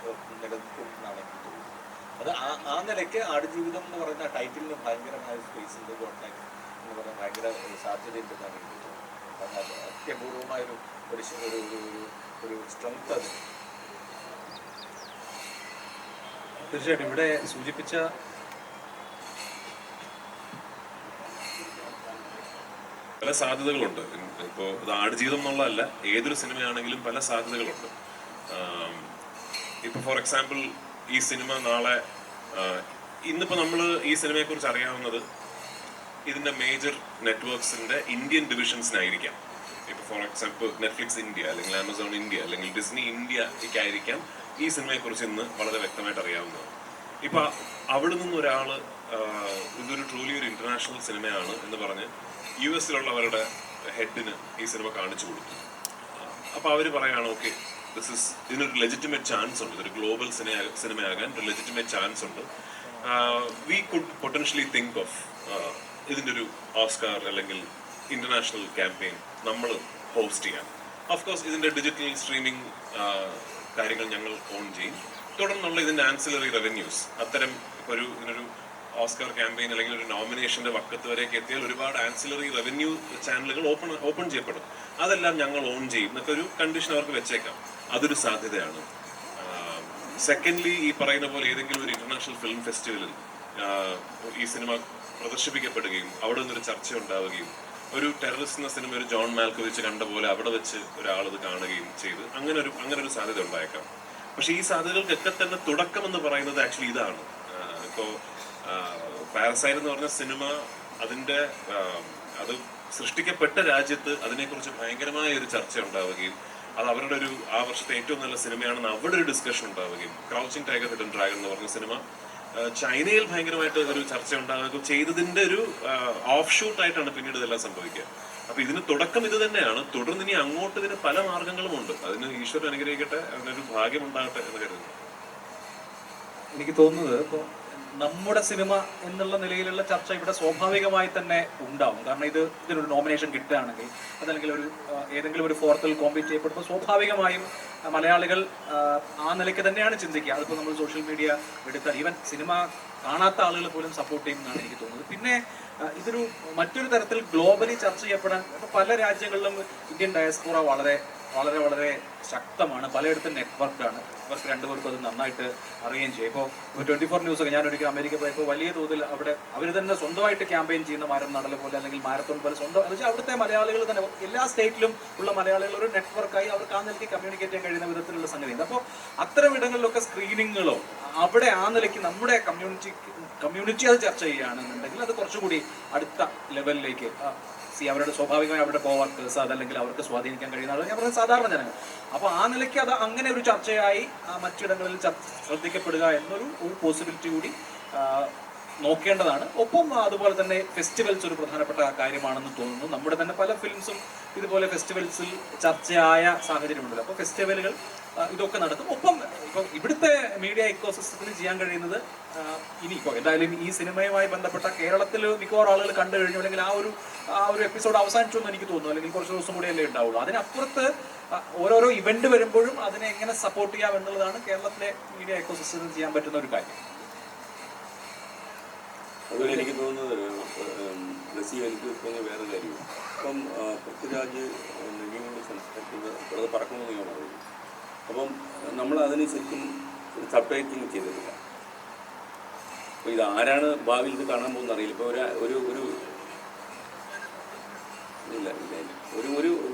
നിലനിൽക്കും എന്നാണ് എനിക്ക് തോന്നുന്നത്. അത് ആ നിലയ്ക്ക് ആടുജീവിതം എന്ന് പറയുന്ന ടൈറ്റിലിന് ഭയങ്കരമായ സ്പേസ് ഉണ്ട്, കോൺടാക്ട് എന്ന് പറയുന്ന ഭയങ്കര സാധ്യതയുണ്ടെന്നാണ് എനിക്ക് തോന്നുന്നത്. അത് അത്യപൂർവമായൊരു സ്ട്രെങ്ത് അത്. തീർച്ചയായിട്ടും ഇവിടെ സൂചിപ്പിച്ച പല സാധ്യതകളുണ്ട്. ഇപ്പോൾ ഇത് ആടുജീവിതം എന്നുള്ളതല്ല, ഏതൊരു സിനിമയാണെങ്കിലും പല സാധ്യതകളുണ്ട്. ഇപ്പോൾ ഫോർ എക്സാമ്പിൾ ഈ സിനിമ നാളെ ഇന്നിപ്പോൾ നമ്മൾ ഈ സിനിമയെക്കുറിച്ച് അറിയാവുന്നത് ഇതിൻ്റെ മേജർ നെറ്റ്വർക്ക്സിൻ്റെ ഇന്ത്യൻ ഡിവിഷൻസിനായിരിക്കാം. ഇപ്പോൾ ഫോർ എക്സാമ്പിൾ നെറ്റ്ഫ്ലിക്സ് ഇന്ത്യ അല്ലെങ്കിൽ ആമസോൺ ഇന്ത്യ അല്ലെങ്കിൽ ഡിസ്നി ഇന്ത്യക്കായിരിക്കാം ഈ സിനിമയെക്കുറിച്ച് ഇന്ന് വളരെ വ്യക്തമായിട്ട് അറിയാവുന്നത്. ഇപ്പം അവിടെ നിന്നൊരാൾ ഇതൊരു ട്രൂലി ഒരു ഇൻ്റർനാഷണൽ സിനിമയാണ് എന്ന് പറഞ്ഞ് US-ലുള്ളവരുടെ ഹെഡിന് ഈ സിനിമ കാണിച്ചു കൊടുത്തു. അപ്പോൾ അവർ പറയുകയാണ് ഓക്കെ ഇതിനൊരു ലെജിറ്റിമേറ്റ് ചാൻസ് ഉണ്ട്, ഇതൊരു ഗ്ലോബൽ സിനിമയാകാൻ ഒരു ലെജിറ്റിമേറ്റ് ചാൻസ് ഉണ്ട്. We could potentially think of ഇതിൻ്റെ ഒരു ഓസ്കാർ അല്ലെങ്കിൽ ഇൻ്റർനാഷണൽ ക്യാമ്പയിൻ നമ്മൾ ഹോസ്റ്റ് ചെയ്യാം. ഓഫ്കോഴ്സ് ഇതിൻ്റെ ഡിജിറ്റൽ സ്ട്രീമിംഗ് കാര്യങ്ങൾ ഞങ്ങൾ ഓൺ ചെയ്യും. തുടർന്നുള്ള ഇതിൻ്റെ ആൻസിലറി റവന്യൂസ് അത്തരം ഇപ്പോൾ ഇതിനൊരു ഓസ്കാർ ക്യാമ്പയിൻ അല്ലെങ്കിൽ ഒരു നോമിനേഷൻ്റെ വക്കത്ത് വരെയൊക്കെ എത്തിയാൽ ഒരുപാട് ആൻസിലറി റവന്യൂ ചാനലുകൾ ഓപ്പൺ ചെയ്യപ്പെടും. അതെല്ലാം ഞങ്ങൾ ഓൺ ചെയ്യും എന്നൊക്കെ ഒരു കണ്ടീഷൻ അവർക്ക് വെച്ചേക്കാം. അതൊരു സാധ്യതയാണ്. സെക്കൻഡ്ലി, ഈ പറയുന്ന പോലെ ഏതെങ്കിലും ഒരു ഇന്റർനാഷണൽ ഫിലിം ഫെസ്റ്റിവലിൽ ഈ സിനിമ പ്രദർശിപ്പിക്കപ്പെടുകയും അവിടെ നിന്നൊരു ചർച്ച ഉണ്ടാവുകയും ഒരു ടെററിസ്റ്റ് എന്ന സിനിമ ഒരു ജോൺ മാൽക്കോവിച്ച് കണ്ട പോലെ അവിടെ വെച്ച് ഒരാളത് കാണുകയും ചെയ്ത് അങ്ങനെ ഒരു സാധ്യത ഉണ്ടായേക്കാം. പക്ഷെ ഈ സാധ്യതകൾക്കൊക്കെ തന്നെ തുടക്കം എന്ന് പറയുന്നത് ആക്ച്വലി ഇതാണ്. ഇപ്പോൾ പാരസൈറ്റ് എന്ന് പറഞ്ഞ സിനിമ അത് സൃഷ്ടിക്കപ്പെട്ട രാജ്യത്ത് അതിനെക്കുറിച്ച് ഭയങ്കരമായ ഒരു ചർച്ച ഉണ്ടാവുകയും അത് അവരുടെ ആ വർഷത്തെ ഏറ്റവും നല്ല സിനിമയാണെന്ന് അവിടെ ഒരു ഡിസ്കഷൻ ഉണ്ടാവുകയും ക്രൗച്ചിങ് ടൈഗർ ഹിഡൻ ഡ്രാഗൺ എന്ന് പറഞ്ഞ സിനിമ ചൈനയിൽ ഭയങ്കരമായിട്ട് ഒരു ചർച്ച ഉണ്ടാകുകയും ചെയ്തതിൻ്റെ ഒരു ഓഫ് ഷൂട്ടായിട്ടാണ് പിന്നീട് ഇതെല്ലാം സംഭവിക്കുക. അപ്പൊ ഇതിന് തുടക്കം ഇത് തന്നെയാണ്. തുടർന്ന് ഇനി അങ്ങോട്ട് ഇതിന് പല മാർഗങ്ങളും ഉണ്ട്. അതിന് ഈശ്വരൻ അനുഗ്രഹിക്കട്ടെ, അതിനൊരു ഭാഗ്യം ഉണ്ടാകട്ടെ എന്ന് കരുതുന്നു. എനിക്ക് തോന്നുന്നത് ഇപ്പോൾ നമ്മുടെ സിനിമ എന്നുള്ള നിലയിലുള്ള ചർച്ച ഇവിടെ സ്വാഭാവികമായി തന്നെ ഉണ്ടാവും. കാരണം ഇതിനൊരു നോമിനേഷൻ കിട്ടുകയാണെങ്കിൽ അതല്ലെങ്കിൽ ഏതെങ്കിലും ഒരു ഫോറത്തിൽ കോമ്പീറ്റ് ചെയ്യപ്പെടുമ്പോൾ സ്വാഭാവികമായും മലയാളികൾ ആ നിലയ്ക്ക് തന്നെയാണ് ചിന്തിക്കുക. അതിപ്പോൾ നമ്മൾ സോഷ്യൽ മീഡിയ എടുത്താൽ ഈവൻ സിനിമ കാണാത്ത ആളുകൾ പോലും സപ്പോർട്ട് ചെയ്യുമെന്നാണ് എനിക്ക് തോന്നുന്നത്. പിന്നെ മറ്റൊരു തരത്തിൽ ഗ്ലോബലി ചർച്ച ചെയ്യപ്പെടാൻ ഇപ്പോൾ പല രാജ്യങ്ങളിലും ഇന്ത്യൻ ഡയസ്പോറ വളരെ വളരെ വളരെ ശക്തമാണ്. പലയിടത്തും നെറ്റ്വർക്കാണ്. ഇവർക്ക് രണ്ടുപേർക്കും അത് നന്നായിട്ട് അറിയുകയും ചെയ്യും. ഇപ്പോൾ 24 ന്യൂസൊക്കെ ഞാൻ ഒരിക്കൽ അമേരിക്ക പോയപ്പോൾ വലിയ തോതിൽ അവിടെ അവർ തന്നെ സ്വന്തമായിട്ട് ക്യാമ്പയിൻ ചെയ്യുന്ന മരം നടൽ പോലെ അല്ലെങ്കിൽ മാരത്തോൺ പോലെ സ്വന്തം എന്ന് വെച്ചാൽ അവിടുത്തെ മലയാളികൾ തന്നെ എല്ലാ സ്റ്റേറ്റിലും ഉള്ള മലയാളികൾ ഒരു നെറ്റ്വർക്കായി അവർക്ക് ആ നിലയ്ക്ക് കമ്മ്യൂണിക്കേറ്റ് ചെയ്യാൻ കഴിയുന്ന വിധത്തിലുള്ള സംഗതിയുണ്ട്. അപ്പോൾ അത്തരം ഇടങ്ങളിലൊക്കെ സ്ക്രീനിങ്ങുകളോ അവിടെ ആ നിലയ്ക്ക് നമ്മുടെ കമ്മ്യൂണിറ്റി അത് ചർച്ച ചെയ്യുകയാണെന്നുണ്ടെങ്കിൽ അത് കുറച്ചുകൂടി അടുത്ത ലെവലിലേക്ക് അവരുടെ സ്വാഭാവികമായി അവരുടെ കോവർക്കേഴ്സ് അതല്ലെങ്കിൽ അവർക്ക് സ്വാധീനിക്കാൻ കഴിയുന്ന ആളുകൾ ഞാൻ പറഞ്ഞത് സാധാരണ ജനങ്ങൾ. അപ്പോൾ ആ നിലയ്ക്ക് അത് അങ്ങനെ ഒരു ചർച്ചയായി മറ്റിടങ്ങളിൽ ശ്രദ്ധിക്കപ്പെടുക എന്നൊരു പോസിബിലിറ്റി കൂടി നോക്കേണ്ടതാണ്. ഒപ്പം അതുപോലെ തന്നെ ഫെസ്റ്റിവൽസ് ഒരു പ്രധാനപ്പെട്ട കാര്യമാണെന്ന് തോന്നുന്നു. നമ്മുടെ തന്നെ പല ഫിലിംസും ഇതുപോലെ ഫെസ്റ്റിവൽസിൽ ചർച്ചയായ സാഹചര്യമുണ്ടല്ലോ. അപ്പോൾ ഫെസ്റ്റിവലുകൾ ഇതൊക്കെ നടക്കും. ഒപ്പം ഇപ്പം ഇവിടുത്തെ മീഡിയ ഇക്കോസിസ്റ്റത്തിന് ചെയ്യാൻ കഴിയുന്നത് ഇനിയിപ്പോൾ എന്തായാലും ഈ സിനിമയുമായി ബന്ധപ്പെട്ട കേരളത്തിൽ മിക്കവാറും ആളുകൾ കണ്ടു കഴിഞ്ഞു, അല്ലെങ്കിൽ ആ ഒരു എപ്പിസോഡ് അവസാനിച്ചു എന്ന് എനിക്ക് തോന്നുന്നു, അല്ലെങ്കിൽ കുറച്ച് ദിവസം കൂടിയല്ലേ ഉണ്ടാവുള്ളൂ. അതിനപ്പുറത്ത് ഓരോരോ ഇവന്റ് വരുമ്പോഴും അതിനെ എങ്ങനെ സപ്പോർട്ട് ചെയ്യാം എന്നുള്ളതാണ് കേരളത്തിലെ മീഡിയ ഇക്കോസിസ്റ്റത്തിന് ചെയ്യാൻ പറ്റുന്ന ഒരു കാര്യം. അതുപോലെ എനിക്ക് തോന്നുന്നത് എനിക്ക് തോന്നിയ വേറെ കാര്യം, ഇപ്പം പൃഥ്വിരാജ് നിയമങ്ങൾ സംസ്കരിക്കുന്നത് അത് പറക്കുന്ന നിയമമാണ്. അപ്പം നമ്മൾ അതിന് ശരിക്കും സബ് ടൈറ്റിലിംഗ് ചെയ്തിട്ടില്ല. അപ്പോൾ ഇത് ആരാണ് ഭാവിയിൽ ഇത് കാണാൻ പോകുന്ന അറിയില്ല. ഇപ്പോൾ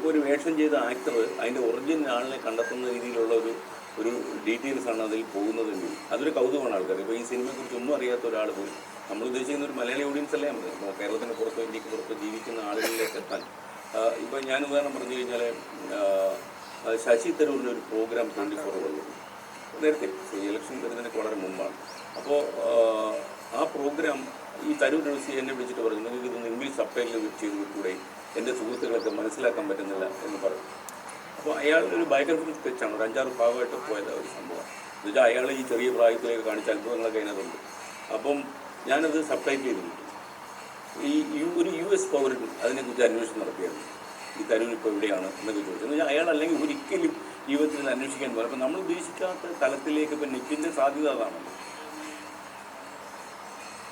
ഒരു വേഷം ചെയ്ത ആക്ടർ അതിൻ്റെ ഒറിജിനൽ ആളിനെ കണ്ടെത്തുന്ന രീതിയിലുള്ള ഒരു ഡീറ്റെയിൽസാണ് അതിൽ പോകുന്നതെങ്കിൽ അതൊരു കൗതുകമാണ് ആൾക്കാർ. ഇപ്പോൾ ഈ സിനിമയെക്കുറിച്ച് ഒന്നും അറിയാത്ത ഒരാൾ പോലും, നമ്മൾ ഉദ്ദേശിക്കുന്ന ഒരു മലയാളി ഓഡിയൻസ് അല്ലേ നമ്മൾ കേരളത്തിന് പുറത്തോ ഇന്ത്യക്ക് പുറത്തോ ജീവിക്കുന്ന ആളുകളിലേക്ക് എത്താൻ. ഇപ്പോൾ ഞാൻ ഉദാഹരണം പറഞ്ഞു കഴിഞ്ഞാൽ ശശി തരൂരിൻ്റെ ഒരു പ്രോഗ്രാം 24 വന്നു നേരത്തെ ഇലക്ഷൻ വരുന്നതിനൊക്കെ വളരെ മുമ്പാണ്. അപ്പോൾ ആ പ്രോഗ്രാം ഈ തരൂർ എന്നെ വിളിച്ചിട്ട് പറഞ്ഞു, നിങ്ങൾക്ക് ഇതൊന്ന് ഇംഗ്ലീഷ് സബ് ടൈറ്റിൽ ചെയ്ത് വിട്ടൂടെ, എൻ്റെ സുഹൃത്തുക്കളൊക്കെ മനസ്സിലാക്കാൻ പറ്റുന്നില്ല എന്ന് പറഞ്ഞു. അപ്പോൾ അയാളുടെ ഒരു ബയോഗ്രഫിക്കൽ സ്കെച്ചാണ്, ഒരു 5-6 ഭാഗമായിട്ട് പോയത് ഒരു സംഭവം. എന്നുവെച്ചാൽ അയാൾ ഈ ചെറിയ പ്രായത്തിലേക്ക് കാണിച്ച അത്ഭുതങ്ങളൊക്കെ അതിനകത്തുണ്ട്. അപ്പം ഞാനത് സബ് ടൈറ്റിൽ ചെയ്തിട്ടുണ്ട്. ഒരു US പൗരൻ അതിനെക്കുറിച്ച് അന്വേഷണം നടത്തിയായിരുന്നു. ഈ തരൂർ ഇപ്പോൾ എവിടെയാണ് എന്നൊക്കെ ചോദിച്ചു. എന്ന് വെച്ചാൽ അയാൾ അല്ലെങ്കിൽ ഒരിക്കലും ജീവിതത്തിൽ അന്വേഷിക്കാൻ പോലെ. അപ്പം നമ്മൾ ഉദ്ദേശിക്കാത്ത തലത്തിലേക്ക് ഇപ്പം നെറ്റിൻ്റെ സാധ്യത അതാണല്ലോ,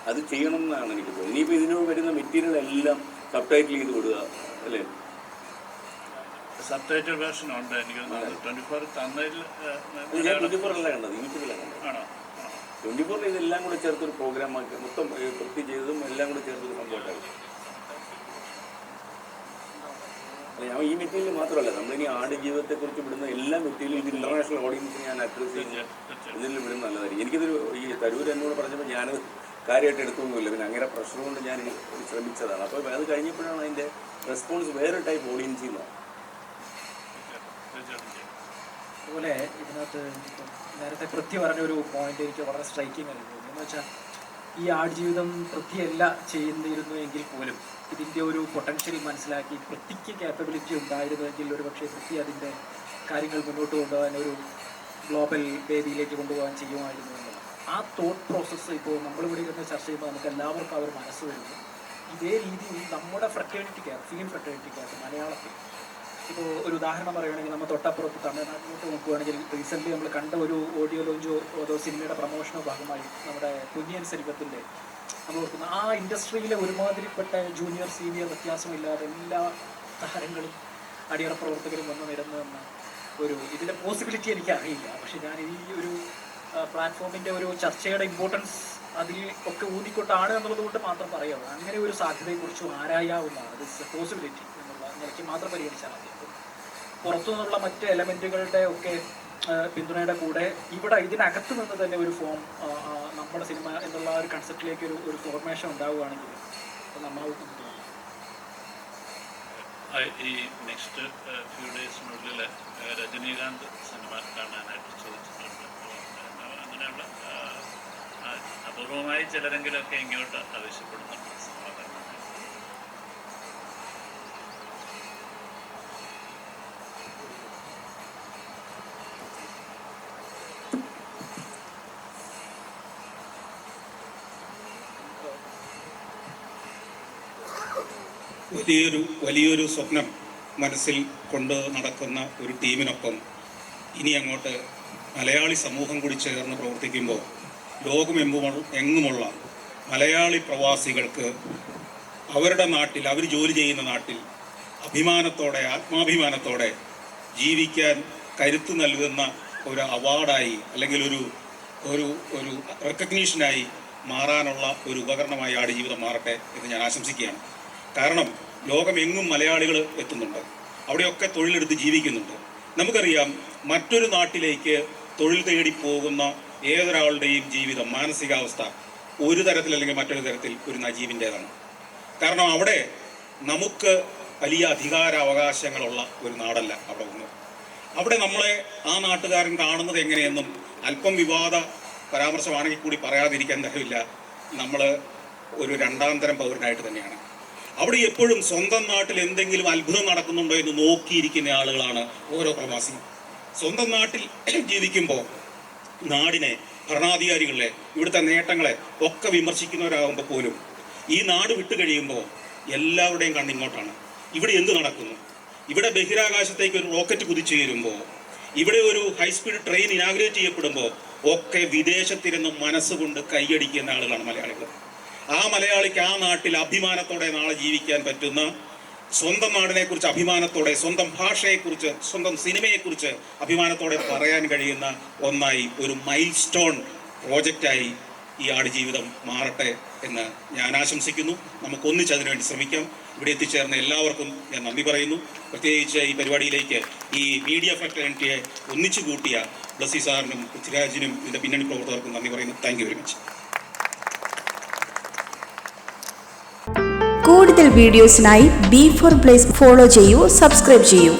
അത് ചെയ്യണം എന്നാണ് എനിക്ക് തോന്നുന്നത്. ഇനിയിപ്പോൾ ഇതിനോട് വരുന്ന മെറ്റീരിയൽ എല്ലാം സബ് ടൈറ്റിൽ ചെയ്ത് വിടുക അല്ലേ? സബ് ടൈറ്റിൽ വേർഷൻ ഉണ്ട് എനിക്ക് 24 തമിഴിൽ. ഞാൻ 24 കണ്ടത്, യൂട്യൂബിലാണ് കണ്ടത്. 24 ഇതെല്ലാം കൂടെ ചേർത്തൊരു പ്രോഗ്രാം ആക്കി മൊത്തം വൃത്തി ചെയ്തതും എല്ലാം കൂടെ ചേർത്തൊരു സംഭവമായിട്ടാണ്. അല്ല, ഞാൻ ഈ മെറ്റീരിയൽ മാത്രമല്ല, നമ്മളിനി ആട് ജീവിതത്തെക്കുറിച്ച് വിടുന്ന എല്ലാ മെറ്റീരിയലും ഇത് ഇൻ്റർനാഷണൽ ഓഡിയൻസിന് ഞാൻ അഡ്രസ് ചെയ്യുന്ന ഇതിൽ വിടുന്ന നല്ലതായിരിക്കും. എനിക്കിതൊരു ഈ തരൂർ എന്നോട് പറഞ്ഞപ്പോൾ ഞാനത് കാര്യമായിട്ട് എടുത്തൊന്നുമില്ല. പിന്നെ അങ്ങനെ പ്രഷർ കൊണ്ട് ഞാൻ ശ്രമിച്ചതാണ്. അപ്പോൾ അത് കഴിഞ്ഞപ്പോഴാണ് അതിൻ്റെ റെസ്പോൺസ് വേറെ ടൈപ്പ് ഓഡിയൻസിൽ നിന്നാണ്. അതുപോലെ ഇതിനകത്ത് നേരത്തെ പൃഥ്വി പറഞ്ഞൊരു പോയിന്റ് എനിക്ക് വളരെ സ്ട്രൈക്കിംഗ് ആയിരുന്നു. എന്ന് വെച്ചാൽ ഈ ആടുജീവിതം പൃഥ്വിയല്ല ചെയ്യുന്നിരുന്നു എങ്കിൽ പോലും ഇതിൻ്റെ ഒരു പൊട്ടൻഷ്യൽ മനസ്സിലാക്കി പൃഥ്വിക്ക് ക്യാപ്പബിലിറ്റി ഉണ്ടായിരുന്നുവെങ്കിൽ ഒരു പക്ഷേ പൃഥ്വി അതിൻ്റെ കാര്യങ്ങൾ മുന്നോട്ട് കൊണ്ടുപോകാൻ ഒരു ഗ്ലോബൽ വേദിയിലേക്ക് കൊണ്ടുപോകാൻ ചെയ്യുമായിരുന്നു എന്നുള്ളത്. ആ തോട്ട് പ്രോസസ്സ് ഇപ്പോൾ നമ്മളിവിടെ ഇരുന്ന് ചർച്ച ചെയ്യുമ്പോൾ നമുക്ക് എല്ലാവർക്കും അവർ മനസ്സ് വരുന്നു. ഇതേ രീതിയിൽ നമ്മുടെ ഫ്രറ്റേണിറ്റിക്കകത്ത്, ഫിലിം ഫ്രറ്റേണിറ്റിക്കകത്ത് മലയാളത്തിൽ ഇപ്പോൾ ഒരു ഉദാഹരണം പറയുകയാണെങ്കിൽ നമ്മൾ തൊട്ടപ്പുറത്ത് തമിഴ്നാട്ടിലോട്ട് നോക്കുകയാണെങ്കിൽ റീസെൻ്റ്ലി നമ്മൾ കണ്ട ഒരു ഓഡിയോ ലോഞ്ചോ അതോ സിനിമയുടെ പ്രമോഷനോ ഭാഗമായി നമ്മുടെ പൊന്നിയൻ സെൽവത്തിൻ്റെ നമ്മൾ ഓർക്കുന്ന ആ ഇൻഡസ്ട്രിയിലെ ഒരുമാതിരിപ്പെട്ട ജൂനിയർ സീനിയർ വ്യത്യാസമില്ലാതെ എല്ലാ താരങ്ങളും അടിയറ പ്രവർത്തകരും വന്ന് നിരന്നുവെന്ന ഇതിൻ്റെ പോസിബിലിറ്റി എനിക്കറിയില്ല. പക്ഷെ ഞാൻ ഈ ഒരു പ്ലാറ്റ്ഫോമിൻ്റെ ഒരു ചർച്ചയുടെ ഇമ്പോർട്ടൻസ് അതിൽ ഒക്കെ ഊന്നിക്കൊണ്ടാണ് എന്നുള്ളത് കൊണ്ട് മാത്രം പറയാം. അങ്ങനെ ഒരു സാധ്യതയെക്കുറിച്ച് ആരായാവുന്നതാണ്. ഇത് പോസിബിലിറ്റി എന്നുള്ള നിലയ്ക്ക് മാത്രം പരിഗണിച്ചാൽ മതി. പുറത്തു നിന്നുള്ള മറ്റ് എലമെൻറ്റുകളുടെ ഒക്കെ പിന്തുണയുടെ കൂടെ ഇവിടെ ഇതിനകത്ത് നിന്ന് തന്നെ ഒരു ഫോം നമ്മുടെ സിനിമ എന്നുള്ള ഒരു കൺസെപ്റ്റിലേക്ക് ഒരു ഫോർമേഷൻ ഉണ്ടാവുകയാണെങ്കിൽ നന്നാവും. ഈ നെക്സ്റ്റ് ഫ്യൂ ഡേയ്സിനുള്ളിൽ രജനീകാന്ത് സിനിമ കാണാനായിട്ട് ചോദിച്ചിട്ടുണ്ട്. അങ്ങനെയുള്ള അപൂർവമായി ചിലരെങ്കിലുമൊക്കെ ഇങ്ങോട്ട് ആവശ്യപ്പെടുന്നുണ്ട്. വലിയൊരു സ്വപ്നം മനസ്സിൽ കൊണ്ട് നടക്കുന്ന ഒരു ടീമിനൊപ്പം ഇനി അങ്ങോട്ട് മലയാളി സമൂഹം കൂടി ചേർന്ന് പ്രവർത്തിക്കുമ്പോൾ എങ്ങുമുള്ള മലയാളി പ്രവാസികൾക്ക് അവരുടെ നാട്ടിൽ, അവർ ജോലി ചെയ്യുന്ന നാട്ടിൽ അഭിമാനത്തോടെ, ആത്മാഭിമാനത്തോടെ ജീവിക്കാൻ കരുത്ത് നൽകുന്ന ഒരു അവാർഡായി അല്ലെങ്കിൽ ഒരു ഒരു ഒരു റെക്കഗ്നീഷനായി മാറാനുള്ള ഒരു ഉപകരണമായി ആടുജീവിതം മാറട്ടെ എന്ന് ഞാൻ ആശംസിക്കുകയാണ്. കാരണം ലോകമെങ്ങും മലയാളികൾ എത്തുന്നുണ്ട്, അവിടെയൊക്കെ തൊഴിലെടുത്ത് ജീവിക്കുന്നുണ്ട്. നമുക്കറിയാം മറ്റൊരു നാട്ടിലേക്ക് തൊഴിൽ തേടി പോകുന്ന ഏതൊരാളുടെയും ജീവിതം, മാനസികാവസ്ഥ ഒരു തരത്തിൽ അല്ലെങ്കിൽ മറ്റൊരു തരത്തിൽ ഒരു നജീബിൻ്റേതാണ്. കാരണം അവിടെ നമുക്ക് വലിയ അധികാരാവകാശങ്ങളുള്ള ഒരു നാടല്ല അവിടെ ഒന്ന്. അവിടെ നമ്മളെ ആ നാട്ടുകാരൻ കാണുന്നത് എങ്ങനെയെന്നും അല്പം വിവാദ പരാമർശമാണെങ്കിൽ കൂടി പറയാതിരിക്കാൻ തരവില്ല, നമ്മൾ ഒരു രണ്ടാം തരം പൗരനായിട്ട് തന്നെയാണ്. അവിടെ എപ്പോഴും സ്വന്തം നാട്ടിൽ എന്തെങ്കിലും അത്ഭുതം നടക്കുന്നുണ്ടോ എന്ന് നോക്കിയിരിക്കുന്ന ആളുകളാണ് ഓരോ പ്രവാസിയും. സ്വന്തം നാട്ടിൽ ജീവിക്കുമ്പോൾ നാടിനെ, ഭരണാധികാരികളെ, ഇവിടുത്തെ നേട്ടങ്ങളെ ഒക്കെ വിമർശിക്കുന്നവരാകുമ്പോൾ പോലും ഈ നാട് വിട്ടു കഴിയുമ്പോൾ എല്ലാവരുടെയും കണ്ണിങ്ങോട്ടാണ്. ഇവിടെ എന്ത് നടക്കുന്നു? ഇവിടെ ബഹിരാകാശത്തേക്ക് ഒരു റോക്കറ്റ് കുതിച്ചുയരുമ്പോൾ, ഇവിടെ ഒരു ഹൈസ്പീഡ് ട്രെയിൻ ഇനാഗ്രേറ്റ് ചെയ്യപ്പെടുമ്പോൾ ഒക്കെ വിദേശത്തിരുന്ന് മനസ്സുകൊണ്ട് കൈയടിക്കുന്ന ആളുകളാണ് മലയാളികൾ. ആ മലയാളിക്ക് ആ നാട്ടിൽ അഭിമാനത്തോടെ നാളെ ജീവിക്കാൻ പറ്റുന്ന, സ്വന്തം നാടിനെക്കുറിച്ച് അഭിമാനത്തോടെ, സ്വന്തം ഭാഷയെക്കുറിച്ച്, സ്വന്തം സിനിമയെക്കുറിച്ച് അഭിമാനത്തോടെ പറയാൻ കഴിയുന്ന ഒന്നായി, ഒരു മൈൽ സ്റ്റോൺ പ്രോജക്റ്റായി ഈ ആടുജീവിതം മാറട്ടെ എന്ന് ഞാൻ ആശംസിക്കുന്നു. നമുക്ക് ഒന്നിച്ചതിനു വേണ്ടി ശ്രമിക്കാം. ഇവിടെ എത്തിച്ചേർന്ന എല്ലാവർക്കും ഞാൻ നന്ദി പറയുന്നു. പ്രത്യേകിച്ച് ഈ പരിപാടിയിലേക്ക് ഈ മീഡിയ ഫ്രട്ടേണിറ്റിയെ ഒന്നിച്ചു കൂട്ടിയ ബ്ലസ്സി സാറിനും പൃഥ്വിരാജിനും ഇതിൻ്റെ പിന്നണി പ്രവർത്തകർക്കും നന്ദി പറയുന്നു. Thank you very much. കൂടുതൽ വീഡിയോസിനായി B4 Blaze ഫോളോ ചെയ്യൂ, സബ്സ്ക്രൈബ് ചെയ്യൂ.